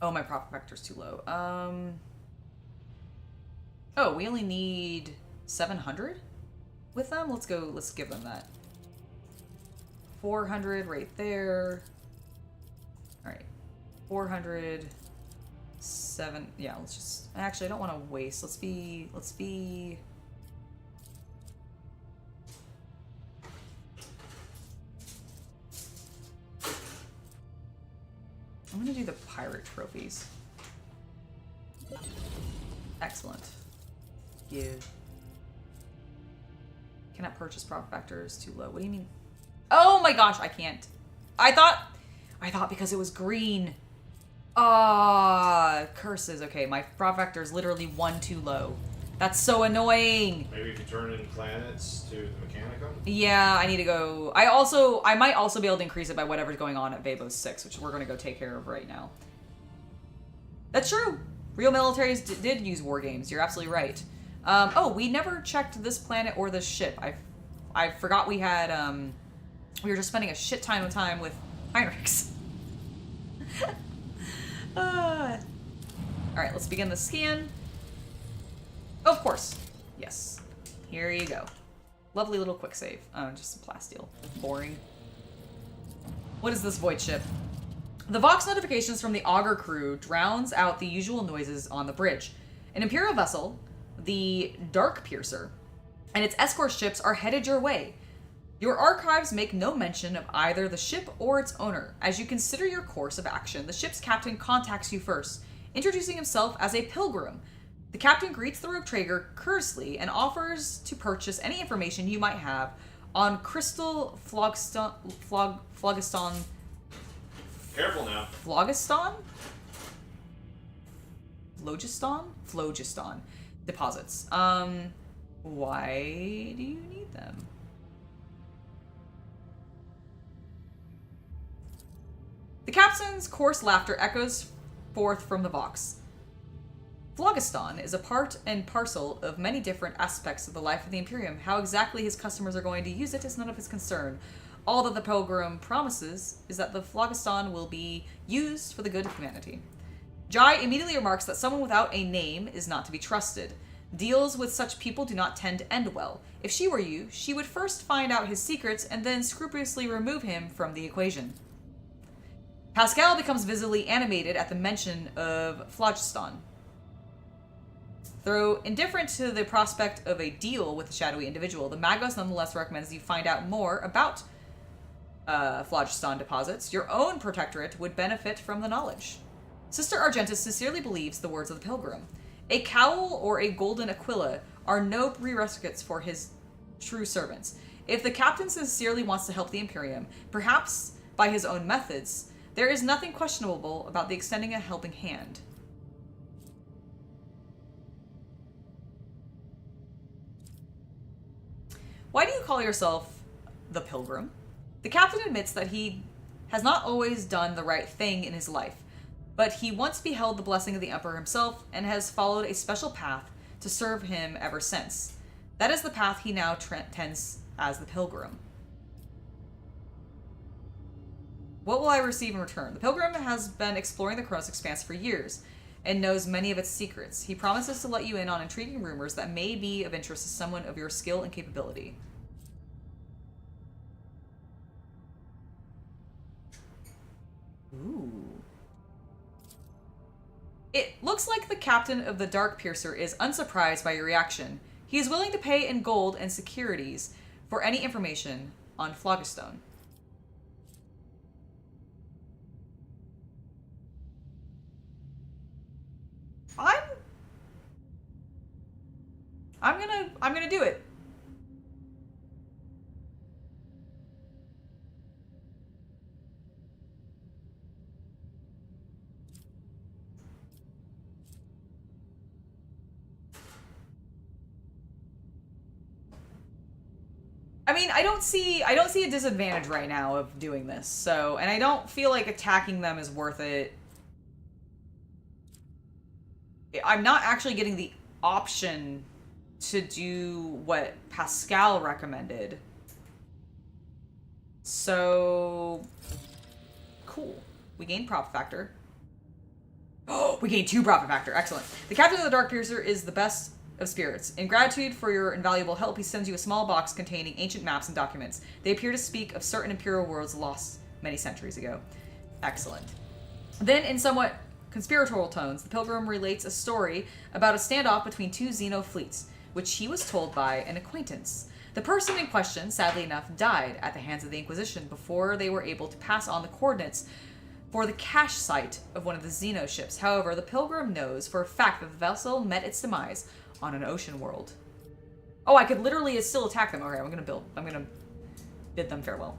Oh, my profit vector's too low. Oh, we only need 700 with them? Let's give them that. 400 right there. Alright. 400. 7. Yeah, let's just... Actually, I don't want to waste. Let's be... I'm gonna do the pirate trophies. Excellent. Give. Cannot purchase profit factors too low. What do you mean? Oh my gosh, I can't. I thought because it was green. Ah, curses. Okay, my profit factor is literally 1 too low. That's so annoying. Maybe if you turn in planets to the Mechanicum? Yeah, I need to go. I might also be able to increase it by whatever's going on at Vabos 6, which we're going to go take care of right now. That's true. Real militaries did use war games. You're absolutely right. Oh, we never checked this planet or this ship. I forgot we had, we were just spending a shit ton of time with Heinrichs. Alright, let's begin the scan. Of course. Yes. Here you go. Lovely little quick save. Oh, just some plasteel. Boring. What is this void ship? The Vox notifications from the Augur crew drowns out the usual noises on the bridge. An Imperial vessel, the Dark Piercer, and its escort ships are headed your way. Your archives make no mention of either the ship or its owner. As you consider your course of action, the ship's captain contacts you first, introducing himself as a pilgrim. The captain greets the rogue trader courteously and offers to purchase any information you might have on Crystal Phlogiston. Careful now. Phlogiston deposits. Why do you need them? The captain's coarse laughter echoes forth from the Vox. Phlogiston is a part and parcel of many different aspects of the life of the Imperium. How exactly his customers are going to use it is none of his concern. All that the Pilgrim promises is that the Phlogiston will be used for the good of humanity. Jai immediately remarks that someone without a name is not to be trusted. Deals with such people do not tend to end well. If she were you, she would first find out his secrets and then scrupulously remove him from the equation. Pascal becomes visibly animated at the mention of Phlogiston. Though indifferent to the prospect of a deal with the shadowy individual, the Magos nonetheless recommends you find out more about Phlogiston deposits. Your own protectorate would benefit from the knowledge. Sister Argentus sincerely believes the words of the pilgrim. A cowl or a golden aquila are no prerequisites for his true servants. If the captain sincerely wants to help the Imperium, perhaps by his own methods, there is nothing questionable about the extending a helping hand. Why do you call yourself the Pilgrim? The captain admits that he has not always done the right thing in his life, but he once beheld the blessing of the Emperor himself and has followed a special path to serve him ever since. That is the path he now tends as the Pilgrim. What will I receive in return? The Pilgrim has been exploring the Kronus expanse for years. and knows many of its secrets. He promises to let you in on intriguing rumors that may be of interest to someone of your skill and capability. Ooh. It looks like the captain of the Dark Piercer is unsurprised by your reaction. He is willing to pay in gold and securities for any information on Phlogiston. I'm gonna do it. I mean, I don't see a disadvantage right now of doing this. So, and I don't feel like attacking them is worth it. I'm not actually getting the option to do what Pascal recommended. So, cool. We gain profit factor. Oh, we gain 2 profit factor. Excellent. The captain of the Dark Piercer is the best of spirits. In gratitude for your invaluable help, he sends you a small box containing ancient maps and documents. They appear to speak of certain imperial worlds lost many centuries ago. Excellent. Then, in somewhat conspiratorial tones, the pilgrim relates a story about a standoff between 2 Xeno fleets, which he was told by an acquaintance. The person in question, sadly enough, died at the hands of the Inquisition before they were able to pass on the coordinates for the cache site of one of the Xeno ships. However, the pilgrim knows for a fact that the vessel met its demise on an ocean world. Oh, I could literally still attack them. Okay, I'm gonna bid them farewell.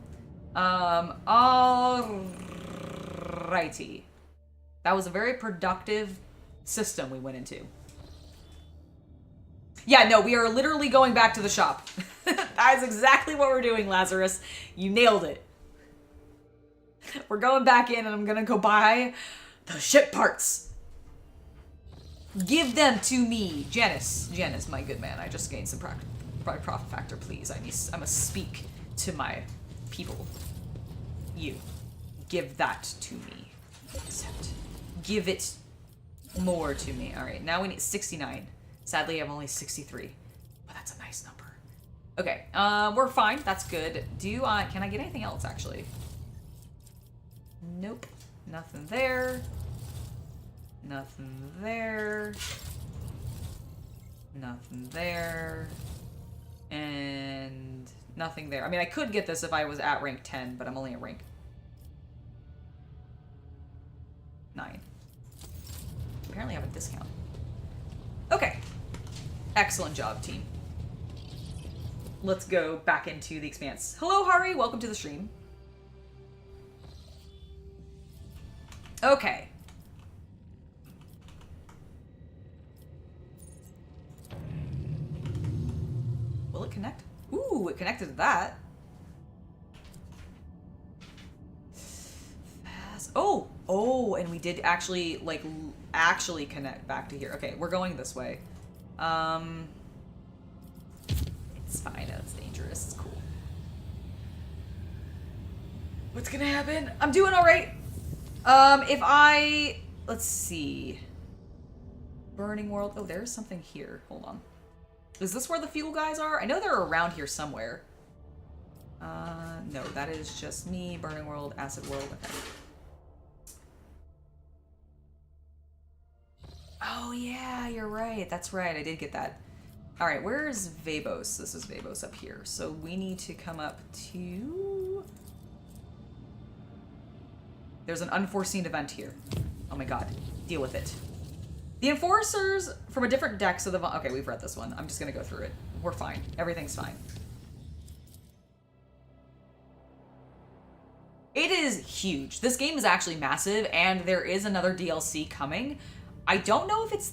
Alrighty. That was a very productive system we went into. Yeah, no, we are literally going back to the shop. That is exactly what we're doing, Lazarus. You nailed it. We're going back in and I'm gonna go buy the ship parts. Give them to me. Janice, my good man. I just gained some profit factor, please. I must speak to my people. You. Give that to me. Accept. Give it more to me. Alright, now we need 69. Sadly, I have only 63. But that's a nice number. Okay, we're fine. That's good. Can I get anything else, actually? Nope. Nothing there. Nothing there. Nothing there. And nothing there. I mean, I could get this if I was at rank 10, but I'm only at rank 9. Apparently I have a discount. Okay. Excellent job, team. Let's go back into the Expanse. Hello, Hari. Welcome to the stream. Okay. Will it connect? Ooh, it connected to that. Fast. Oh, and we did actually, actually connect back to here. Okay, we're going this way. It's fine. It's dangerous. It's cool. What's gonna happen? I'm doing all right. Let's see. Burning World. Oh, there's something here. Hold on. Is this where the fuel guys are? I know they're around here somewhere. No, that is just me. Burning World, Acid World. Okay. Oh, yeah, you're right. That's right. I did get that. All right, where's Vabos? This is Vabos up here. So we need to come up to... There's an unforeseen event here. Oh my god. Deal with it. The Enforcers from a different deck, so the... Okay, we've read this one. I'm just gonna go through it. We're fine. Everything's fine. It is huge. This game is actually massive, and there is another DLC coming. I don't know if it's,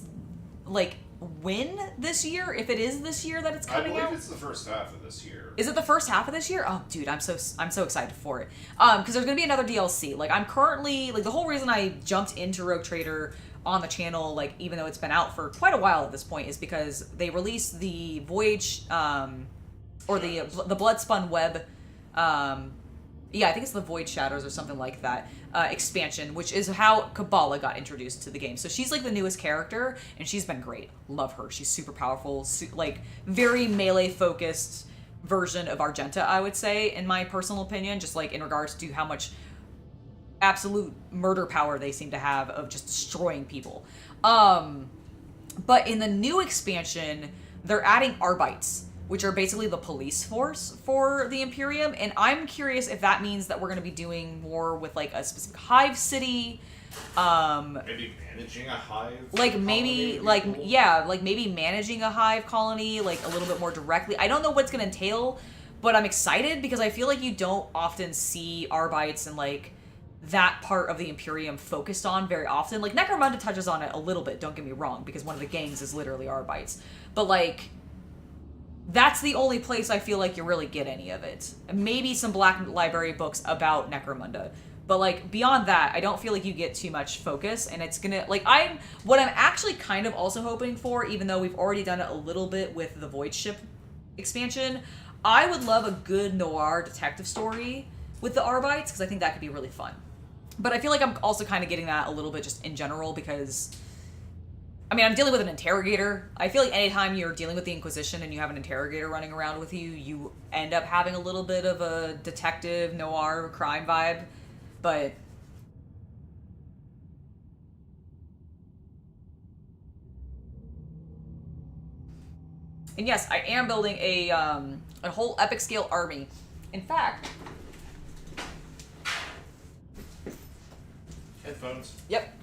when this year, if it is this year that it's coming out. I believe it's the first half of this year. Is it the first half of this year? Oh, dude, I'm so excited for it. Because there's gonna be another DLC. I'm currently, the whole reason I jumped into Rogue Trader on the channel, even though it's been out for quite a while at this point, is because they released the Voyage, or the Bloodspun Web, Yeah, I think it's the Void Shadows or something like that expansion, which is how Kabbalah got introduced to the game. So she's like the newest character, and she's been great. Love her. She's super powerful, like very melee focused version of Argenta, I would say, in my personal opinion, just like in regards to how much absolute murder power they seem to have of just destroying people. But in the new expansion, they're adding Arbites, which are basically the police force for the Imperium, and I'm curious if that means that we're going to be doing more with like a specific hive city. Maybe managing a hive. Like maybe, like cool. yeah, like maybe managing a hive colony like a little bit more directly. I don't know what's going to entail, but I'm excited because I feel like you don't often see Arbites and like that part of the Imperium focused on very often. Like Necromunda touches on it a little bit. Don't get me wrong, because one of the gangs is literally Arbites, but like. That's the only place I feel like you really get any of it. Maybe some Black Library books about Necromunda. But, like, beyond that, I don't feel like you get too much focus. And it's gonna, like, what I'm actually kind of also hoping for, even though we've already done it a little bit with the Void Ship expansion, I would love a good noir detective story with the Arbites, because I think that could be really fun. But I feel like I'm also kind of getting that a little bit just in general, because... I mean, I'm dealing with an interrogator. I feel like anytime you're dealing with the Inquisition and you have an interrogator running around with you, you end up having a little bit of a detective, noir, crime vibe. But... And yes, I am building a whole epic scale army. In fact... Headphones. Yep.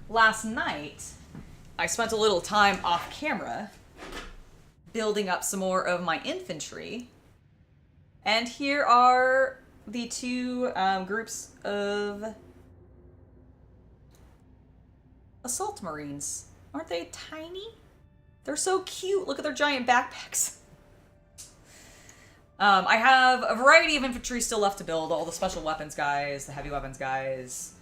Last night, I spent a little time off camera building up some more of my infantry. And here are the two groups of assault marines. Aren't they tiny? They're so cute. Look at their giant backpacks. I have a variety of infantry still left to build. All the special weapons guys, the heavy weapons guys.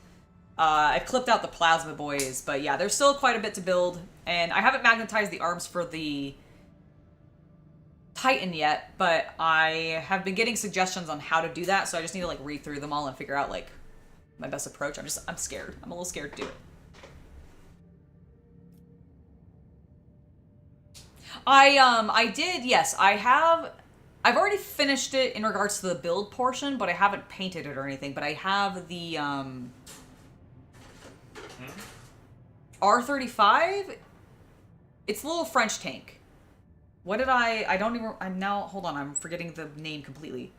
I've clipped out the plasma boys, but yeah, there's still quite a bit to build. And I haven't magnetized the arms for the Titan yet, but I have been getting suggestions on how to do that, so I just need to like read through them all and figure out like my best approach. I'm scared. I'm a little scared to do it. I did, yes, I've already finished it in regards to the build portion, but I haven't painted it or anything, but I have the, R35? It's a little French tank. What did I don't even, hold on, I'm forgetting the name completely.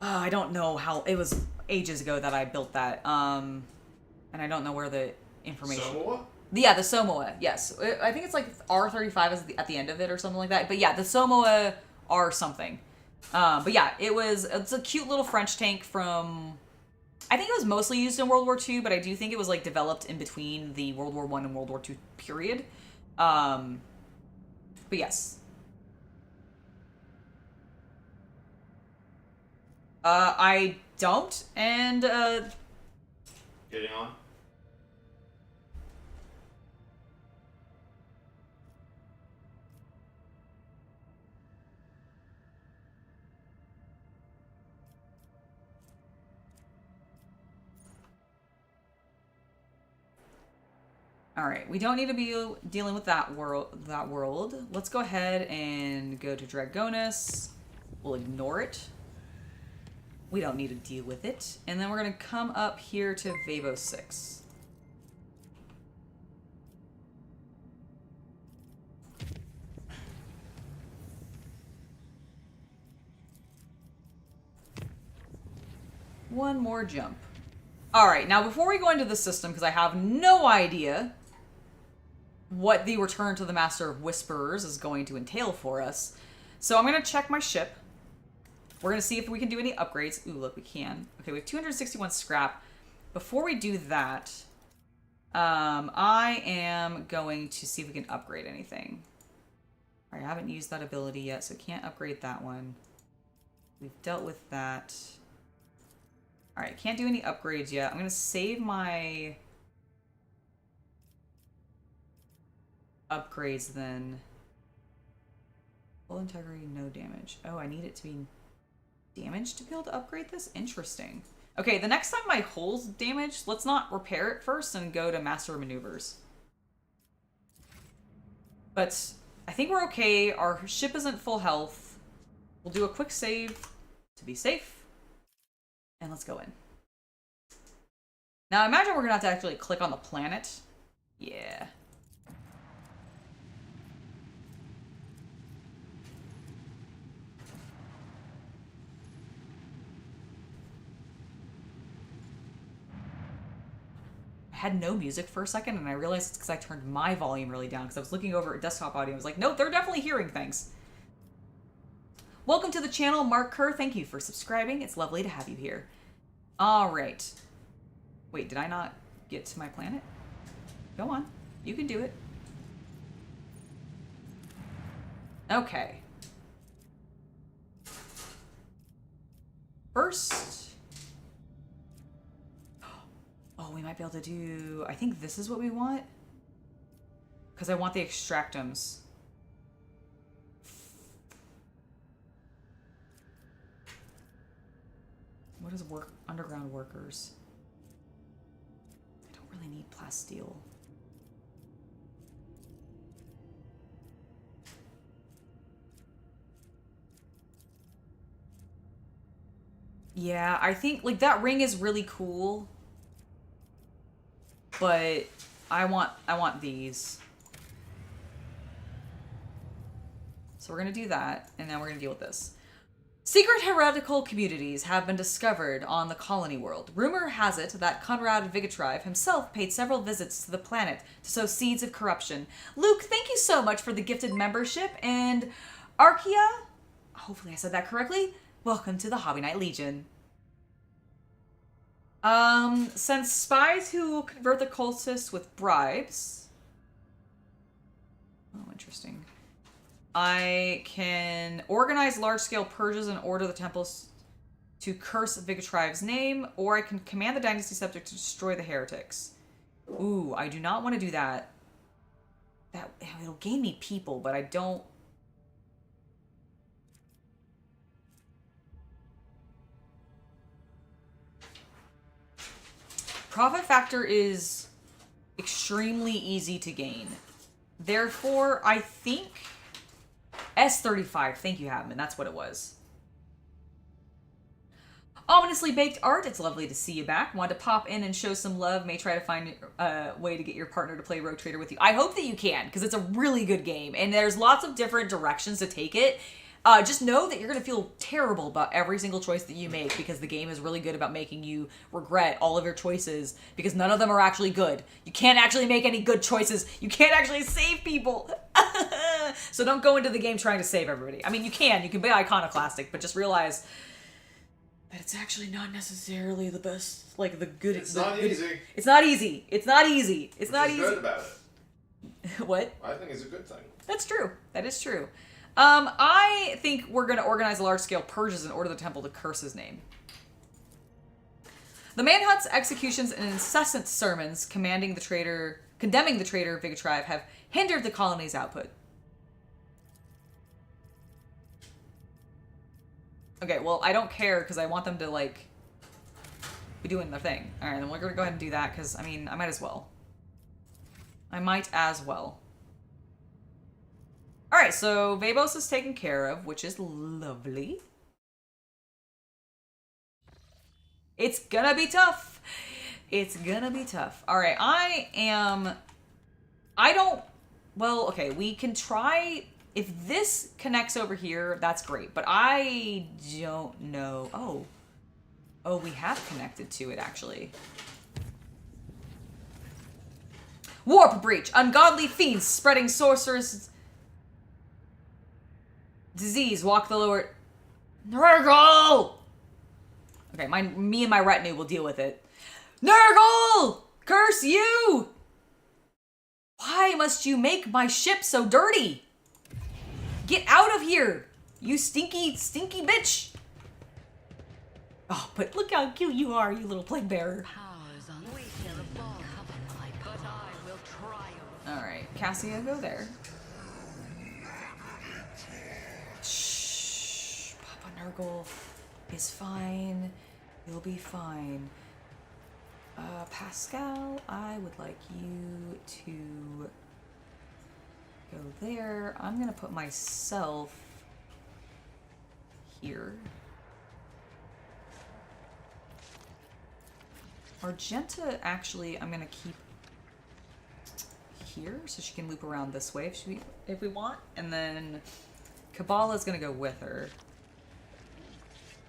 I don't know how, it was ages ago that I built that, and I don't know where the information... Samoa? Yeah, the Samoa, yes. I think it's like R35 is at the end of it or something like that. But yeah, the Samoa R something. But yeah, it's a cute little French tank from... I think it was mostly used in World War II, but I do think it was like developed in between the World War I and World War II period. But yes. I don't, and Getting on? all right, we don't need to be dealing with that world. Let's go ahead and go to Dragonus. We'll ignore it. We don't need to deal with it. And then we're going to come up here to Vavo 6. One more jump. All right, now before we go into the system, because I have no idea what the Return to the Master of Whisperers is going to entail for us, so I'm going to check my ship. We're going to see if we can do any upgrades. Ooh, look, we can. Okay, we have 261 scrap. Before we do that, I am going to see if we can upgrade anything. All right, I haven't used that ability yet, so can't upgrade that one. We've dealt with that. All right, can't do any upgrades yet. I'm going to save my upgrades then. Full integrity, no damage. Oh, I need it to be damaged to be able to upgrade this? Interesting. Okay, the next time my hull's damaged, let's not repair it first and go to master maneuvers. But I think we're okay. Our ship isn't full health. We'll do a quick save to be safe. And let's go in. Now, I imagine we're going to have to actually click on the planet. Yeah. I had no music for a second, and I realized it's because I turned my volume really down, because I was looking over at desktop audio and I was like, no, they're definitely hearing things. Welcome to the channel, Mark Kerr. Thank you for subscribing. It's lovely to have you here. All right. Wait, did I not get to my planet? Go on. You can do it. Okay. First... Oh, we might be able to do... I think this is what we want. Because I want the extractums. What is underground workers? I don't really need plasteel. Yeah, I think like that ring is really cool. But I want these. So we're gonna do that, and then we're gonna deal with this. Secret heretical communities have been discovered on the colony world. Rumor has it that Conrad Vigatrive himself paid several visits to the planet to sow seeds of corruption. Luke, thank you so much for the gifted membership, and Arkia, hopefully I said that correctly, welcome to the Hobby Knight Legion. Since spies who convert the cultists with bribes... Oh, interesting. I can organize large-scale purges and order the temples to curse Vigatrive's name, or I can command the Dynasty Scepter to destroy the heretics. Ooh, I do not want to do that. It'll gain me people, but I don't... Profit factor is extremely easy to gain. Therefore, I think... S35, thank you, Habman. That's what it was. Ominously baked art, it's lovely to see you back. Want to pop in and show some love. May try to find a way to get your partner to play Rogue Trader with you. I hope that you can, because it's a really good game. And there's lots of different directions to take it. Just know that you're going to feel terrible about every single choice that you make, because the game is really good about making you regret all of your choices, because none of them are actually good. You can't actually make any good choices. You can't actually save people. So don't go into the game trying to save everybody. I mean, you can be iconoclastic, but just realize that it's actually not necessarily the best, like the good. It's not easy. It's not easy. It's not easy. It's not easy. What's good about it? What? I think it's a good thing. That's true. That is true. I think we're going to organize large-scale purges and order the temple to curse his name. The manhunts, executions, and incessant sermons condemning the traitor Vigatrive have hindered the colony's output. Okay, well, I don't care because I want them to, like, be doing their thing. All right, then we're going to go ahead and do that because, I mean, I might as well. I might as well. All right, so Vabos is taken care of, which is lovely. It's gonna be tough. It's gonna be tough. All right, well, okay, we can try. If this connects over here, that's great, but I don't know. Oh, we have connected to it, actually. Warp breach. Ungodly fiends spreading sorcerous disease. Walk the lower... Nurgle! Okay, me and my retinue will deal with it. Nurgle! Curse you! Why must you make my ship so dirty? Get out of here, you stinky, stinky bitch! Oh, but look how cute you are, you little plague bearer. Powers unweak, but I will triumph. All right. Cassia, go there. Shh. Papa Nurgle is fine. You'll be fine. Pascal, I would like you to go there. I'm gonna put myself here. Argenta, actually, I'm gonna keep here so she can loop around this way if we want. And then Kabbalah's gonna go with her.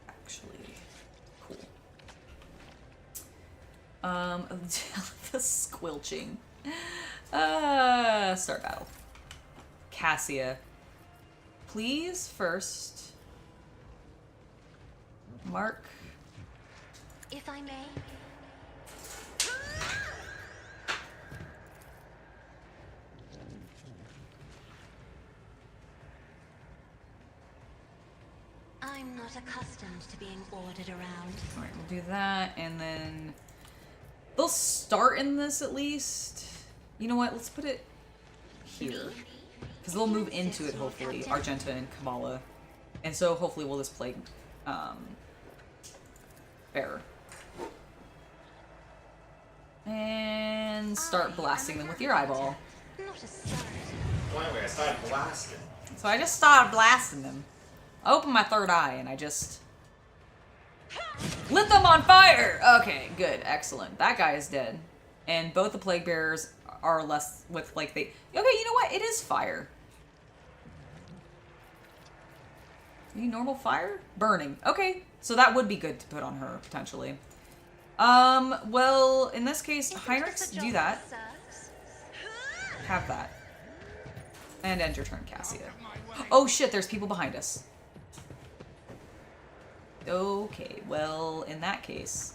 Actually, cool. The squelching. Start battle. Cassia, please first mark. If I may. I'm not accustomed to being ordered around. Alright, we'll do that, and then they'll start in this at least. You know what? Let's put it here. Because they'll move into it, hopefully, Argenta and Kabbalah. And so hopefully we'll just play Bearer. And start blasting them with your eyeball. Well, anyway, I started blasting. So I just started blasting them. I opened my third eye and I just lit them on fire! Okay, good, excellent. That guy is dead. And both the Plague Bearers are less with, like, they... Okay, you know what? It is fire. Any normal fire? Burning. Okay, so that would be good to put on her, potentially. Well, in this case, Heinrichs, do that. Have that. And end your turn, Cassia. Oh shit, there's people behind us. Okay, well, in that case...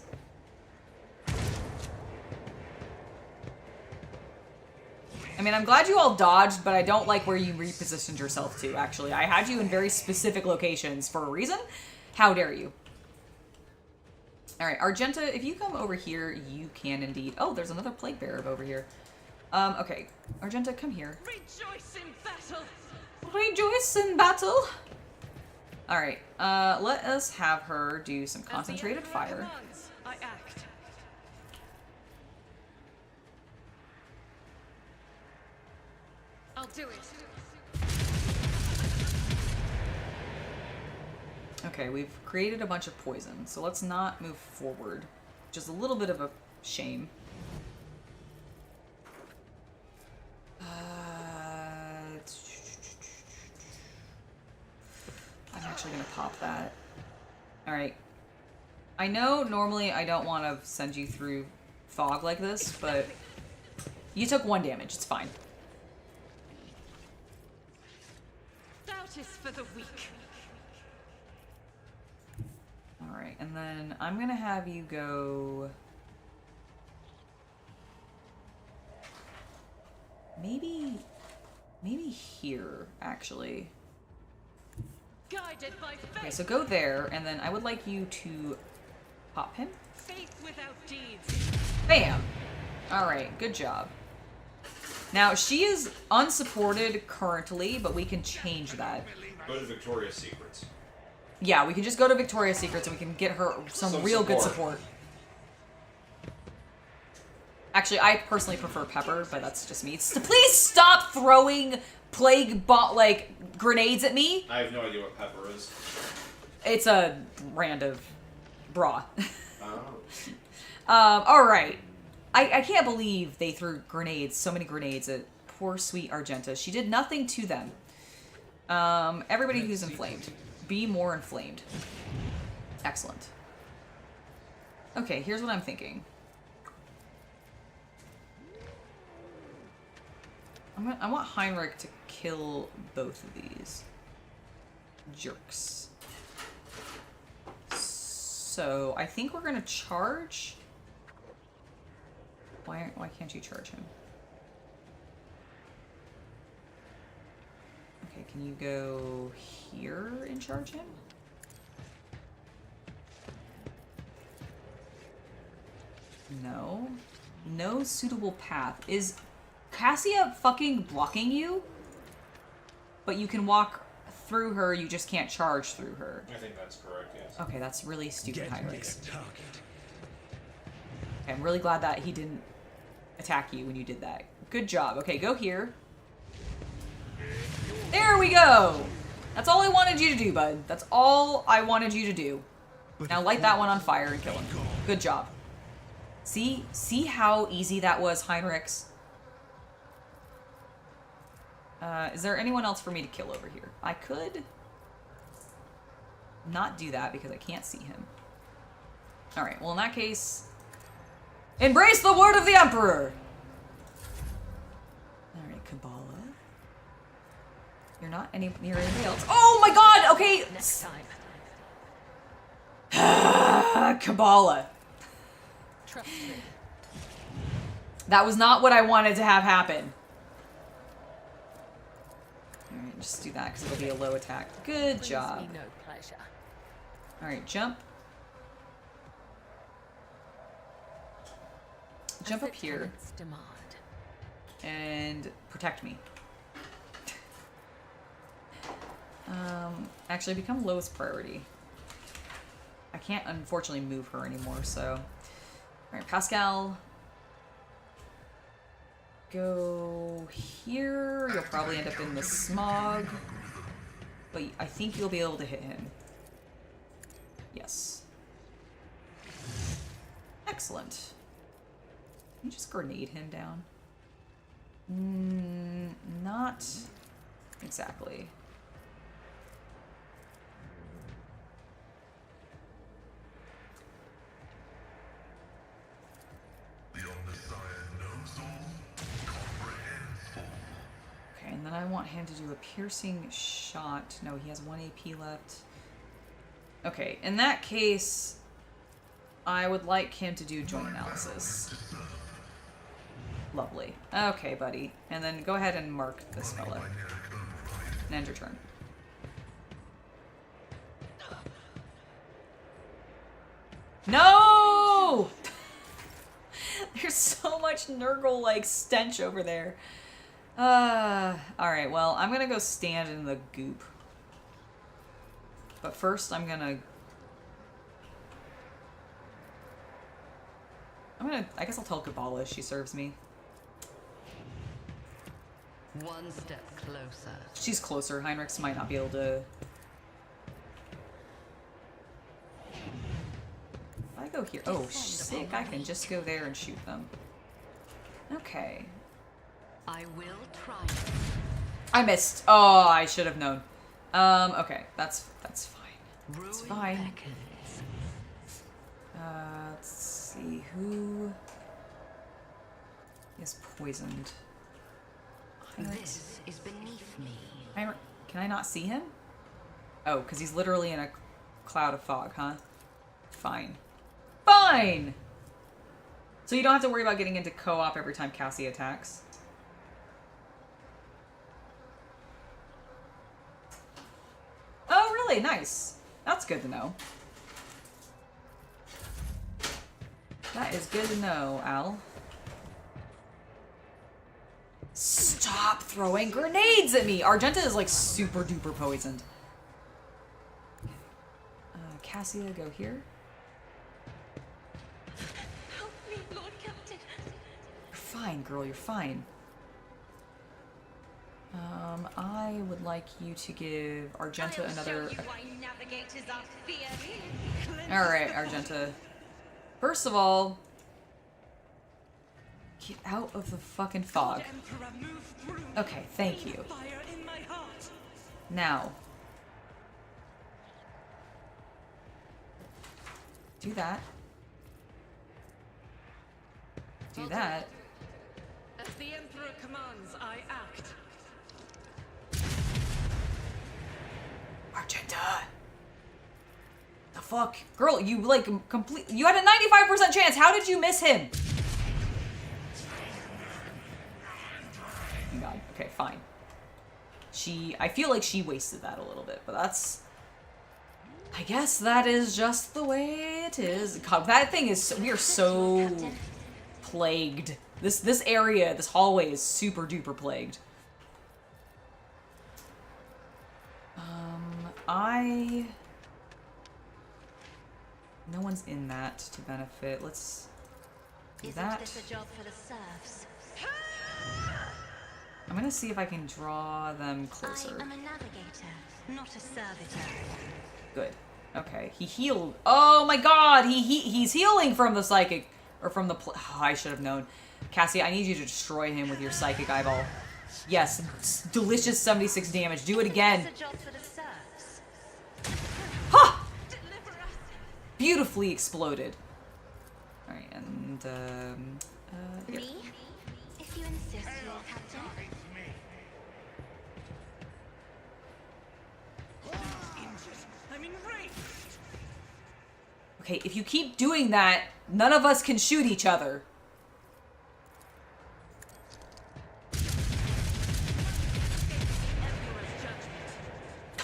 I mean, I'm glad you all dodged, but I don't like where you repositioned yourself to, actually. I had you in very specific locations for a reason. How dare you? Alright, Argenta, if you come over here, you can indeed... Oh, there's another Plague Bearer over here. Okay. Argenta, come here. Rejoice in battle! Rejoice in battle! Alright, let us have her do some concentrated fire. I act. I'll do it. Okay, we've created a bunch of poison, so let's not move forward. Just a little bit of a shame. I'm actually gonna pop that. Alright. I know normally I don't want to send you through fog like this, but you took 1 damage, it's fine. Doubt is for the weak. Alright, and then I'm gonna have you go... Maybe here, actually. Guided by faith. Okay, so go there, and then I would like you to pop him. Faith without deeds. Bam! Alright, good job. Now, she is unsupported currently, but we can change that. Go to Victoria's Secrets. Yeah, we can just go to Victoria's Secrets and we can get her some real good support. Actually, I personally prefer Pepper, but that's just me. Please stop throwing plague grenades at me. I have no idea what Pepper is. It's a brand of bra. Oh. Alright. I can't believe they threw grenades, so many grenades at poor sweet Argenta. She did nothing to them. Everybody who's inflamed. Be more inflamed. Excellent. Okay, here's what I'm thinking. I want Heinrich to kill both of these jerks. So I think we're gonna charge. Why can't you charge him? Okay, can you go here and charge him? No. No suitable path. Is Cassia fucking blocking you? But you can walk through her, you just can't charge through her. I think that's correct, yes. Okay, that's really stupid, Heinrichs. Okay, I'm really glad that he didn't attack you when you did that. Good job. Okay, go here. There we go! That's all I wanted you to do, bud. That's all I wanted you to do. Now light that one on fire and kill him. Good job. See how easy that was, Heinrichs? Is there anyone else for me to kill over here? I could not do that because I can't see him. Alright, well in that case, embrace the word of the Emperor! Alright, Kabbalah. You're not near anybody else. Oh my god! Okay! Next time. Kabbalah. Trust me. That was not what I wanted to have happen. Alright, just do that because it'll be a low attack. Good job. Brings me no pleasure. Alright, jump. Jump up here Demand. and protect me. Actually become lowest priority. I can't unfortunately move her anymore, so. Alright, Pascal. Go here. You'll probably end up in the smog. But I think you'll be able to hit him. Yes. Excellent. Can you just grenade him down? Not exactly. Okay, and then I want him to do a piercing shot. No, he has 1 AP left. Okay, in that case, I would like him to do joint analysis. Lovely. Okay, buddy. And then go ahead and mark this fella. And end your turn. No! There's so much nurgle like stench over there. Alright, well, I'm gonna go stand in the goop. But first I guess I'll tell Kabbalah she serves me. One step closer. She's closer. Heinrichs might not be able to. If I go here. Oh, sick. I can just go there and shoot them. Okay. I will try. I missed. Oh, I should have known. Okay. That's fine. That's fine. Let's see who is poisoned. This is beneath me. Can I not see him? Oh, because he's literally in a cloud of fog, huh? Fine. Fine! So you don't have to worry about getting into co-op every time Cassie attacks. Oh, really? Nice. That's good to know. That is good to know, Al. Stop throwing grenades at me! Argenta is like super duper poisoned. Cassia, go here. Help me, Lord Captain. You're fine, girl, you're fine. I would like you to give Argenta another... Alright, Argenta. First of all, get out of the fucking fog. Okay, thank you. Now. Do that. Do that. As the Emperor commands, I act. Argenta! The fuck? Girl, you like you had a 95% chance. How did you miss him? Oh God. Okay, fine. I feel like she wasted that a little bit, but that's... I guess that is just the way it is. God, that thing is... We are so plagued This area, this hallway is super duper plagued. No one's in that to benefit. Let's do that. Isn't this a job for the serfs? I'm gonna see if I can draw them closer. I am a navigator, not a servitor. Good. Okay, he healed. Oh my god, he's healing from the psychic, or from the. Oh, I should have known. Cassie, I need you to destroy him with your psychic eyeball. Yes, delicious 76 damage. Do it again. Is this a job for the serfs? Ha! Beautifully exploded. All right, and here. Me? If you insist, Lord Captain. Okay, if you keep doing that, none of us can shoot each other.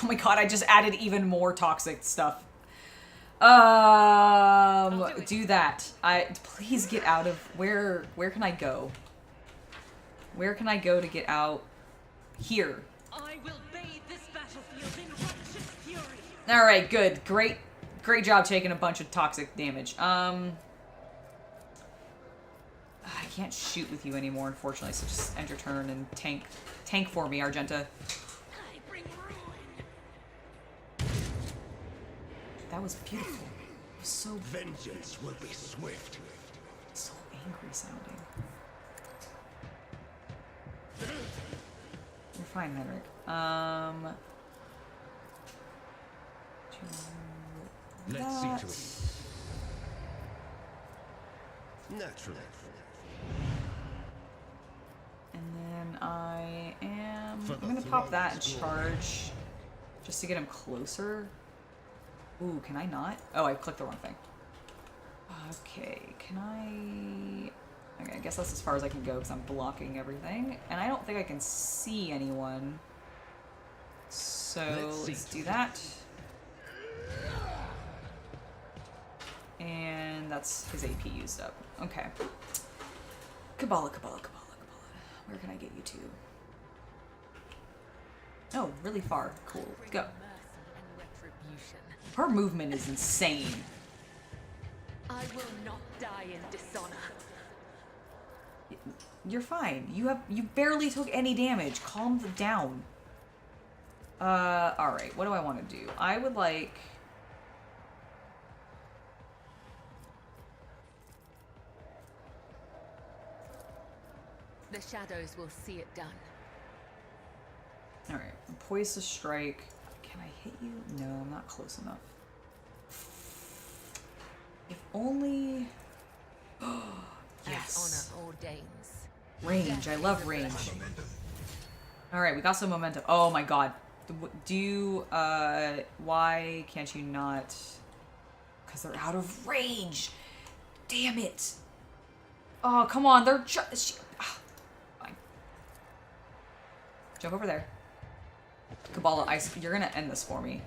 Oh my god, I just added even more toxic stuff. Do that. Please get out of where can I go? Where can I go to get out? Here. I will bathe this battlefield in righteous fury. All right, good. Great job taking a bunch of toxic damage. I can't shoot with you anymore, unfortunately, so just end your turn and tank for me, Argenta. That was beautiful. It was so vengeance will be swift. So angry sounding. You're fine, Henrik. Let's see to it. Naturally. And then I'm gonna pop that and charge just to get him closer. Ooh, can I not? Oh, I clicked the wrong thing. Okay, can I... Okay, I guess that's as far as I can go because I'm blocking everything. And I don't think I can see anyone. So let's do that. And that's his AP used up. Okay. Kabbalah. Where can I get you to? Oh, really far. Cool. Go. Her movement is insane. I will not die in dishonor. You're fine. You barely took any damage. Calm down. Alright, what do I want to do? I would like... The shadows will see it done. Alright, poised to strike. Can I hit you? No, I'm not close enough. If only... Yes. As honor ordains. Range. I love range. Alright, we got some momentum. Oh my god. Why can't you not... Because they're out of range. Damn it. Oh, come on. They're just... Fine. Jump over there. Kabbalah, you're gonna end this for me.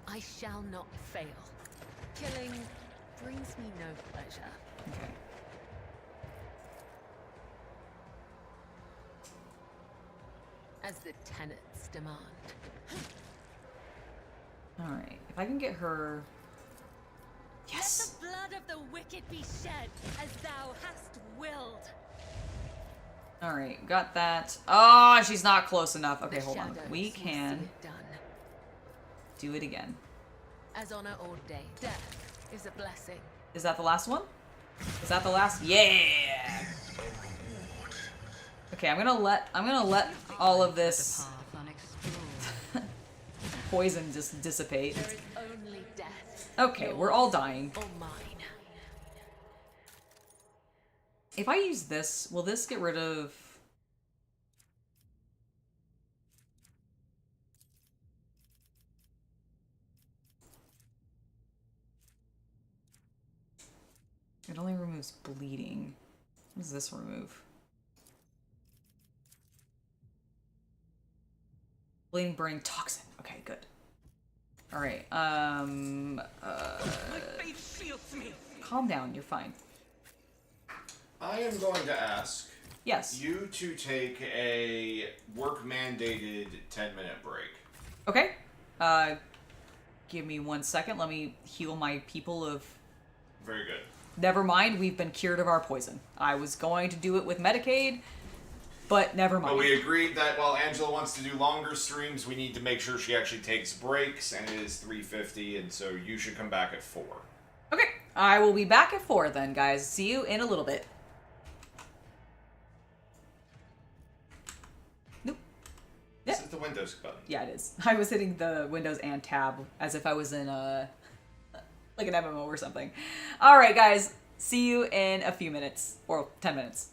I shall not fail. Killing brings me no pleasure. Okay. As the tenets demand. Alright, if I can get her... Yes! Let the blood of the wicked be shed, as thou hast willed. Alright, got that. Oh, she's not close enough. Okay, hold on. We Shadows will can see it done. do it again. As honor ordained. Death is a blessing. Is that the last one? Is that the last? Yeah! Okay, I'm gonna let all of this poison just dissipate. There is only death. Okay, we're all dying. Or mine. If I use this, will this get rid of... It only removes bleeding. What does this remove? Bleeding, burning, toxin. Okay, good. Alright, My faith shields me. calm down, you're fine. I am going to ask Yes. you to take a work-mandated 10-minute break. Okay. Give me 1 second. Let me heal my people of... Very good. Never mind, we've been cured of our poison. I was going to do it with Medicaid, but never mind. But we agreed that while Angela wants to do longer streams, we need to make sure she actually takes breaks, and it is 3:50, and so you should come back at 4. Okay. I will be back at 4 then, guys. See you in a little bit. Nope. This is the Windows button. Yeah, it is. I was hitting the Windows and Tab as if I was in a... like an MMO or something. All right, guys. See you in a few minutes. Or 10 minutes.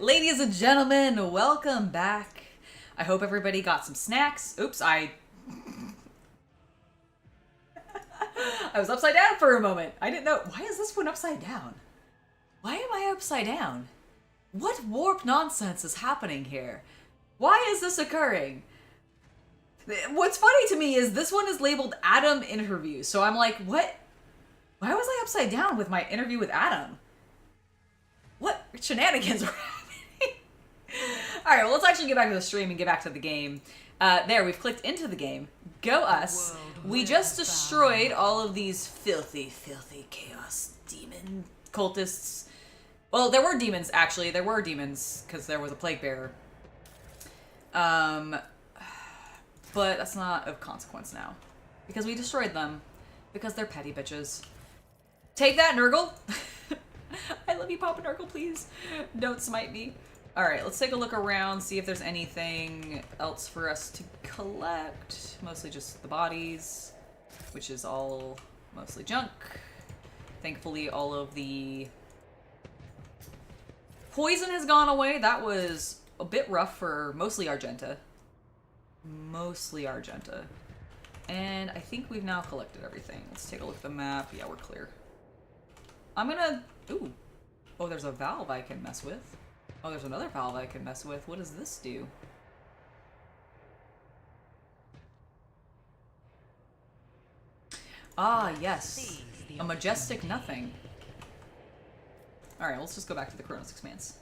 ladies and gentlemen, welcome back. I hope everybody got some snacks. Oops, I was upside down for a moment. I didn't know. Why is this one upside down? Why am I upside down? What warp nonsense is happening here? Why is this occurring? What's funny to me is this one is labeled Adam interview. So I'm like, what? Why was I upside down with my interview with Adam? What shenanigans are happening? All right, well, let's actually get back to the stream and get back to the game. There, we've clicked into the game. Go us. We just destroyed all of these filthy, filthy chaos demon cultists. Well, there were demons, actually. There were demons, because there was a plague bearer. But that's not of consequence now. Because we destroyed them. Because they're petty bitches. Take that, Nurgle! I love you, Papa Nurgle, please. Don't smite me. Alright, let's take a look around, see if there's anything else for us to collect. Mostly just the bodies, which is all mostly junk. Thankfully, all of the poison has gone away. That was a bit rough for mostly Argenta. Mostly Argenta. And I think we've now collected everything. Let's take a look at the map. Yeah, we're clear. I'm gonna... Ooh. Oh, there's a valve I can mess with. Oh, there's another valve I can mess with. What does this do? Ah, yes. A majestic nothing. Alright, let's just go back to the Kronus expanse.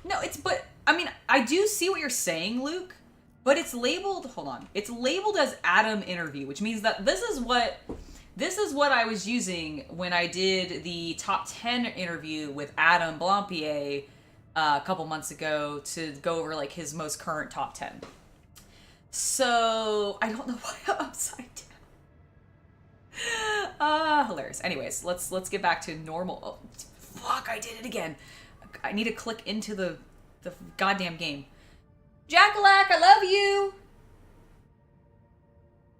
No, but, I mean, I do see what you're saying, Luke, but it's labeled, hold on, it's labeled as Adam interview, which means that this is what I was using when I did the top 10 interview with Adam Blampier a couple months ago to go over, like, his most current top 10. So, I don't know why I'm upside down. Hilarious. Anyways, let's get back to normal. Oh, fuck, I did it again. I need to click into the goddamn game. Jackalack, I love you!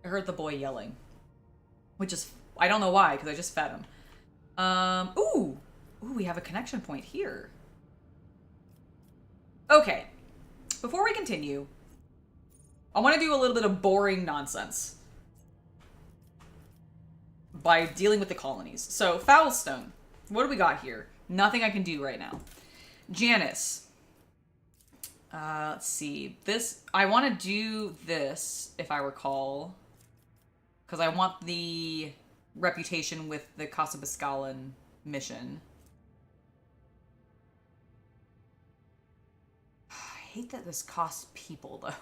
I heard the boy yelling. Which is, I don't know why, because I just fed him. Ooh, we have a connection point here. Okay, before we continue, I want to do a little bit of boring nonsense by dealing with the colonies. So, Foulstone, what do we got here? Nothing I can do right now. Janice. Let's see. This, I want to do this, if I recall, because I want the reputation with the Casa Biscalan mission. I hate that this costs people, though.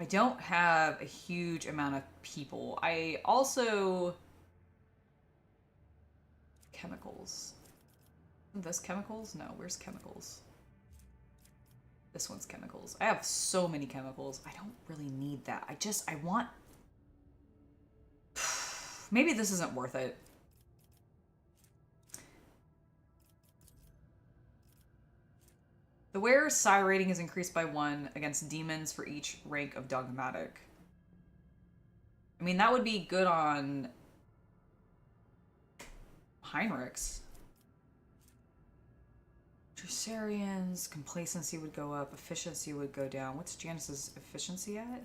I don't have a huge amount of people. I also... Chemicals. Isn't this chemicals? No, where's chemicals? This one's chemicals. I have so many chemicals. I don't really need that. I want... Maybe this isn't worth it. The wearer's psi rating is increased by 1 against demons for each rank of dogmatic. I mean, that would be good on Heinrichs. Drusarians, complacency would go up, efficiency would go down. What's Janice's efficiency at?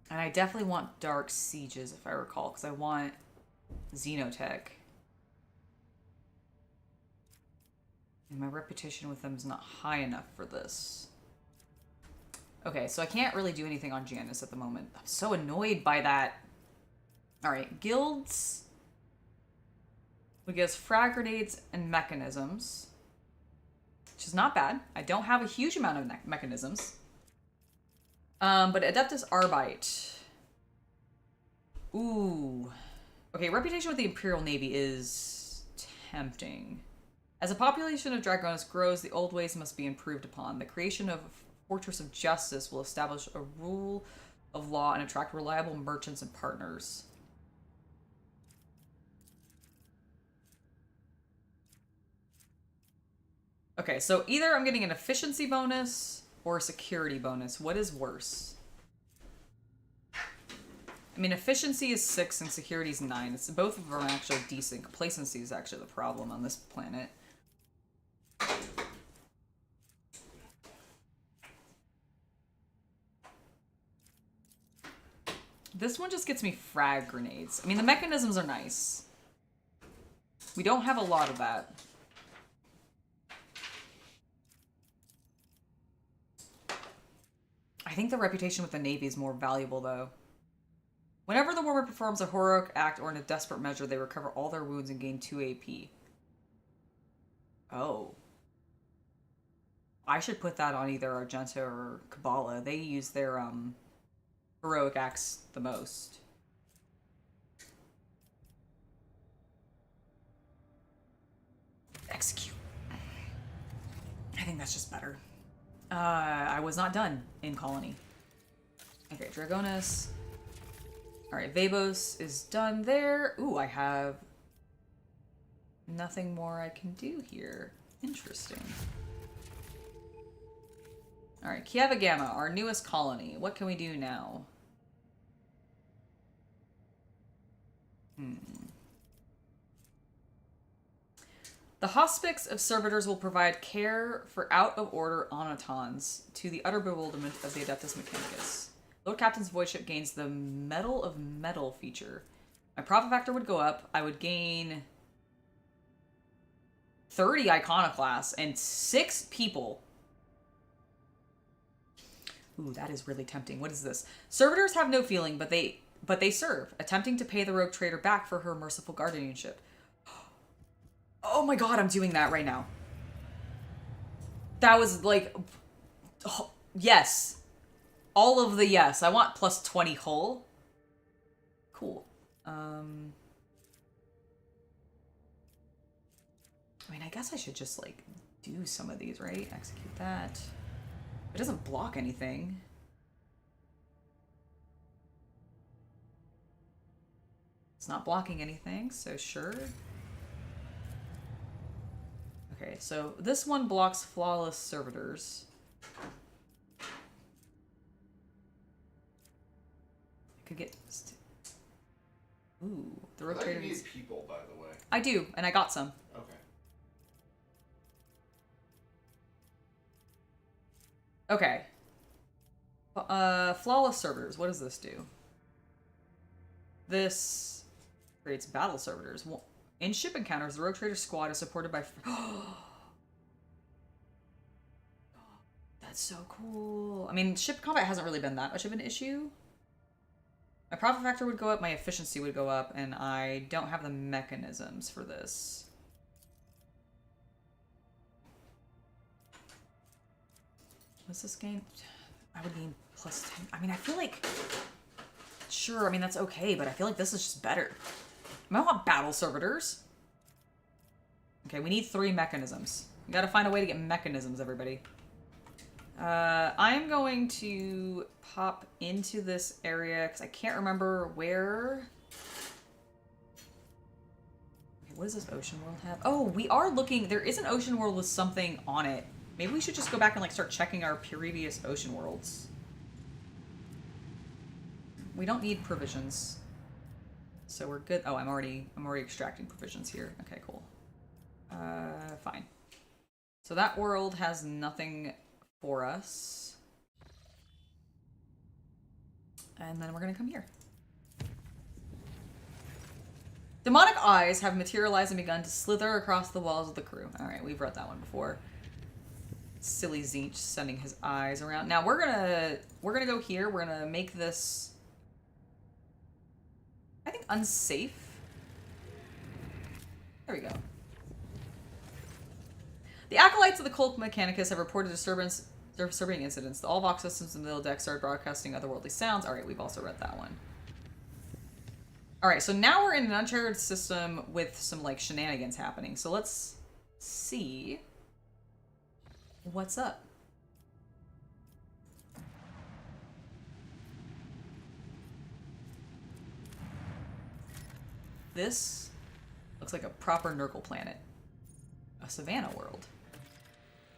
And I definitely want Dark Sieges, if I recall, because I want Xenotech. And my reputation with them is not high enough for this. Okay, so I can't really do anything on Janice at the moment. I'm so annoyed by that. Alright, guilds. We get frag grenades and mechanisms. Which is not bad. I don't have a huge amount of mechanisms. But Adeptus Arbite. Ooh. Okay, reputation with the Imperial Navy is tempting. As the population of Dragonis grows, the old ways must be improved upon. The creation of a Fortress of Justice will establish a rule of law and attract reliable merchants and partners. Okay, so either I'm getting an efficiency bonus or a security bonus? What is worse? I mean, efficiency is 6 and security is 9. It's, both of them are actually decent. Complacency is actually the problem on this planet. This one just gets me frag grenades. I mean, the mechanisms are nice. We don't have a lot of that. I think the reputation with the Navy is more valuable, though. Whenever the warmer performs a heroic act or in a desperate measure, they recover all their wounds and gain 2 AP. Oh. I should put that on either Argento or Kabbalah. They use their, heroic acts the most. Execute. I think that's just better. I was not done in Colony. Okay, Dragonus. Alright, Vabos is done there. Ooh, I have nothing more I can do here. Interesting. Alright, Kieva Gamma, our newest colony. What can we do now? The Hospix of Servitors will provide care for out-of-order Onatons to the utter bewilderment of the Adeptus Mechanicus. Lord Captain's void ship gains the Medal of Metal feature. My profit factor would go up. I would gain 30 Iconoclasts and 6 people. Ooh, that is really tempting. What is this? Servitors have no feeling, but they serve, attempting to pay the rogue trader back for her merciful guardianship. Oh my god, I'm doing that right now. That was like... Oh, yes. All of the yes. I want plus 20 hull. Cool. I mean, I guess I should just, like, do some of these, right? Execute that. It doesn't block anything. It's not blocking anything, so sure. Okay, so this one blocks Flawless Servitors. I could get... Ooh, the rogue trader needs people, by the way. I do, and I got some. Okay. Okay. Flawless Servitors. What does this do? This creates battle servitors. In ship encounters, the rogue trader squad is supported by... That's so cool. I mean, ship combat hasn't really been that much of an issue. My profit factor would go up, my efficiency would go up, and I don't have the mechanisms for this. What's this gain? I would gain plus 10. I mean, I feel like... Sure, I mean, that's okay, but I feel like this is just better. I mean, I want battle servitors. Okay, we need 3 mechanisms. We gotta find a way to get mechanisms, everybody. I'm going to pop into this area, because I can't remember where... Okay, what does this ocean world have? Oh, we are looking... There is an ocean world with something on it. Maybe we should just go back and, like, start checking our previous ocean worlds. We don't need provisions. So we're good. Oh, I'm already extracting provisions here. Okay, cool. Fine. So that world has nothing for us. And then we're gonna come here. Demonic eyes have materialized and begun to slither across the walls of the crew. Alright, we've read that one before. Silly Zinch sending his eyes around. Now we're gonna go here. We're gonna make this, I think, unsafe. There we go. The acolytes of the Cult Mechanicus have reported disturbing incidents. All Vox systems in the middle deck started broadcasting otherworldly sounds. Alright, we've also read that one. Alright, so now we're in an uncharted system with some, like, shenanigans happening. So let's see what's up. This looks like a proper nurgle planet. A savannah world.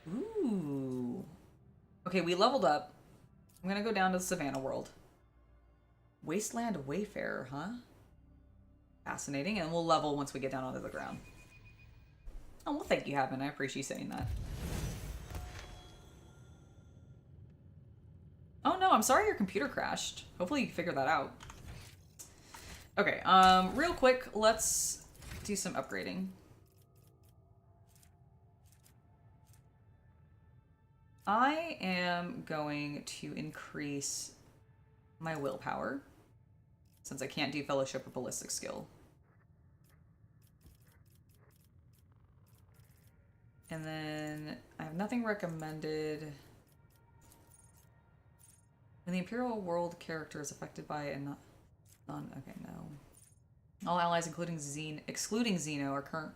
Ooh. Okay, we leveled up. I'm gonna go down to the Savannah world. Wasteland Wayfarer, huh? Fascinating, and we'll level once we get down onto the ground. Oh, well, thank you, Haven. I appreciate you saying that. Oh no, I'm sorry your computer crashed. Hopefully you can figure that out. Okay, real quick, let's do some upgrading. I am going to increase my willpower, since I can't do Fellowship or Ballistic Skill. And then I have nothing recommended. When the Imperial World character is affected by a okay, no. All allies, including excluding Xeno, in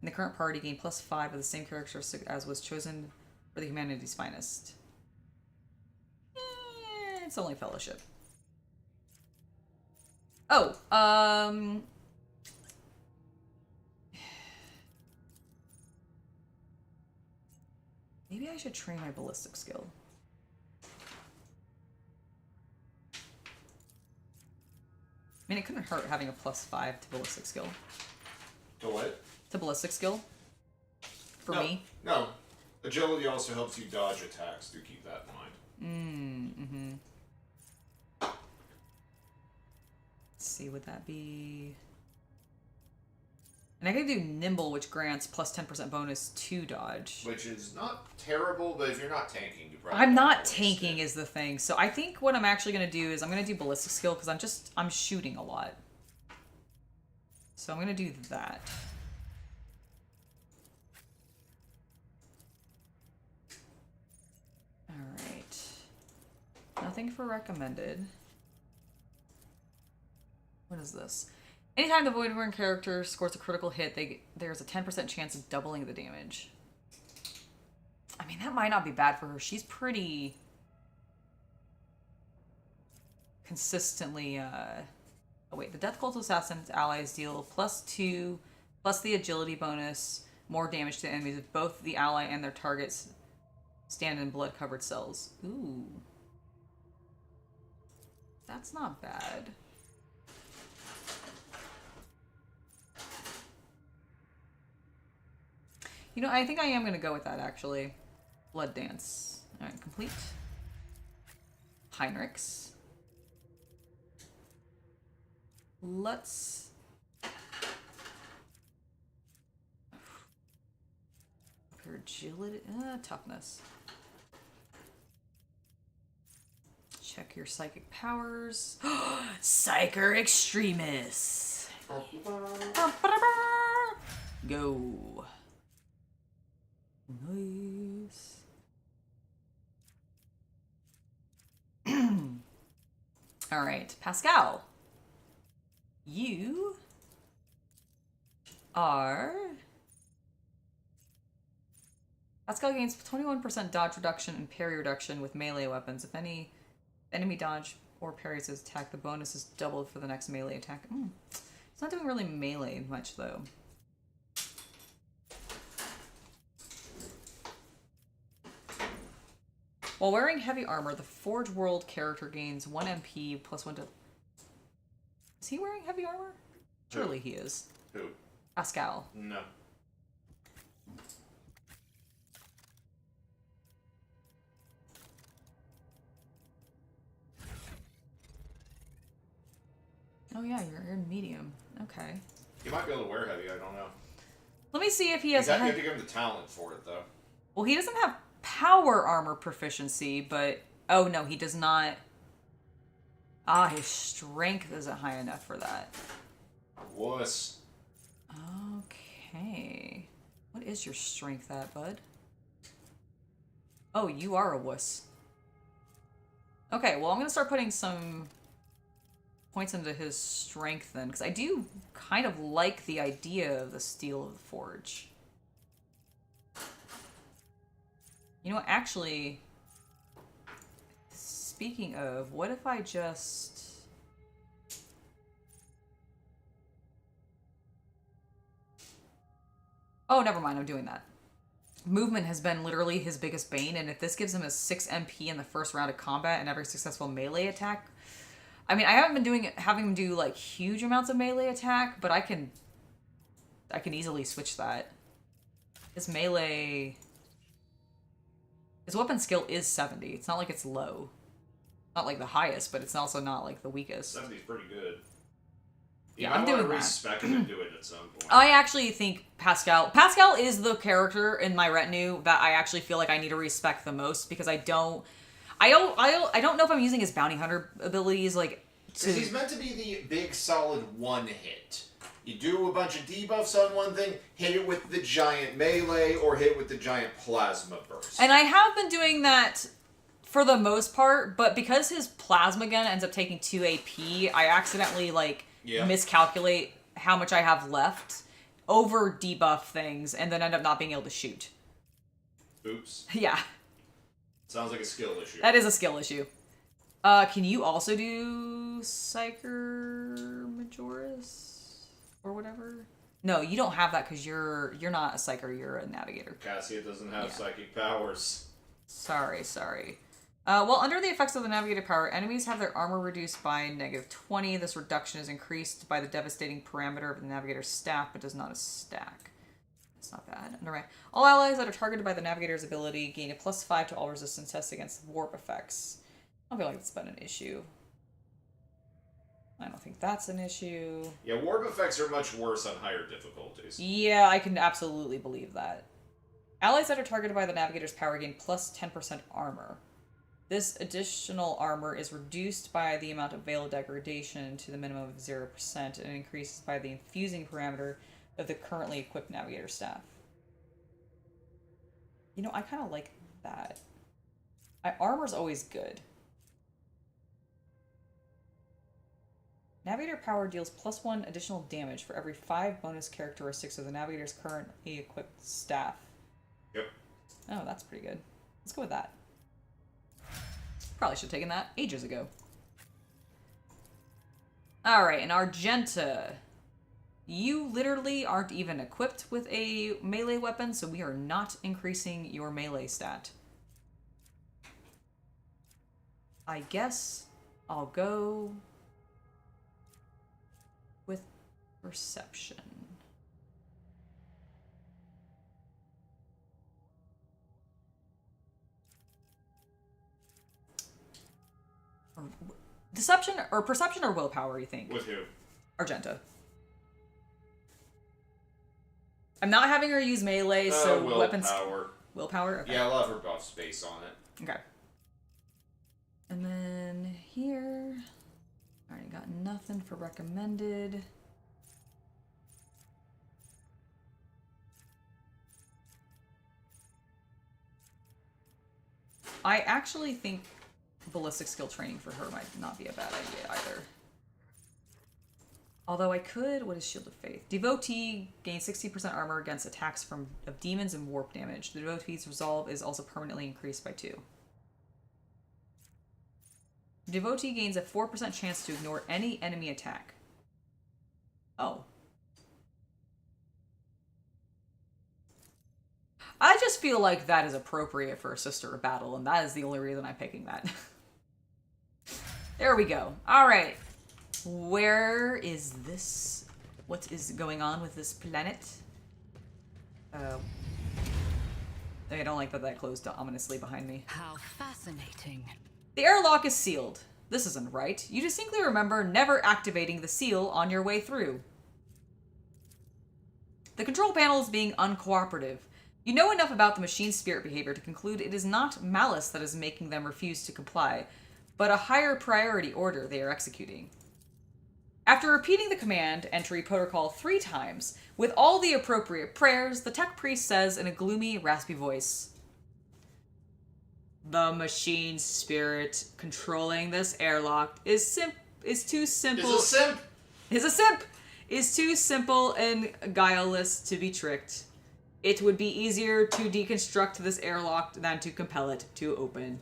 the current party gain +5 of the same characteristic as was chosen for the humanity's finest. It's only Fellowship. Oh, maybe I should train my ballistic skill. I mean, it couldn't hurt having a +5 to ballistic skill. To what? To ballistic skill. For me. No. Agility also helps you dodge attacks. Do keep that in mind. Mm-hmm. Let's see, would that be... And I can do Nimble, which grants +10% bonus to dodge. Which is not terrible, but if you're not tanking, you probably... I'm not tanking is the thing. So I think what I'm actually going to do is I'm going to do ballistic skill because I'm shooting a lot. So I'm going to do that. Alright. Nothing for recommended. What is this? Anytime the Voidborn character scores a critical hit, there's a 10% chance of doubling the damage. I mean, that might not be bad for her. She's pretty consistently, oh wait, the Death Cult Assassin's allies deal +2, plus the agility bonus, more damage to enemies if both the ally and their targets stand in blood-covered cells. Ooh. That's not bad. You know, I think I am going to go with that, actually. Blood Dance. Alright, complete. Heinrichs. Let's... Your agility... toughness. Check your psychic powers. Psyker Extremis! Go. Nice. All right, Pascal. You are... Pascal gains 21% dodge reduction and parry reduction with melee weapons. If any enemy dodge or parries his attack, the bonus is doubled for the next melee attack. It's not doing really melee much, though. While wearing heavy armor, the Forge World character gains 1 MP plus 1 to... Is he wearing heavy armor? Surely he is. Who? Pascal. No. Oh yeah, you're in medium. Okay. He might be able to wear heavy, I don't know. Let me see if he has... You have to give him the talent for it, though. Well, he doesn't have power armor proficiency, but... Oh, no, he does not... Ah, his strength isn't high enough for that. Wuss. Okay. What is your strength at, bud? Oh, you are a wuss. Okay, well, I'm going to start putting some points into his strength then, because I do kind of like the idea of the Steel of the Forge. You know what, actually, speaking of, what if I just... Oh, never mind, I'm doing that. movement has been literally his biggest bane, and if this gives him a 6 MP in the first round of combat and every successful melee attack... I mean, I haven't been having him do, like, huge amounts of melee attack, but I can easily switch that. His melee... His weapon skill is 70. It's not like it's low. Not like the highest, but it's also not like the weakest. 70's pretty good. Yeah, I'm doing that. Respec him and do it at some point. I actually think Pascal is the character in my retinue that I actually feel like I need to respect the most, because I don't know if I'm using his bounty hunter abilities like to... Because he's meant to be the big solid one hit. You do a bunch of debuffs on one thing, hit it with the giant melee, or hit it with the giant plasma burst. And I have been doing that for the most part, but because his plasma gun ends up taking 2 AP, I accidentally miscalculate how much I have left, over debuff things, and then end up not being able to shoot. Oops. Yeah. Sounds like a skill issue. That is a skill issue. Can you also do Psyker Majoris? Or whatever? No, you don't have that because you're not a Psyker, you're a Navigator. Cassia doesn't have psychic powers. Sorry. Well, under the effects of the Navigator power, enemies have their armor reduced by -20. This reduction is increased by the devastating parameter of the Navigator's staff, but does not a stack. That's not bad. Alright. All allies that are targeted by the Navigator's ability gain a +5 to all resistance tests against warp effects. I don't feel like it's been an issue. I don't think that's an issue. Yeah, warp effects are much worse on higher difficulties. Yeah, I can absolutely believe that. Allies that are targeted by the Navigator's power gain plus 10% armor. This additional armor is reduced by the amount of Veil of Degradation to the minimum of 0% and increases by the infusing parameter of the currently equipped Navigator staff. You know, I kind of like that. Armor's always good. Navigator power deals +1 additional damage for every 5 bonus characteristics of the Navigator's currently equipped staff. Yep. Oh, that's pretty good. Let's go with that. Probably should have taken that ages ago. Alright, and Argenta. You literally aren't even equipped with a melee weapon, so we are not increasing your melee stat. I guess I'll go with Perception. Deception or Perception or Willpower, you think? With who? Argenta. I'm not having her use melee, so willpower. weapons... Willpower? Okay. Yeah, I'll have her buff space on it. Okay. And then here... Alright, got nothing for recommended. I actually think ballistic skill training for her might not be a bad idea either. Although I could... What is Shield of Faith? Devotee gains 60% armor against attacks of demons and warp damage. The Devotee's resolve is also permanently increased by 2. Devotee gains a 4% chance to ignore any enemy attack. Oh. I just feel like that is appropriate for a Sister of Battle, and that is the only reason I'm picking that. There we go. Alright. Where is this? What is going on with this planet? I don't like that closed ominously behind me. How fascinating. The airlock is sealed. This isn't right. You distinctly remember never activating the seal on your way through. The control panel is being uncooperative. You know enough about the machine's spirit behavior to conclude it is not malice that is making them refuse to comply, but a higher priority order they are executing. After repeating the command entry protocol 3 times, with all the appropriate prayers, the tech priest says in a gloomy, raspy voice, "The machine's spirit controlling this airlock is too simple. Is a simp. Is too simple and guileless to be tricked. It would be easier to deconstruct this airlock than to compel it to open."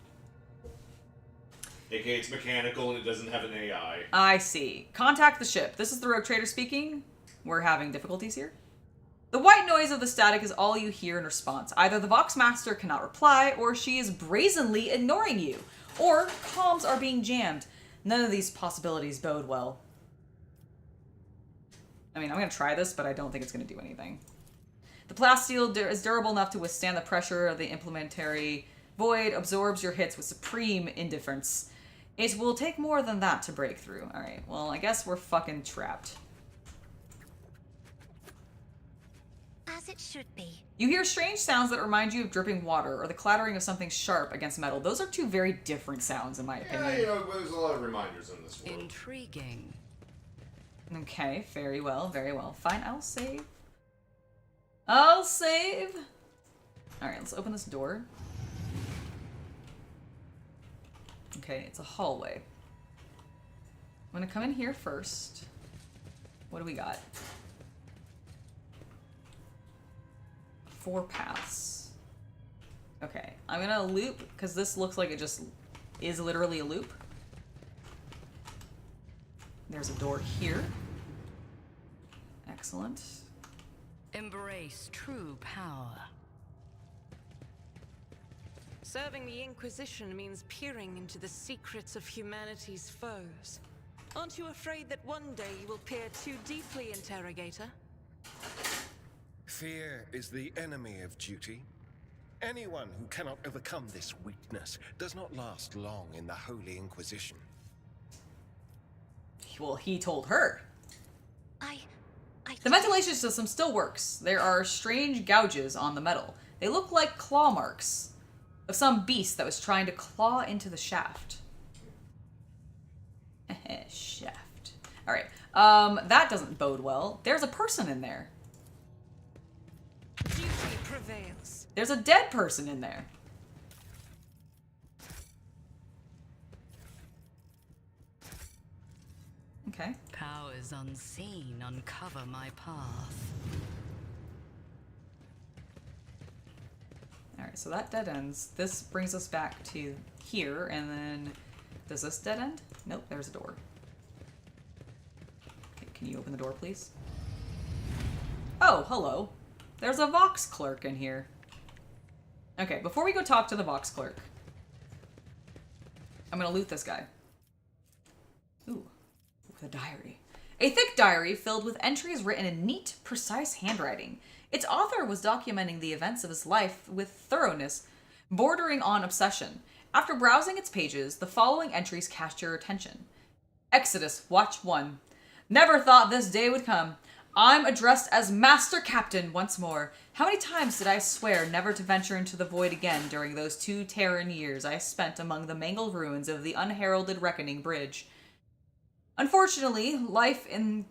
AKA it's mechanical and it doesn't have an AI. I see. Contact the ship. This is the Rogue Trader speaking. We're having difficulties here. The white noise of the static is all you hear in response. Either the Voxmaster cannot reply, or she is brazenly ignoring you, or comms are being jammed. None of these possibilities bode well. I mean, I'm going to try this, but I don't think it's going to do anything. The plasteel is durable enough to withstand the pressure of the implementary void, absorbs your hits with supreme indifference. It will take more than that to break through. Alright, well, I guess we're fucking trapped. As it should be. You hear strange sounds that remind you of dripping water or the clattering of something sharp against metal. Those are two very different sounds, in my opinion. Yeah, you know, there's a lot of reminders in this world. Intriguing. Okay, very well, very well. Fine, I'll save. I'll save. Alright, let's open this door. Okay, it's a hallway. I'm gonna come in here first. What do we got? 4 paths. Okay, I'm gonna loop, because this looks like it just is literally a loop. There's a door here. Excellent. Embrace true power. Serving the Inquisition means peering into the secrets of humanity's foes. Aren't you afraid that one day you will peer too deeply, Interrogator? Fear is the enemy of duty. Anyone who cannot overcome this weakness does not last long in the Holy Inquisition. Well, he told her. I The ventilation system still works. There are strange gouges on the metal. They look like claw marks of some beast that was trying to claw into the shaft. Shaft. Alright. That doesn't bode well. There's a person in there. Duty prevails. There's a dead person in there. Okay. Powers unseen uncover my path. Alright, so that dead ends. This brings us back to here, and then... Does this dead end? Nope, there's a door. Okay, can you open the door, please? Oh, hello. There's a Vox clerk in here. Okay, before we go talk to the Vox clerk, I'm gonna loot this guy. Ooh, the diary. A thick diary filled with entries written in neat, precise handwriting. Its author was documenting the events of his life with thoroughness, bordering on obsession. After browsing its pages, the following entries catch your attention. Exodus, Watch 1. Never thought this day would come. I'm addressed as Master Captain once more. How many times did I swear never to venture into the void again during those 2 Terran years I spent among the mangled ruins of the unheralded Reckoning Bridge? Unfortunately, life in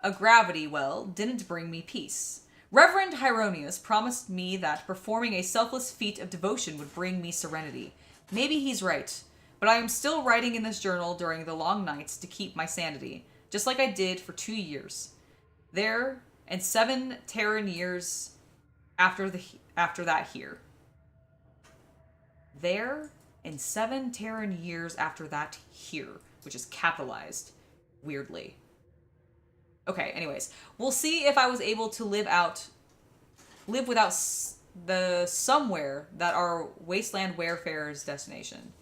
a gravity well didn't bring me peace. Reverend Hieronius promised me that performing a selfless feat of devotion would bring me serenity. Maybe he's right, but I am still writing in this journal during the long nights to keep my sanity, just like I did for 2 years. There, and 7 Terran years after that here. There, and 7 Terran years after that here, which is capitalized, weirdly. Okay, anyways, we'll see if I was able to live without the somewhere that our Wasteland Wayfarer's destination.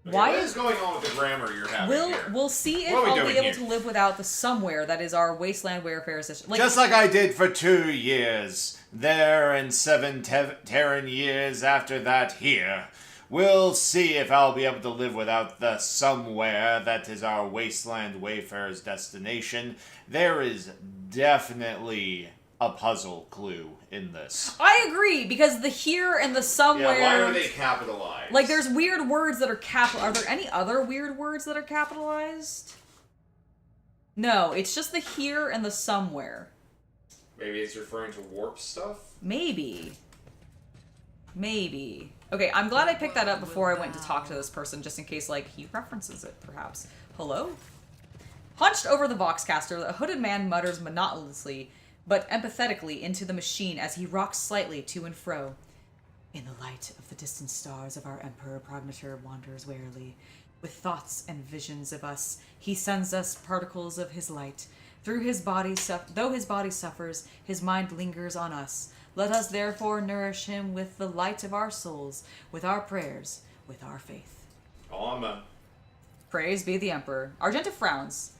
Okay, Why what is going on with the grammar you're having here? We'll see if What are we I'll be doing able here? to live without the somewhere that is our Wasteland Wayfarer's destination. Just like I did for 2 years. There and 7 Terran years after that here. We'll see if I'll be able to live without the somewhere that is our Wasteland Wayfarer's destination. There is definitely a puzzle clue in this. I agree, because the here and the somewhere... Yeah, why are they capitalized? Like, there's weird words that are capital... Are there any other weird words that are capitalized? No, it's just the here and the somewhere. Maybe it's referring to warp stuff? Maybe. Okay, I'm glad I picked that up before I went to talk to this person, just in case, like, he references it, perhaps. Hello? Hunched over the Voxcaster, the hooded man mutters monotonously, but empathetically into the machine as he rocks slightly to and fro. In the light of the distant stars of our Emperor Progenitor wanders warily. With thoughts and visions of us, he sends us particles of his light. Though his body suffers, his mind lingers on us. Let us therefore nourish him with the light of our souls, with our prayers, with our faith. Amen. Praise be the Emperor. Argenta frowns.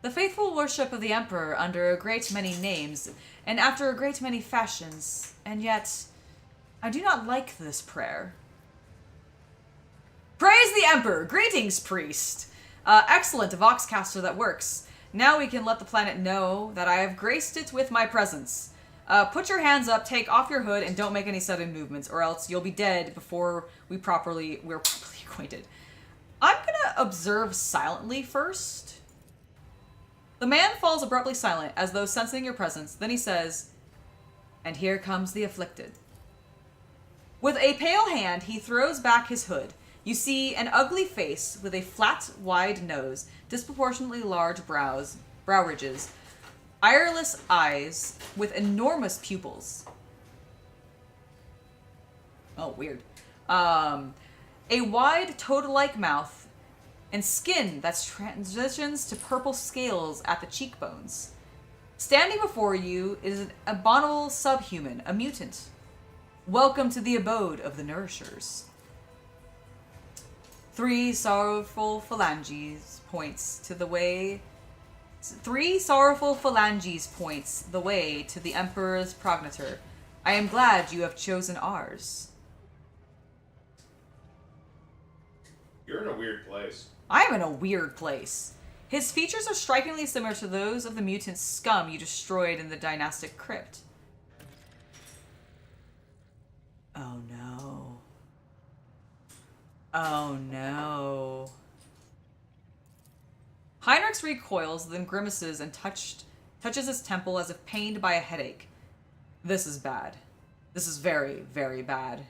The faithful worship of the Emperor under a great many names, and after a great many fashions, and yet I do not like this prayer. Praise the Emperor! Greetings, priest! Excellent, a voxcaster that works. Now we can let the planet know that I have graced it with my presence. Put your hands up, take off your hood, and don't make any sudden movements, or else you'll be dead before we're properly acquainted. I'm gonna observe silently first. The man falls abruptly silent, as though sensing your presence. Then he says, "And here comes the afflicted." With a pale hand, he throws back his hood. You see an ugly face with a flat, wide nose, disproportionately large brow ridges, ireless eyes with enormous pupils. Oh, weird. A wide, toad-like mouth, and skin that transitions to purple scales at the cheekbones. Standing before you is an abominable subhuman, a mutant. Welcome to the abode of the Nourishers. Three sorrowful phalanges points the way to the Emperor's progenitor. I am glad you have chosen ours. You're in a weird place. I am in a weird place. His features are strikingly similar to those of the mutant scum you destroyed in the dynastic crypt. Oh no. Oh no. Heinrichs recoils, then grimaces and touches his temple as if pained by a headache. This is bad. This is very, very bad.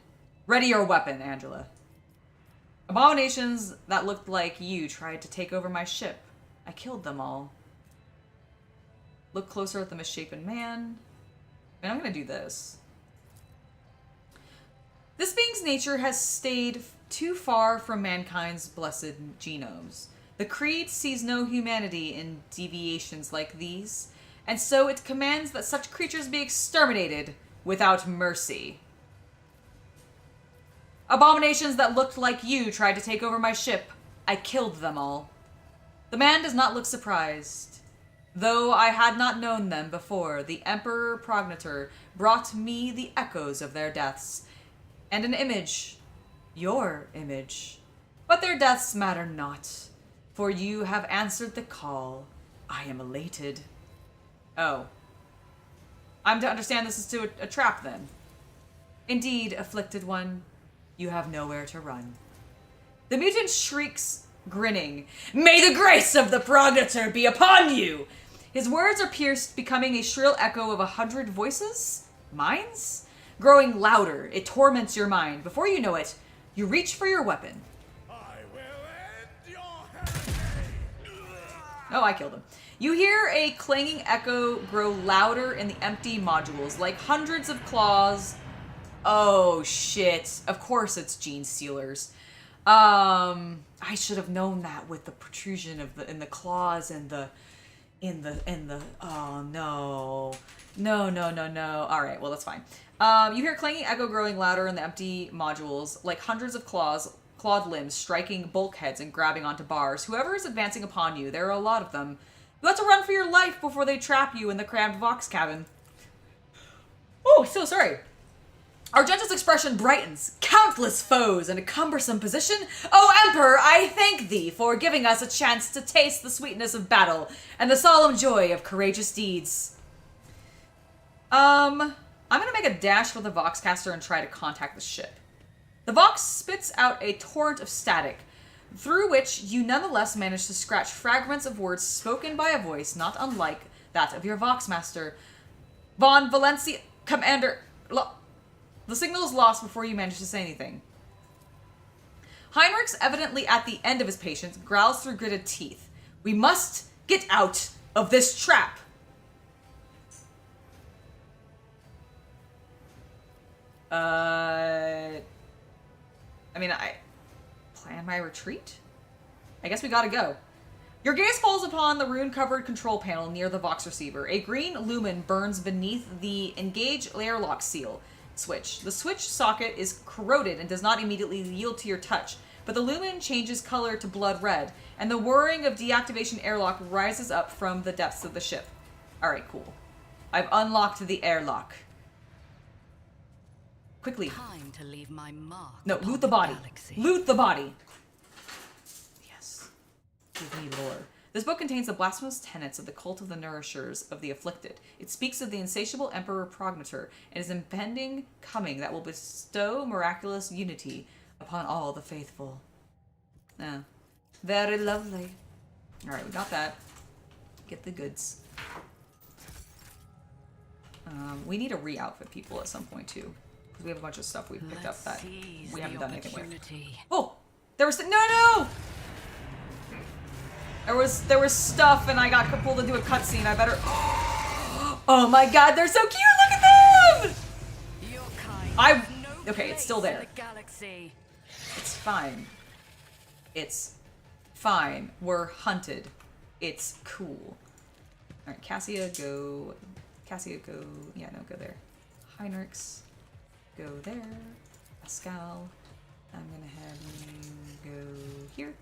Ready your weapon, Angela. Abominations that looked like you tried to take over my ship. I killed them all. Look closer at the misshapen man. And I'm gonna do this. This being's nature has stayed too far from mankind's blessed genomes. The Creed sees no humanity in deviations like these, and so it commands that such creatures be exterminated without mercy. Abominations that looked like you tried to take over my ship. I killed them all. The man does not look surprised. Though I had not known them before, the Emperor Progenitor brought me the echoes of their deaths, and an image. Your image. But their deaths matter not, for you have answered the call. I am elated. Oh. I'm to understand this is to a trap, then. Indeed, afflicted one, you have nowhere to run. The mutant shrieks, grinning, "May the grace of the progenitor be upon you!" His words are pierced, becoming a shrill echo of 100 voices? Minds? Growing louder, it torments your mind. Before you know it, you reach for your weapon. I will end your heresy. Oh, I killed him. You hear a clanging echo grow louder in the empty modules, like hundreds of claws. Oh, shit. Of course it's gene stealers. I should have known that with the protrusion in the claws and oh, no. No. All right, well, that's fine. You hear clanging echo growing louder in the empty modules, like hundreds of clawed limbs striking bulkheads and grabbing onto bars. Whoever is advancing upon you, there are a lot of them. You have to run for your life before they trap you in the cramped Vox cabin. Oh, so sorry. Argenta's expression brightens. Countless foes in a cumbersome position. Oh, Emperor, I thank thee for giving us a chance to taste the sweetness of battle and the solemn joy of courageous deeds. I'm gonna make a dash for the Voxcaster and try to contact the ship. The Vox spits out a torrent of static, through which you nonetheless manage to scratch fragments of words spoken by a voice not unlike that of your Voxmaster. Von Valencia, Commander... The signal is lost before you manage to say anything. Heinrichs, evidently at the end of his patience, growls through gritted teeth. We must get out of this trap. I plan my retreat? I guess we gotta go. Your gaze falls upon the rune-covered control panel near the Vox receiver. A green lumen burns beneath the Engage Airlock seal switch. The switch socket is corroded and does not immediately yield to your touch, but the lumen changes color to blood red, and the whirring of deactivation airlock rises up from the depths of the ship. Alright, cool. I've unlocked the airlock. Quickly. Time to leave my mark. No, loot the body. Loot the body. Yes. Give me lore. This book contains the blasphemous tenets of the cult of the nourishers of the afflicted. It speaks of the insatiable emperor progenitor and his impending coming that will bestow miraculous unity upon all the faithful. Yeah. Very lovely. Alright, we got that. Get the goods. We need to re-outfit people at some point too. Because we have a bunch of stuff we've picked up that we haven't done anything with. Oh! There was... No! There was stuff and I got pulled into a cutscene. I better... Oh my god, they're so cute! Look at them! Okay, it's still there. It's fine. It's fine. We're hunted. It's cool. Alright, Cassia, go... Yeah, no, go there. Heinrichs, go there. Pascal, I'm gonna have you go here.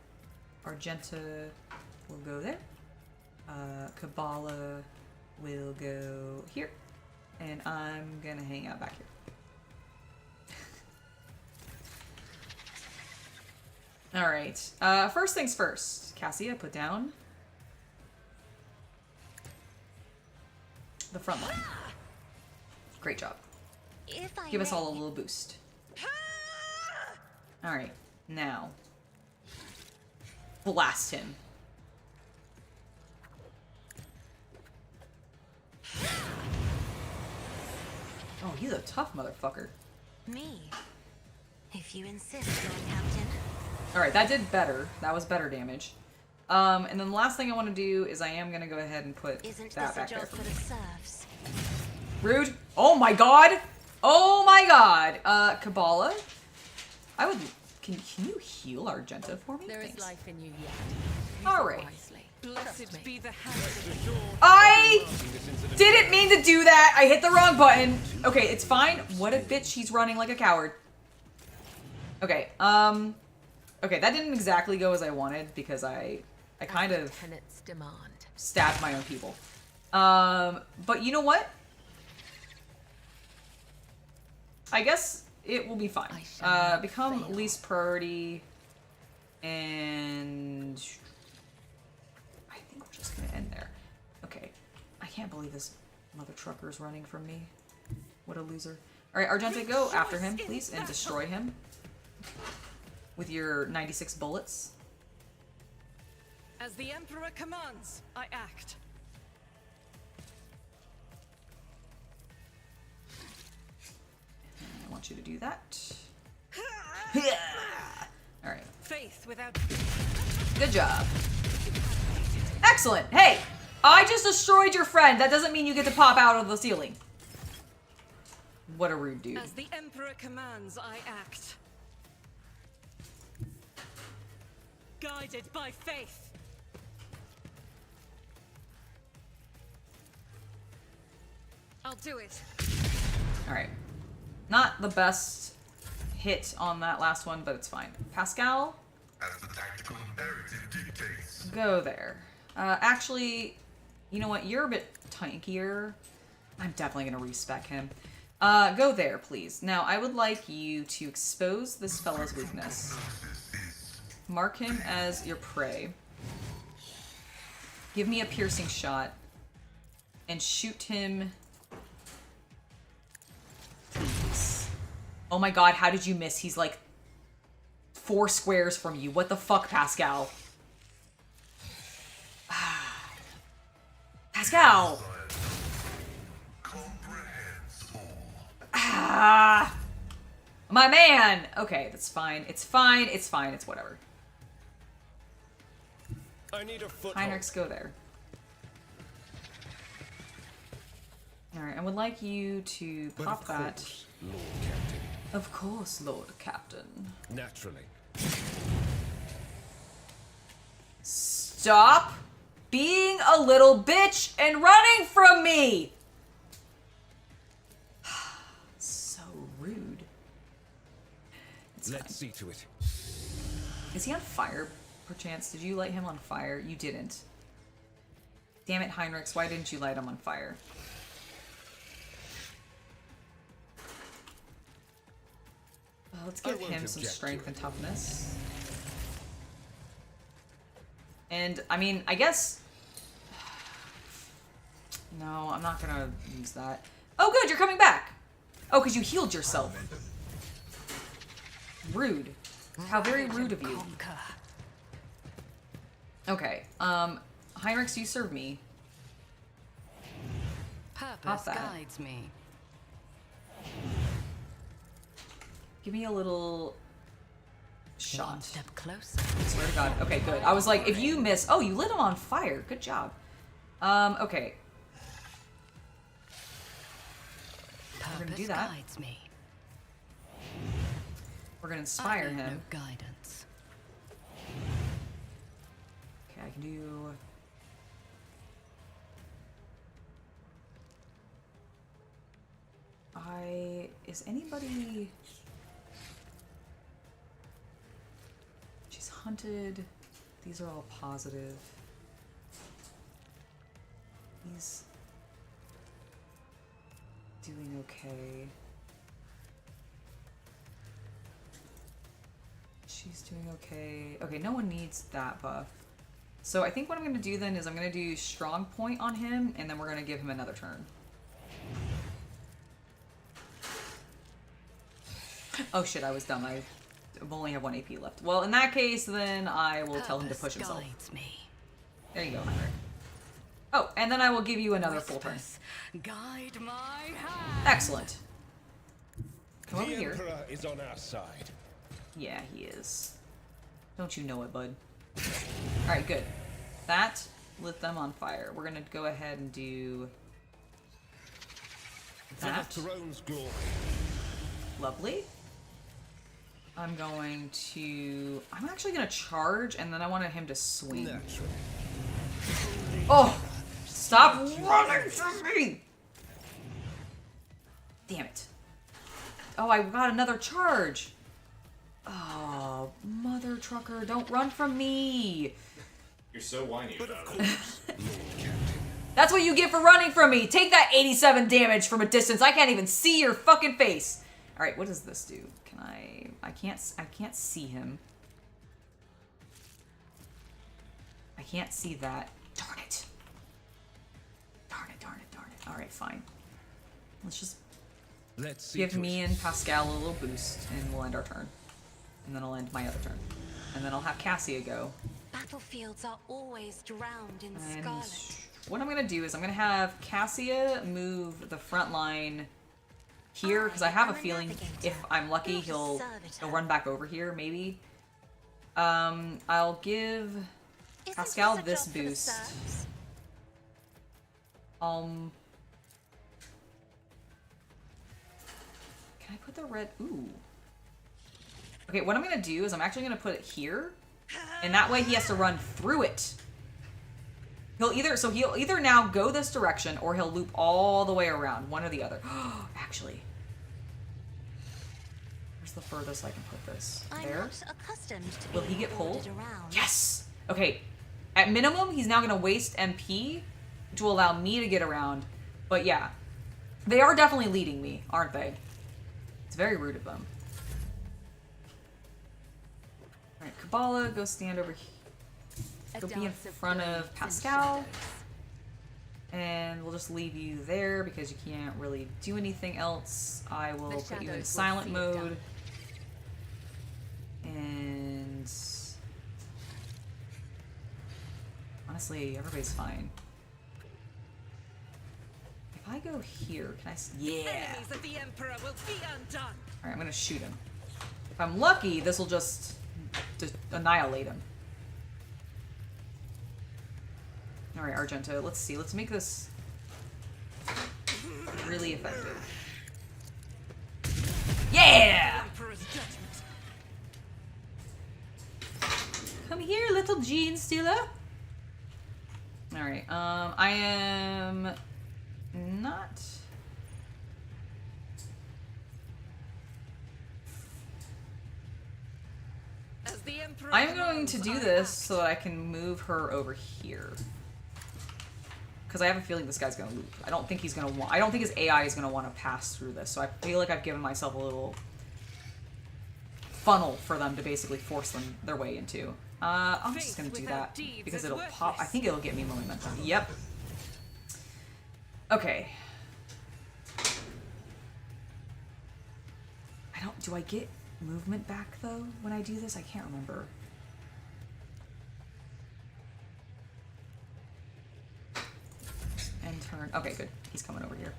Argenta will go there. Kabbalah will go here. And I'm gonna hang out back here. Alright, first things first. Cassia, put down the front line. Great job. Give us all a little boost. Alright, now. Blast him. Oh, he's a tough motherfucker. Me? If you insist, Lord Captain. Alright, that did better. That was better damage. And then the last thing I want to do is I am going to go ahead and put that back there for me. Rude. Oh my god! Oh my god! Kabbalah? I would... Can you heal Argenta for me? There is life in you yet. Alright. Blessed be the hand. I didn't mean to do that! I hit the wrong button! Okay, it's fine. What a bitch, he's running like a coward. Okay, okay, that didn't exactly go as I wanted because I kind of stabbed my own people. But you know what? I guess it will be fine. Become least priority, and I think we're just gonna end there. Okay, I can't believe this mother trucker is running from me. What a loser. All right, Argenta, go after him, please, and destroy him with your 96 bullets. As the Emperor commands, I act. I want you to do that. All right. Faith without... Good job. Excellent. Hey, I just destroyed your friend. That doesn't mean you get to pop out of the ceiling. What a rude dude. As the Emperor commands, I act. Guided by faith. I'll do it. All right. Not the best hit on that last one, but it's fine. Pascal? As the tactical imperative dictates. Go there. Actually, you know what? You're a bit tankier. I'm definitely going to respec him. Go there, please. Now, I would like you to expose this fellow's weakness. Mark him as your prey. Give me a piercing shot. And shoot him... Please. Oh my god, how did you miss? He's like 4 squares from you. What the fuck, Pascal? Pascal! Ah! My man! Okay, that's fine. It's fine. It's fine. It's whatever. I need a foothold. Heinrichs, go there. Alright, I would like you to pop that. Lord Captain. Of course, Lord Captain. Naturally. Stop stop being a little bitch and running from me? So rude. Let's see to it. Is he on fire, perchance? Did you light him on fire? You didn't. Damn it, Heinrichs, why didn't you light him on fire? Let's give him some strength and toughness. And, I mean, I guess... No, I'm not gonna use that. Oh, good, you're coming back! Oh, because you healed yourself. Rude. How very rude of you. Okay, Heinrichs, you serve me. Purpose guides me. Give me a little shot. One step closer. I swear to God. Okay, good. I was like, if you miss... Oh, you lit him on fire. Good job. Okay. We're gonna do that. Guides me. We're gonna inspire him. No guidance. Okay, I can do... Is anybody... She's hunted. These are all positive. He's doing okay. She's doing okay. Okay, no one needs that buff. So I think what I'm going to do then is I'm going to do strong point on him, and then we're going to give him another turn. Oh shit, I was dumb. I only have 1 AP left. Well, in that case, then I will tell him to push himself. There you go, Heinrich. Oh, and then I will give you another full turn. Guide my hand. Excellent. Come over here. The Emperor is on our side. Yeah, he is. Don't you know it, bud? Alright, good. That lit them on fire. We're gonna go ahead and do that. For the throne's glory. Lovely. I'm actually gonna charge, and then I wanted him to swing. Naturally. Oh! Stop running from me! Damn it. Oh, I got another charge! Oh, mother trucker, don't run from me! You're so whiny about it. That's what you get for running from me! Take that 87 damage from a distance. I can't even see your fucking face! Alright, what does this do? Can I can't see him. I can't see that. Darn it. Darn it, darn it, darn it. Alright, fine. Let's just give me and Pascal a little boost, and we'll end our turn. And then I'll end my other turn. And then I'll have Cassia go. Battlefields are always drowned in And scarlet. what I'm going to do is I'm going to have Cassia move the front line here, because I have a feeling if I'm lucky, he'll run back over here, maybe. I'll give Pascal this boost. Can I put the red... Ooh. Okay, what I'm going to do is I'm actually going to put it here. And that way he has to run through it. He'll either now go this direction, or he'll loop all the way around. One or the other. Actually. Where's the furthest I can put this? There? I'm not accustomed to Will he get pulled? ordered around. Yes! Okay. At minimum, he's now going to waste MP to allow me to get around. But yeah. They are definitely leading me, aren't they? It's very rude of them. Alright, Kabbalah, go stand over here. Go be in front of Pascal. And we'll just leave you there because you can't really do anything else. I will put you in silent mode. And... honestly, everybody's fine. If I go here, can I... Yeah! Enemies of the Emperor will be undone. Alright, I'm gonna shoot him. If I'm lucky, this will just annihilate him. Alright, Argento, let's see. Let's make this really effective. Yeah! Emperor's judgment. Come here, little gene stealer. Alright, I am not... As the Emperor I'm going to commands, do I this act. so that I can move her over here. Because I have a feeling this guy's going to loop. I don't think he's going to want... I don't think his AI is going to want to pass through this. So I feel like I've given myself a little funnel for them to basically force them their way into. I'm just going to do that because it'll pop. I think it'll get me momentum. Yep. Okay. I don't... Do I get movement back, though, when I do this? I can't remember. End turn. Okay, good. He's coming over here.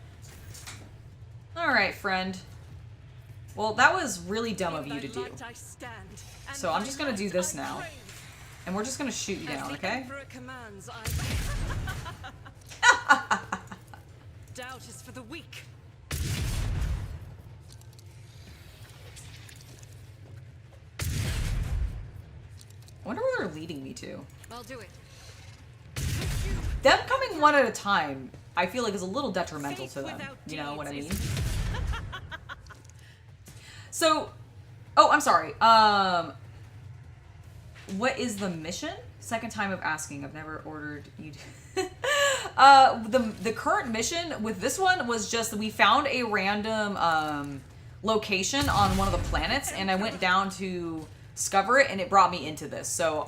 Alright, friend. Well, that was really dumb of you to do. So I'm just going to do this now. And we're just going to shoot you down, okay? Doubt is for the weak. I wonder where they're leading me to. I'll do it. Them coming one at a time, I feel like is a little detrimental to them. You know what I mean? So, oh, I'm sorry. What is the mission? Second time of asking. I've never ordered you. The current mission with this one was just that we found a random location on one of the planets, and I went down to discover it, and it brought me into this. So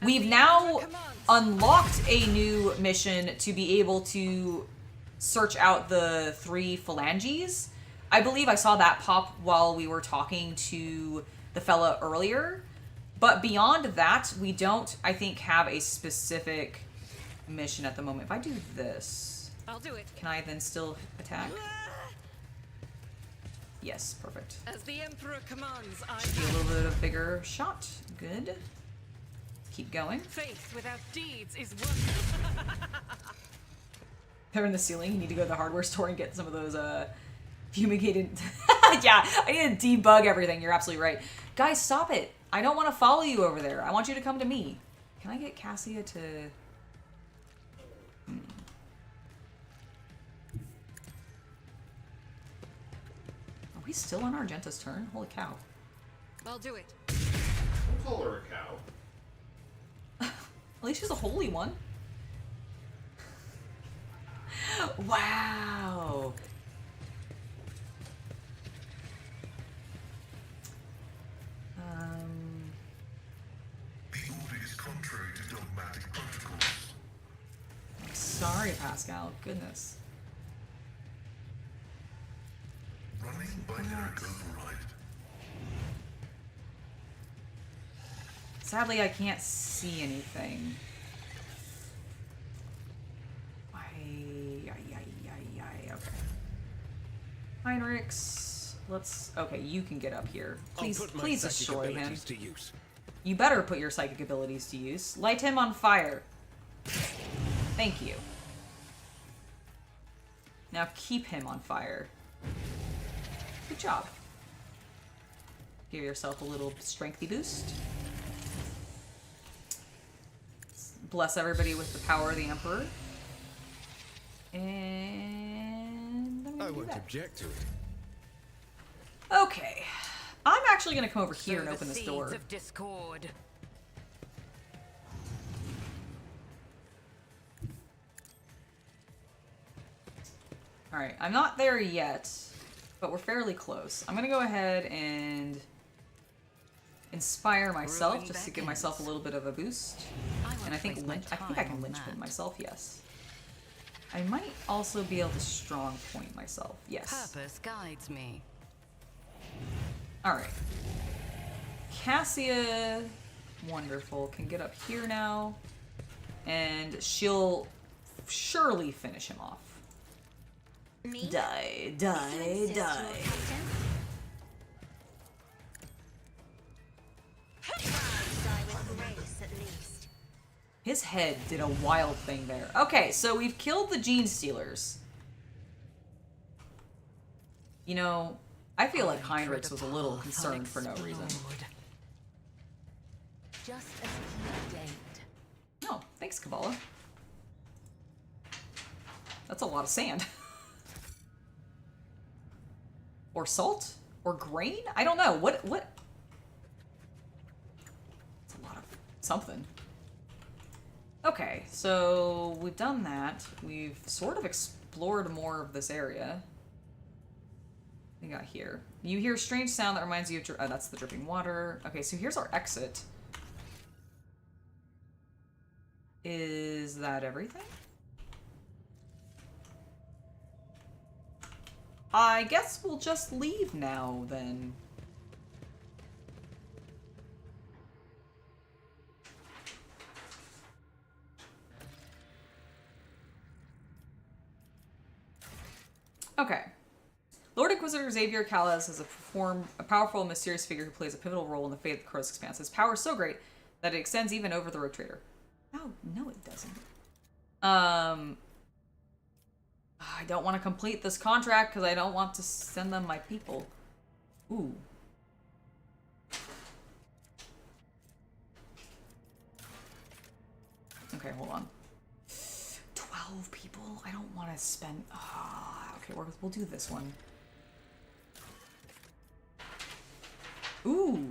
we've now unlocked a new mission to be able to search out the 3 phalanges. I believe I saw that pop while we were talking to the fella earlier. But beyond that, we don't, I think, have a specific mission at the moment. If I do this, I'll do it. can I then still attack? Yes, perfect. As the Emperor commands, I Should be a little bit of a bigger shot. Good. Keep going. Faith without deeds is worthless. They're in the ceiling. You need to go to the hardware store and get some of those fumigated... Yeah, I need to debug everything. You're absolutely right. Guys, stop it. I don't want to follow you over there. I want you to come to me. Can I get Cassia to... Are we still on Argenta's turn? Holy cow. I'll do it. We'll call her a cow. At least she's a holy one. Wow. The order is contrary to dogmatic protocols. Sorry, Pascal. Goodness. Running binary override. Sadly, I can't see anything. Okay. Heinrichs, let's... Okay, you can get up here. Please destroy him. To use. You better put your psychic abilities to use. Light him on fire. Thank you. Now keep him on fire. Good job. Give yourself a little strengthy boost. Bless everybody with the power of the Emperor. And I'm I gonna do won't that. object to it. Okay. I'm actually gonna come over here and Sow open the this door. seeds of discord. Alright, I'm not there yet, but we're fairly close. I'm gonna go ahead and inspire myself Ruin just to give beckons. myself a little bit of a boost. And I think I think I can lynchpin myself, yes. I might also be able to strong point myself, yes. Purpose guides me. Alright. Cassia, wonderful, can get up here now. And she'll surely finish him off. Me? Die, If you die, insist, Lord die. Captain. Die with grace, at least. His head did a wild thing there. Okay, so we've killed the Gene Stealers. You know, I feel like Heinrichs was a little concerned for no reason. Just as he ordained. No, thanks, Kabbalah. That's a lot of sand. Or salt? Or grain? I don't know. What? It's a lot of something. Okay, so we've done that. We've sort of explored more of this area. We got here. You hear a strange sound that reminds you of... Oh, that's the dripping water. Okay, so here's our exit. Is that everything? I guess we'll just leave now, then. Okay. Lord Inquisitor Xavier Callas is a powerful, mysterious figure who plays a pivotal role in the fate of the Kronus expanse. His power is so great that it extends even over the Rogue Trader. Oh, no it doesn't. I don't want to complete this contract because I don't want to send them my people. Ooh. Okay, hold on. 12 people? I don't want to spend... okay, we'll do this one. Ooh.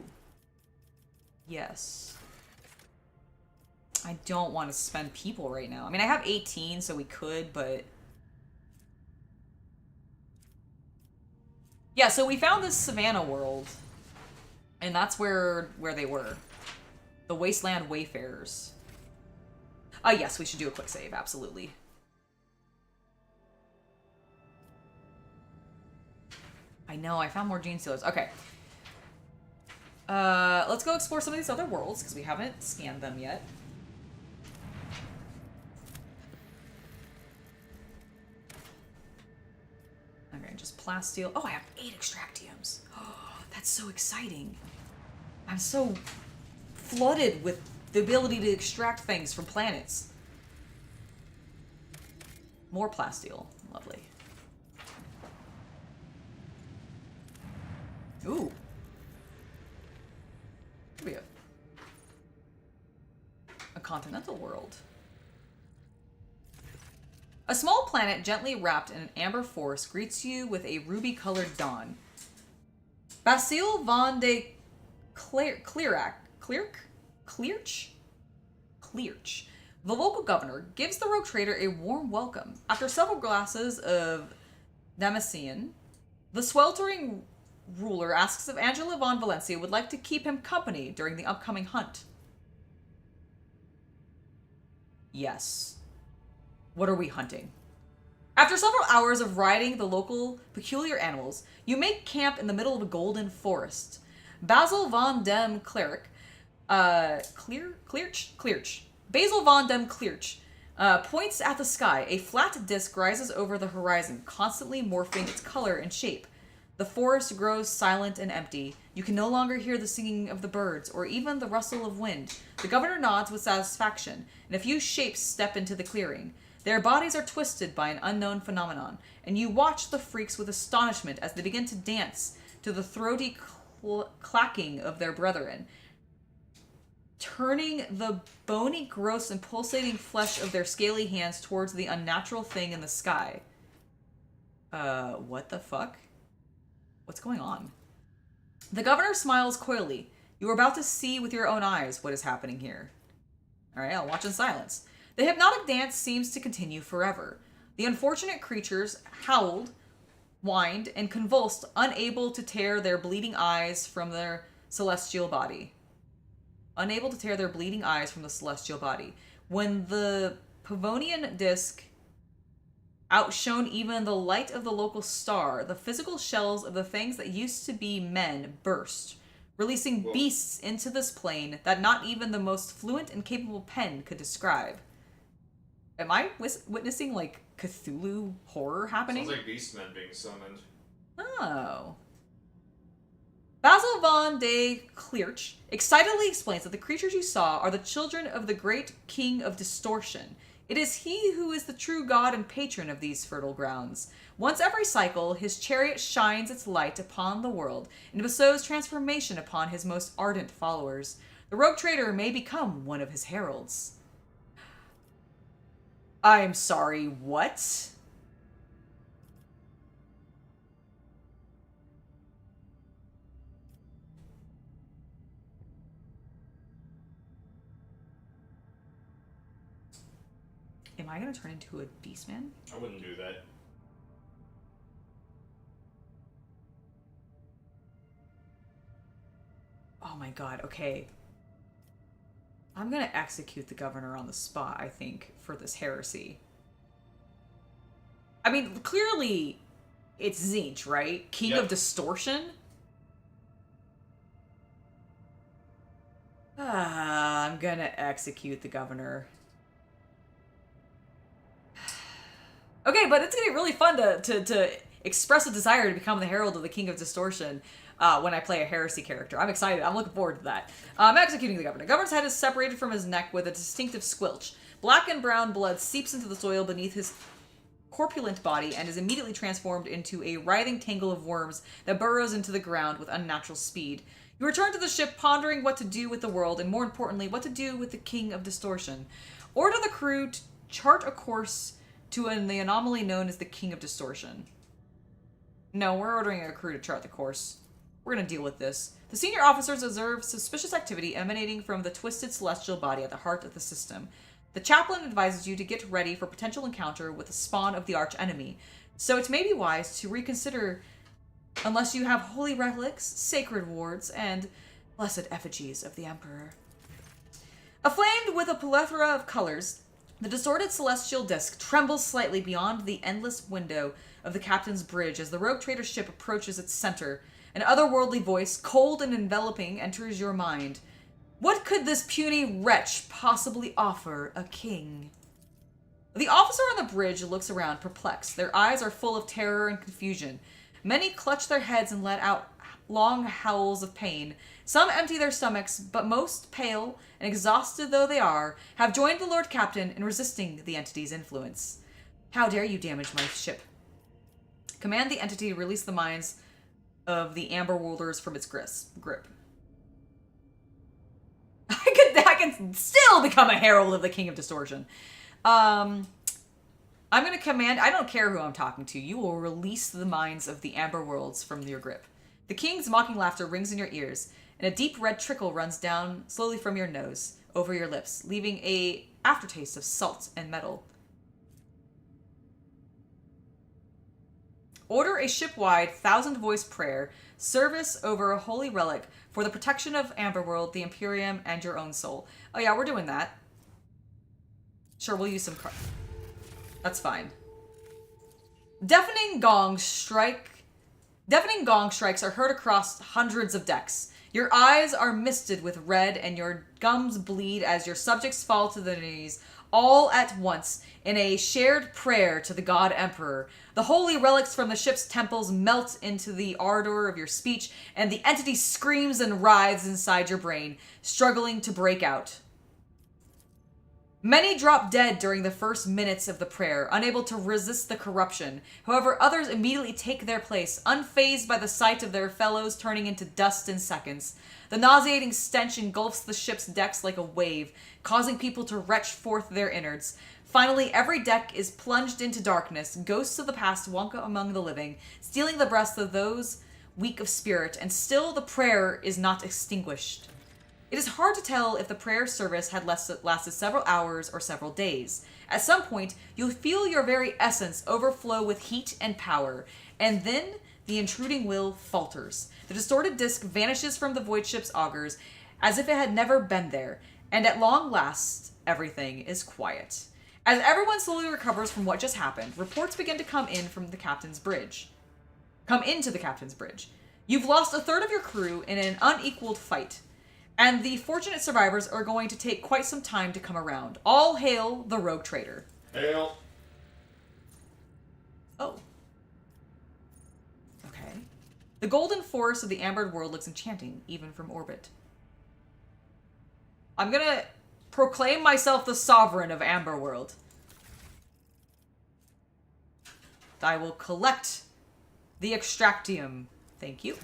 Yes. I don't want to spend people right now. I mean, I have 18, so we could, but... Yeah, so we found this Savannah world, and that's where they were. The Wasteland Wayfarers. Yes, we should do a quick save, absolutely. I know, I found more gene stealers. Okay. Let's go explore some of these other worlds, because we haven't scanned them yet. Okay, just plasteel. Oh, I have 8 extractiums. Oh, that's so exciting. I'm so flooded with the ability to extract things from planets. More plasteel. Lovely. Ooh. Could be a continental world. A small planet gently wrapped in an amber forest greets you with a ruby-colored dawn. Basile von de Clearch, the local governor, gives the rogue trader a warm welcome. After several glasses of Damascene, the sweltering ruler asks if Angela von Valencia would like to keep him company during the upcoming hunt. Yes. What are we hunting? After several hours of riding the local peculiar animals, you make camp in the middle of a golden forest. Basil von dem Cleric, Basil von dem Clearch, points at the sky. A flat disc rises over the horizon, constantly morphing its color and shape. The forest grows silent and empty. You can no longer hear the singing of the birds or even the rustle of wind. The governor nods with satisfaction, and a few shapes step into the clearing. Their bodies are twisted by an unknown phenomenon, and you watch the freaks with astonishment as they begin to dance to the throaty clacking of their brethren, turning the bony, gross, and pulsating flesh of their scaly hands towards the unnatural thing in the sky. What the fuck? What's going on? The governor smiles coyly. You are about to see with your own eyes what is happening here. Alright, I'll watch in silence. The hypnotic dance seems to continue forever. The unfortunate creatures howled, whined, and convulsed, unable to tear their bleeding eyes from their celestial body. Unable to tear their bleeding eyes from the celestial body. When the Pavonian disc outshone even the light of the local star, the physical shells of the things that used to be men burst, releasing beasts into this plane that not even the most fluent and capable pen could describe. Am I witnessing, like, Cthulhu horror happening? Sounds like beastmen being summoned. Oh. Basil von de Clearch excitedly explains that the creatures you saw are the children of the great king of distortion. It is he who is the true god and patron of these fertile grounds. Once every cycle, his chariot shines its light upon the world and bestows transformation upon his most ardent followers. The rogue trader may become one of his heralds. I'm sorry, what? I gonna turn into a beast man? I wouldn't do that. Oh my god, okay. I'm gonna execute the governor on the spot, I think, for this heresy. I mean, clearly, it's Tzeentch, right? King of Distortion? I'm gonna execute the governor. Okay, but it's gonna be really fun to express a desire to become the herald of the King of Distortion when I play a heresy character. I'm excited. I'm looking forward to that. I'm executing the governor. The governor's head is separated from his neck with a distinctive squelch. Black and brown blood seeps into the soil beneath his corpulent body and is immediately transformed into a writhing tangle of worms that burrows into the ground with unnatural speed. You return to the ship pondering what to do with the world and, more importantly, what to do with the King of Distortion. Order the crew to chart a course to the anomaly known as the King of Distortion. No, we're ordering a crew to chart the course. We're going to deal with this. The senior officers observe suspicious activity emanating from the twisted celestial body at the heart of the system. The chaplain advises you to get ready for potential encounter with the spawn of the arch enemy, so it may be wise to reconsider unless you have holy relics, sacred wards, and blessed effigies of the Emperor. Aflamed with a plethora of colors, the distorted celestial disk trembles slightly beyond the endless window of the captain's bridge as the rogue trader ship approaches its center. An otherworldly voice, cold and enveloping, enters your mind. What could this puny wretch possibly offer a king? The officer on the bridge looks around, perplexed. Their eyes are full of terror and confusion. Many clutch their heads and let out long howls of pain. Some empty their stomachs, but most, pale and exhausted though they are, have joined the Lord Captain in resisting the entity's influence. How dare you damage my ship? Command the entity to release the minds of the Amber Worlders from its grip. I can still become a herald of the King of Distortion. I'm going to command... I don't care who I'm talking to. You will release the minds of the Amber Worlds from your grip. The king's mocking laughter rings in your ears, and a deep red trickle runs down slowly from your nose, over your lips, leaving a aftertaste of salt and metal. Order a ship-wide 1,000-voice prayer, service over a holy relic for the protection of Amberworld, the Imperium, and your own soul. Oh yeah, we're doing that. Sure, we'll use some cards. That's fine. Deafening gong strikes are heard across hundreds of decks. Your eyes are misted with red and your gums bleed as your subjects fall to their knees, all at once, in a shared prayer to the God Emperor. The holy relics from the ship's temples melt into the ardor of your speech, and the entity screams and writhes inside your brain, struggling to break out. Many drop dead during the first minutes of the prayer, unable to resist the corruption. However, others immediately take their place, unfazed by the sight of their fellows turning into dust in seconds. The nauseating stench engulfs the ship's decks like a wave, causing people to retch forth their innards. Finally, every deck is plunged into darkness, ghosts of the past walk among the living, stealing the breaths of those weak of spirit, and still the prayer is not extinguished. It is hard to tell if the prayer service had lasted several hours or several days. At some point, you'll feel your very essence overflow with heat and power, and then the intruding will falters. The distorted disc vanishes from the void ship's augers as if it had never been there, and at long last, everything is quiet. As everyone slowly recovers from what just happened, reports begin to come into the captain's bridge. You've lost a third of your crew in an unequaled fight, and the fortunate survivors are going to take quite some time to come around. All hail the rogue trader. Hail. Oh. Okay. The golden forest of the ambered world looks enchanting, even from orbit. I'm gonna proclaim myself the sovereign of Amberworld. I will collect the extractium. Thank you.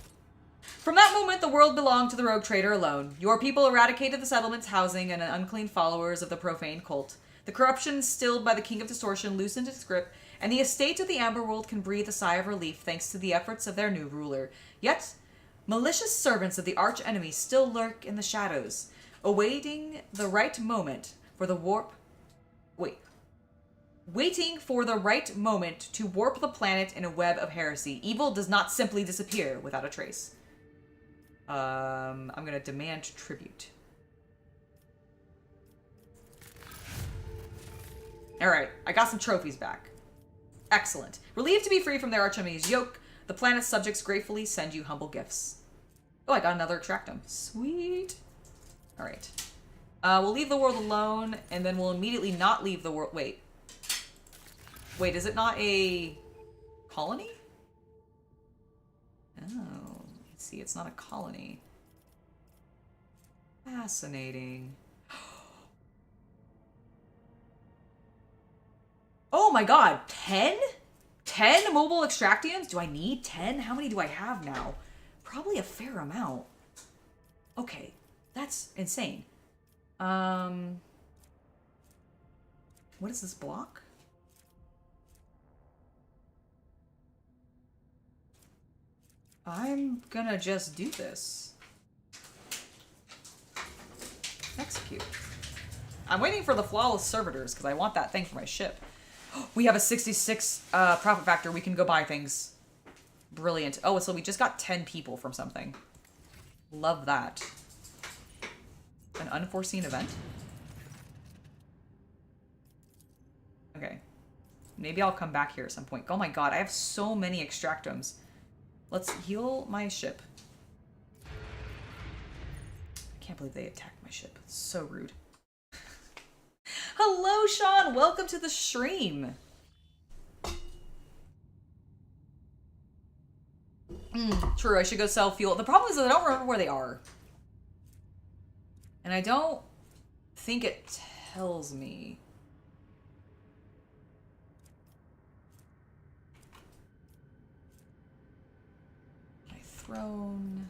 From that moment, the world belonged to the rogue trader alone. Your people eradicated the settlement's housing and unclean followers of the profane cult. The corruption stilled by the King of Distortion loosened its grip, and the estate of the Amberworld can breathe a sigh of relief thanks to the efforts of their new ruler. Yet, malicious servants of the arch-enemy still lurk in the shadows, awaiting the right moment for the warp... Wait. Waiting for the right moment to warp the planet in a web of heresy. Evil does not simply disappear without a trace. I'm gonna demand tribute. Alright, I got some trophies back. Excellent. Relieved to be free from their archenemy's yoke, the planet's subjects gratefully send you humble gifts. Oh, I got another extractum. Sweet. Alright. We'll leave the world alone, and then we'll immediately not leave the world. Wait. Wait, is it not a colony? Oh, see, it's not a colony. Fascinating. Oh my god, 10? 10 mobile extractiums? Do I need 10? How many do I have now? Probably a fair amount. Okay, that's insane. What is this block? I'm gonna just do this. Execute. I'm waiting for the flawless servitors because I want that thing for my ship. We have a 66 profit factor. We can go buy things. Brilliant. Oh, so we just got 10 people from something. Love that. An unforeseen event? Okay. Maybe I'll come back here at some point. Oh my god, I have so many extractums. Let's heal my ship. I can't believe they attacked my ship. It's so rude. Hello, Sean! Welcome to the stream! True, I should go sell fuel. The problem is that I don't remember where they are. And I don't think it tells me. My throne.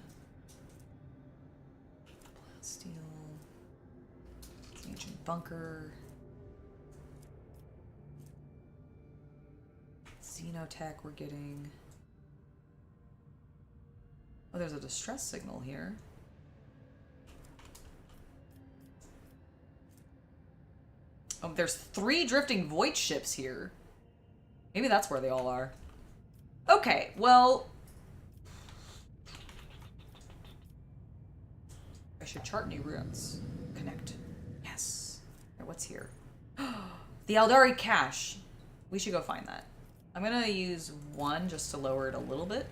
Steel. Ancient bunker. Xenotech we're getting. Oh, there's a distress signal here. Oh, there's 3 drifting void ships here. Maybe that's where they all are. Okay, well... I should chart new routes. Connect. Yes. Right, what's here? The Aldari cache. We should go find that. I'm gonna use 1 just to lower it a little bit.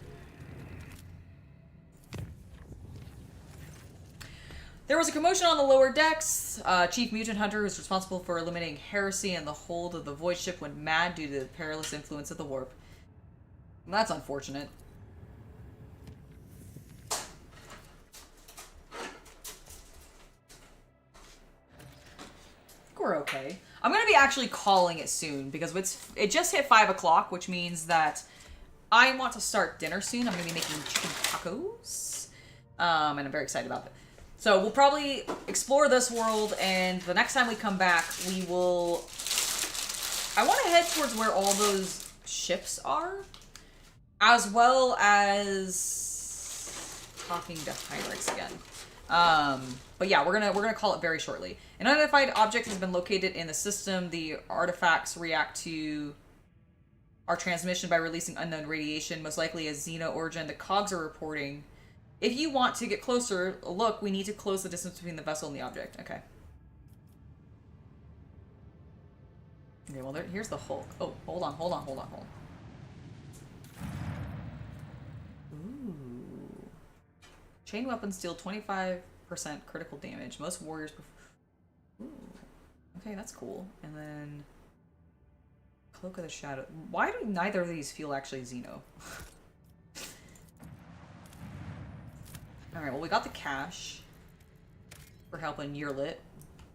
There was a commotion on the lower decks. Chief Mutant Hunter, who's responsible for eliminating heresy and the hold of the void ship, went mad due to the perilous influence of the warp. That's unfortunate. I think we're okay. I'm going to be actually calling it soon because it just hit 5 o'clock, which means that I want to start dinner soon. I'm going to be making chicken tacos. And I'm very excited about it. So we'll probably explore this world, and the next time we come back, we will... I want to head towards where all those ships are, as well as talking to Heinrichs again. But yeah, we're gonna call it very shortly. An unidentified object has been located in the system. The artifacts react to our transmission by releasing unknown radiation, most likely a Xeno origin. The cogs are reporting. If you want to get closer, look, we need to close the distance between the vessel and the object. Okay. Okay, well, here's the Hulk. Oh, hold on. Ooh. Chain weapons deal 25% critical damage. Most warriors... Ooh. Okay, that's cool. And then... Cloak of the Shadow. Why do neither of these feel actually Xeno? Alright, well, we got the cash for helping Urlit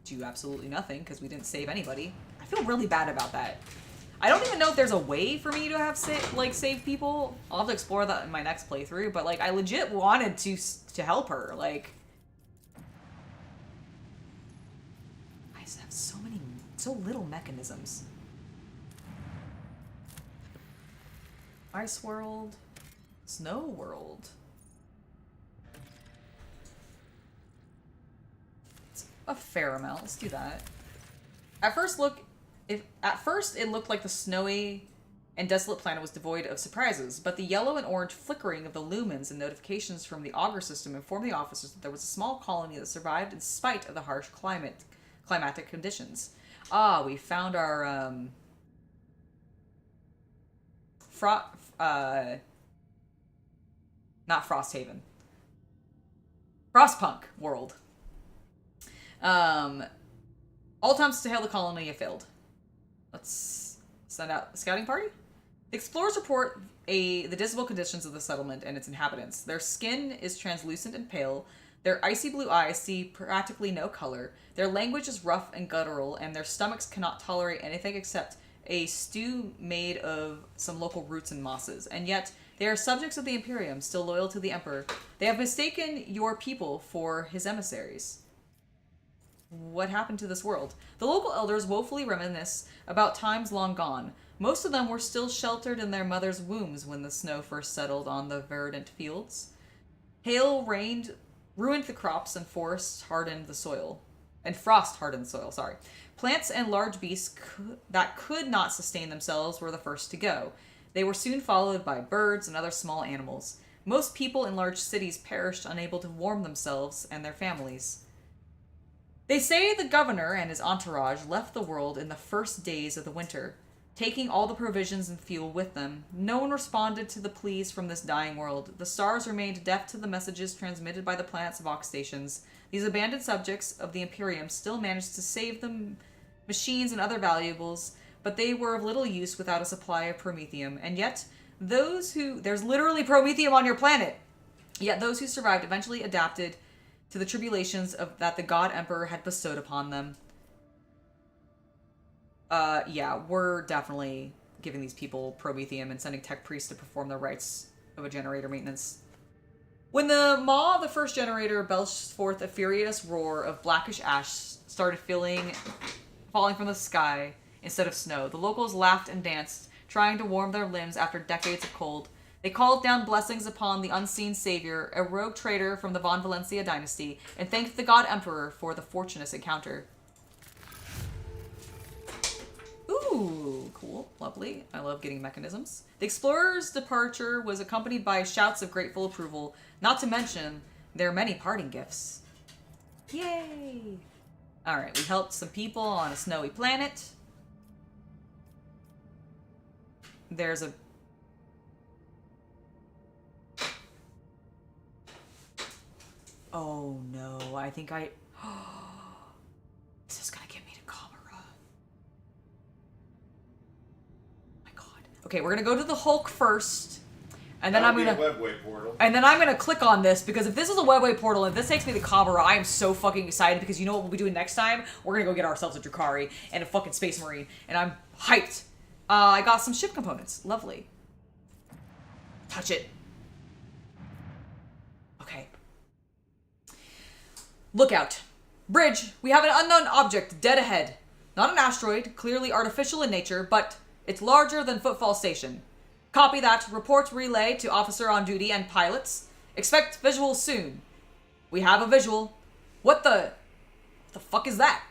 do absolutely nothing because we didn't save anybody. I feel really bad about that. I don't even know if there's a way for me to have save people. I'll have to explore that in my next playthrough, but like I legit wanted to help her. Like I just have so little mechanisms. Ice World, Snow World. A fair amount. Let's do that. At first look, At first it looked like the snowy and desolate planet was devoid of surprises, but the yellow and orange flickering of the lumens and notifications from the augur system informed the officers that there was a small colony that survived in spite of the harsh climatic conditions. Ah, we found our not Frosthaven. Frostpunk world. All attempts to hail the colony have failed. Let's send out a scouting party. The explorers report the dismal conditions of the settlement and its inhabitants. Their skin is translucent and pale. Their icy blue eyes see practically no color. Their language is rough and guttural, and their stomachs cannot tolerate anything except a stew made of some local roots and mosses. And yet, they are subjects of the Imperium, still loyal to the Emperor. They have mistaken your people for his emissaries. What happened to this world? The local elders woefully reminisce about times long gone. Most of them were still sheltered in their mothers' wombs when the snow first settled on the verdant fields. Hail ruined the crops, and forests hardened the soil. And frost hardened the soil, sorry. Plants and large beasts that could not sustain themselves were the first to go. They were soon followed by birds and other small animals. Most people in large cities perished unable to warm themselves and their families. They say the governor and his entourage left the world in the first days of the winter, taking all the provisions and fuel with them. No one responded to the pleas from this dying world. The stars remained deaf to the messages transmitted by the planet's Vox stations. These abandoned subjects of the Imperium still managed to save the machines and other valuables, but they were of little use without a supply of promethium. And yet, there's literally promethium on your planet! Yet those who survived eventually adapted to the tribulations that the God Emperor had bestowed upon them. Yeah, we're definitely giving these people promethium and sending tech priests to perform the rites of a generator maintenance. When the maw of the first generator belched forth a furious roar of blackish ash started falling from the sky instead of snow, the locals laughed and danced, trying to warm their limbs after decades of cold. They called down blessings upon the unseen savior, a rogue traitor from the Von Valencia dynasty, and thanked the God Emperor for the fortuitous encounter. Ooh, cool. Lovely. I love getting mechanisms. The explorer's departure was accompanied by shouts of grateful approval, not to mention their many parting gifts. Yay! Alright, we helped some people on a snowy planet. There's a... Oh no, I think I... This is gonna get me to camera. My god. Okay, we're gonna go to the Hulk first. And then I'm gonna... webway portal. And then I'm gonna click on this, because if this is a webway portal, if this takes me to Kamara, I am so fucking excited, because you know what we'll be doing next time? We're gonna go get ourselves a Drukhari and a fucking Space Marine, and I'm hyped. I got some ship components. Lovely. Touch it. Okay. Look out. Bridge, we have an unknown object dead ahead. Not an asteroid, clearly artificial in nature, but it's larger than Footfall Station. Copy that. Report relay to officer on duty and pilots. Expect visual soon. We have a visual. What the fuck is that?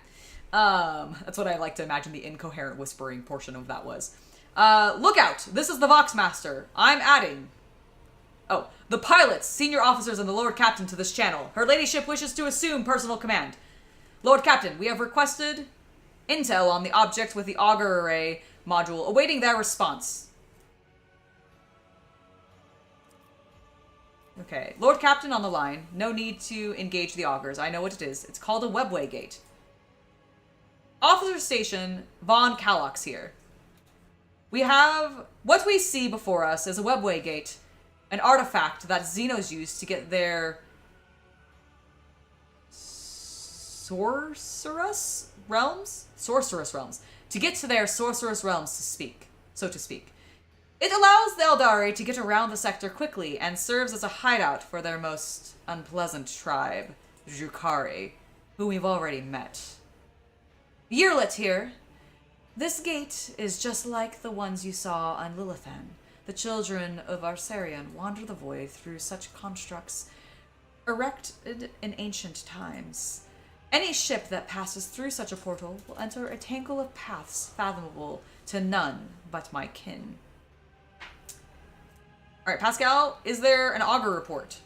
That's what I like to imagine the incoherent whispering portion of that was. Look out! This is the Vox Master. I'm adding... Oh, the pilots, senior officers, and the Lord Captain to this channel. Her Ladyship wishes to assume personal command. Lord Captain, we have requested intel on the object with the auger array module, awaiting their response. Okay, Lord Captain on the line. No need to engage the augers. I know what it is. It's called a webway gate. Officer Station, Von Kallox here. We have... What we see before us is a webway gate, an artifact that Xenos used to get their... Sorcerous realms? Sorcerous realms. To get to their sorcerous realms, so to speak. It allows the Eldari to get around the sector quickly and serves as a hideout for their most unpleasant tribe, Drukhari, who we've already met. Yearlet here. This gate is just like the ones you saw on Lilithan. The children of Arsarion wander the void through such constructs erected in ancient times. Any ship that passes through such a portal will enter a tangle of paths fathomable to none but my kin. Alright, Pascal, is there an augur report?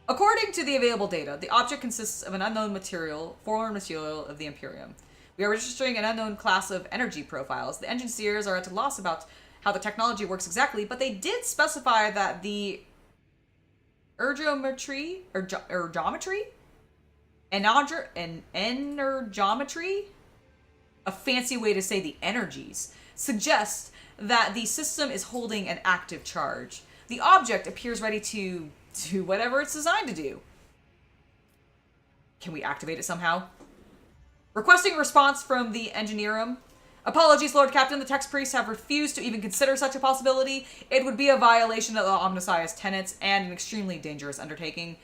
According to the available data, the object consists of an unknown material, former material of the Imperium. We are registering an unknown class of energy profiles. The engineers are at a loss about how the technology works exactly, but they did specify that the ergometry, energometry, a fancy way to say the energies, suggests that the system is holding an active charge. The object appears ready to do whatever it's designed to do. Can we activate it somehow? Requesting response from the engineerum. Apologies, Lord Captain. The text priests have refused to even consider such a possibility. It would be a violation of the Omnissiah's tenets and an extremely dangerous undertaking.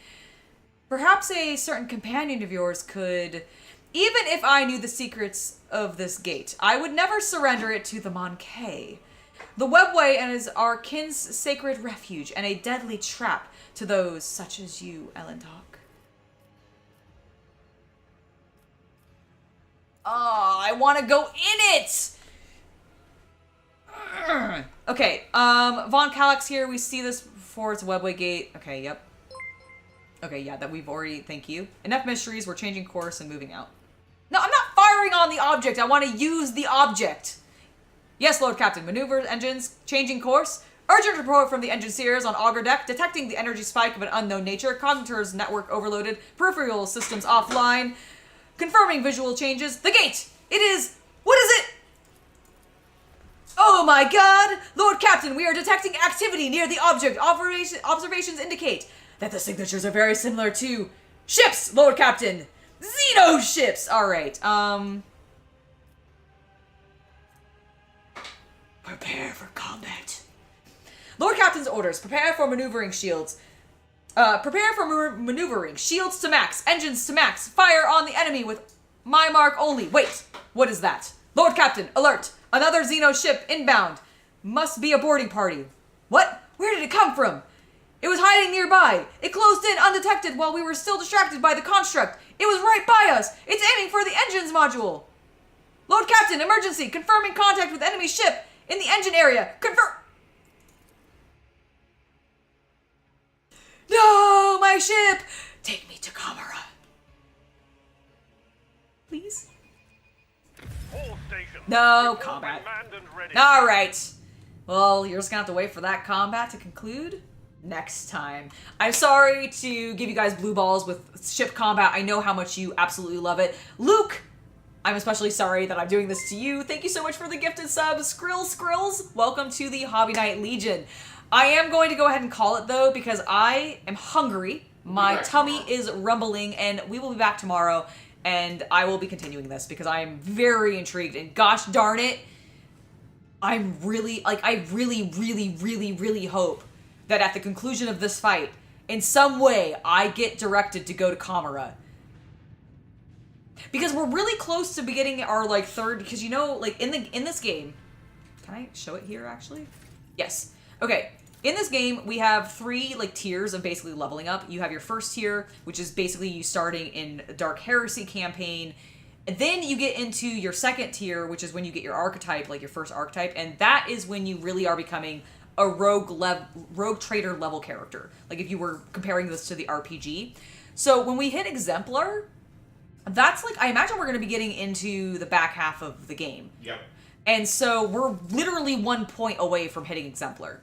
Perhaps a certain companion of yours could... Even if I knew the secrets of this gate, I would never surrender it to the Monkey. The webway is our kin's sacred refuge and a deadly trap to those such as you, Elentok. Oh, I want to go in it! Okay, Von Kallax here. We see this before. It's a webway gate. Okay, yep. Okay, yeah, that we've already... Thank you. Enough mysteries. We're changing course and moving out. No, I'm not firing on the object. I want to use the object. Yes, Lord Captain. Maneuvers, engines, changing course. Urgent report from the engineers on auger deck. Detecting the energy spike of an unknown nature. Cognitor's network overloaded. Peripheral systems offline. Confirming visual changes. The gate! It is... What is it? Oh my god! Lord Captain, we are detecting activity near the object. Observations indicate that the signatures are very similar to... Ships, Lord Captain! Xeno ships! Alright, Prepare for combat. Lord Captain's orders. Prepare for maneuvering shields. Prepare for maneuvering. Shields to max. Engines to max. Fire on the enemy with my mark only. Wait, what is that? Lord Captain, alert. Another Xeno ship inbound. Must be a boarding party. What? Where did it come from? It was hiding nearby. It closed in undetected while we were still distracted by the construct. It was right by us. It's aiming for the engines module. Lord Captain, emergency. Confirming contact with enemy ship in the engine area. Confirm. No, my ship! Take me to Kamara. Please? No, combat. Alright. Well, you're just gonna have to wait for that combat to conclude next time. I'm sorry to give you guys blue balls with ship combat. I know how much you absolutely love it. Luke, I'm especially sorry that I'm doing this to you. Thank you so much for the gifted sub. Skrills, welcome to the Hobby Night Legion. I am going to go ahead and call it, though, because I am hungry. My tummy is rumbling, and we will be back tomorrow, and I will be continuing this because I am very intrigued, and gosh darn it, I really hope that at the conclusion of this fight, in some way, I get directed to go to Kamara. Because we're really close to beginning our, like, third, because, you know, like, in this game, can I show it here, actually? Yes. Okay, in this game, we have 3, like, tiers of basically leveling up. You have your first tier, which is basically you starting in Dark Heresy campaign. And then you get into your second tier, which is when you get your archetype, like your first archetype. And that is when you really are becoming a rogue trader level character. Like, if you were comparing this to the RPG. So when we hit Exemplar, that's like, I imagine we're going to be getting into the back half of the game. Yep. And so we're literally 1 point away from hitting Exemplar.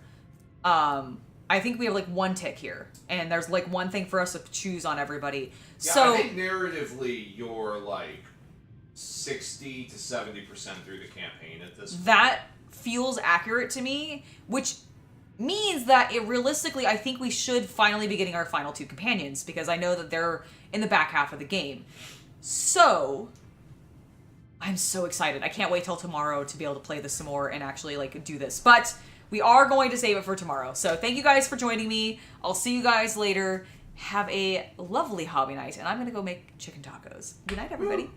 I think we have like 1 tick here, and there's like 1 thing for us to choose on everybody. Yeah, so I think narratively you're like 60 to 70% through the campaign at this point. That feels accurate to me, which means that realistically, I think we should finally be getting our final 2 companions, because I know that they're in the back half of the game. So I'm so excited. I can't wait till tomorrow to be able to play this some more and actually like do this. But we are going to save it for tomorrow. So thank you guys for joining me. I'll see you guys later. Have a lovely hobby night. And I'm going to go make chicken tacos. Good night, everybody.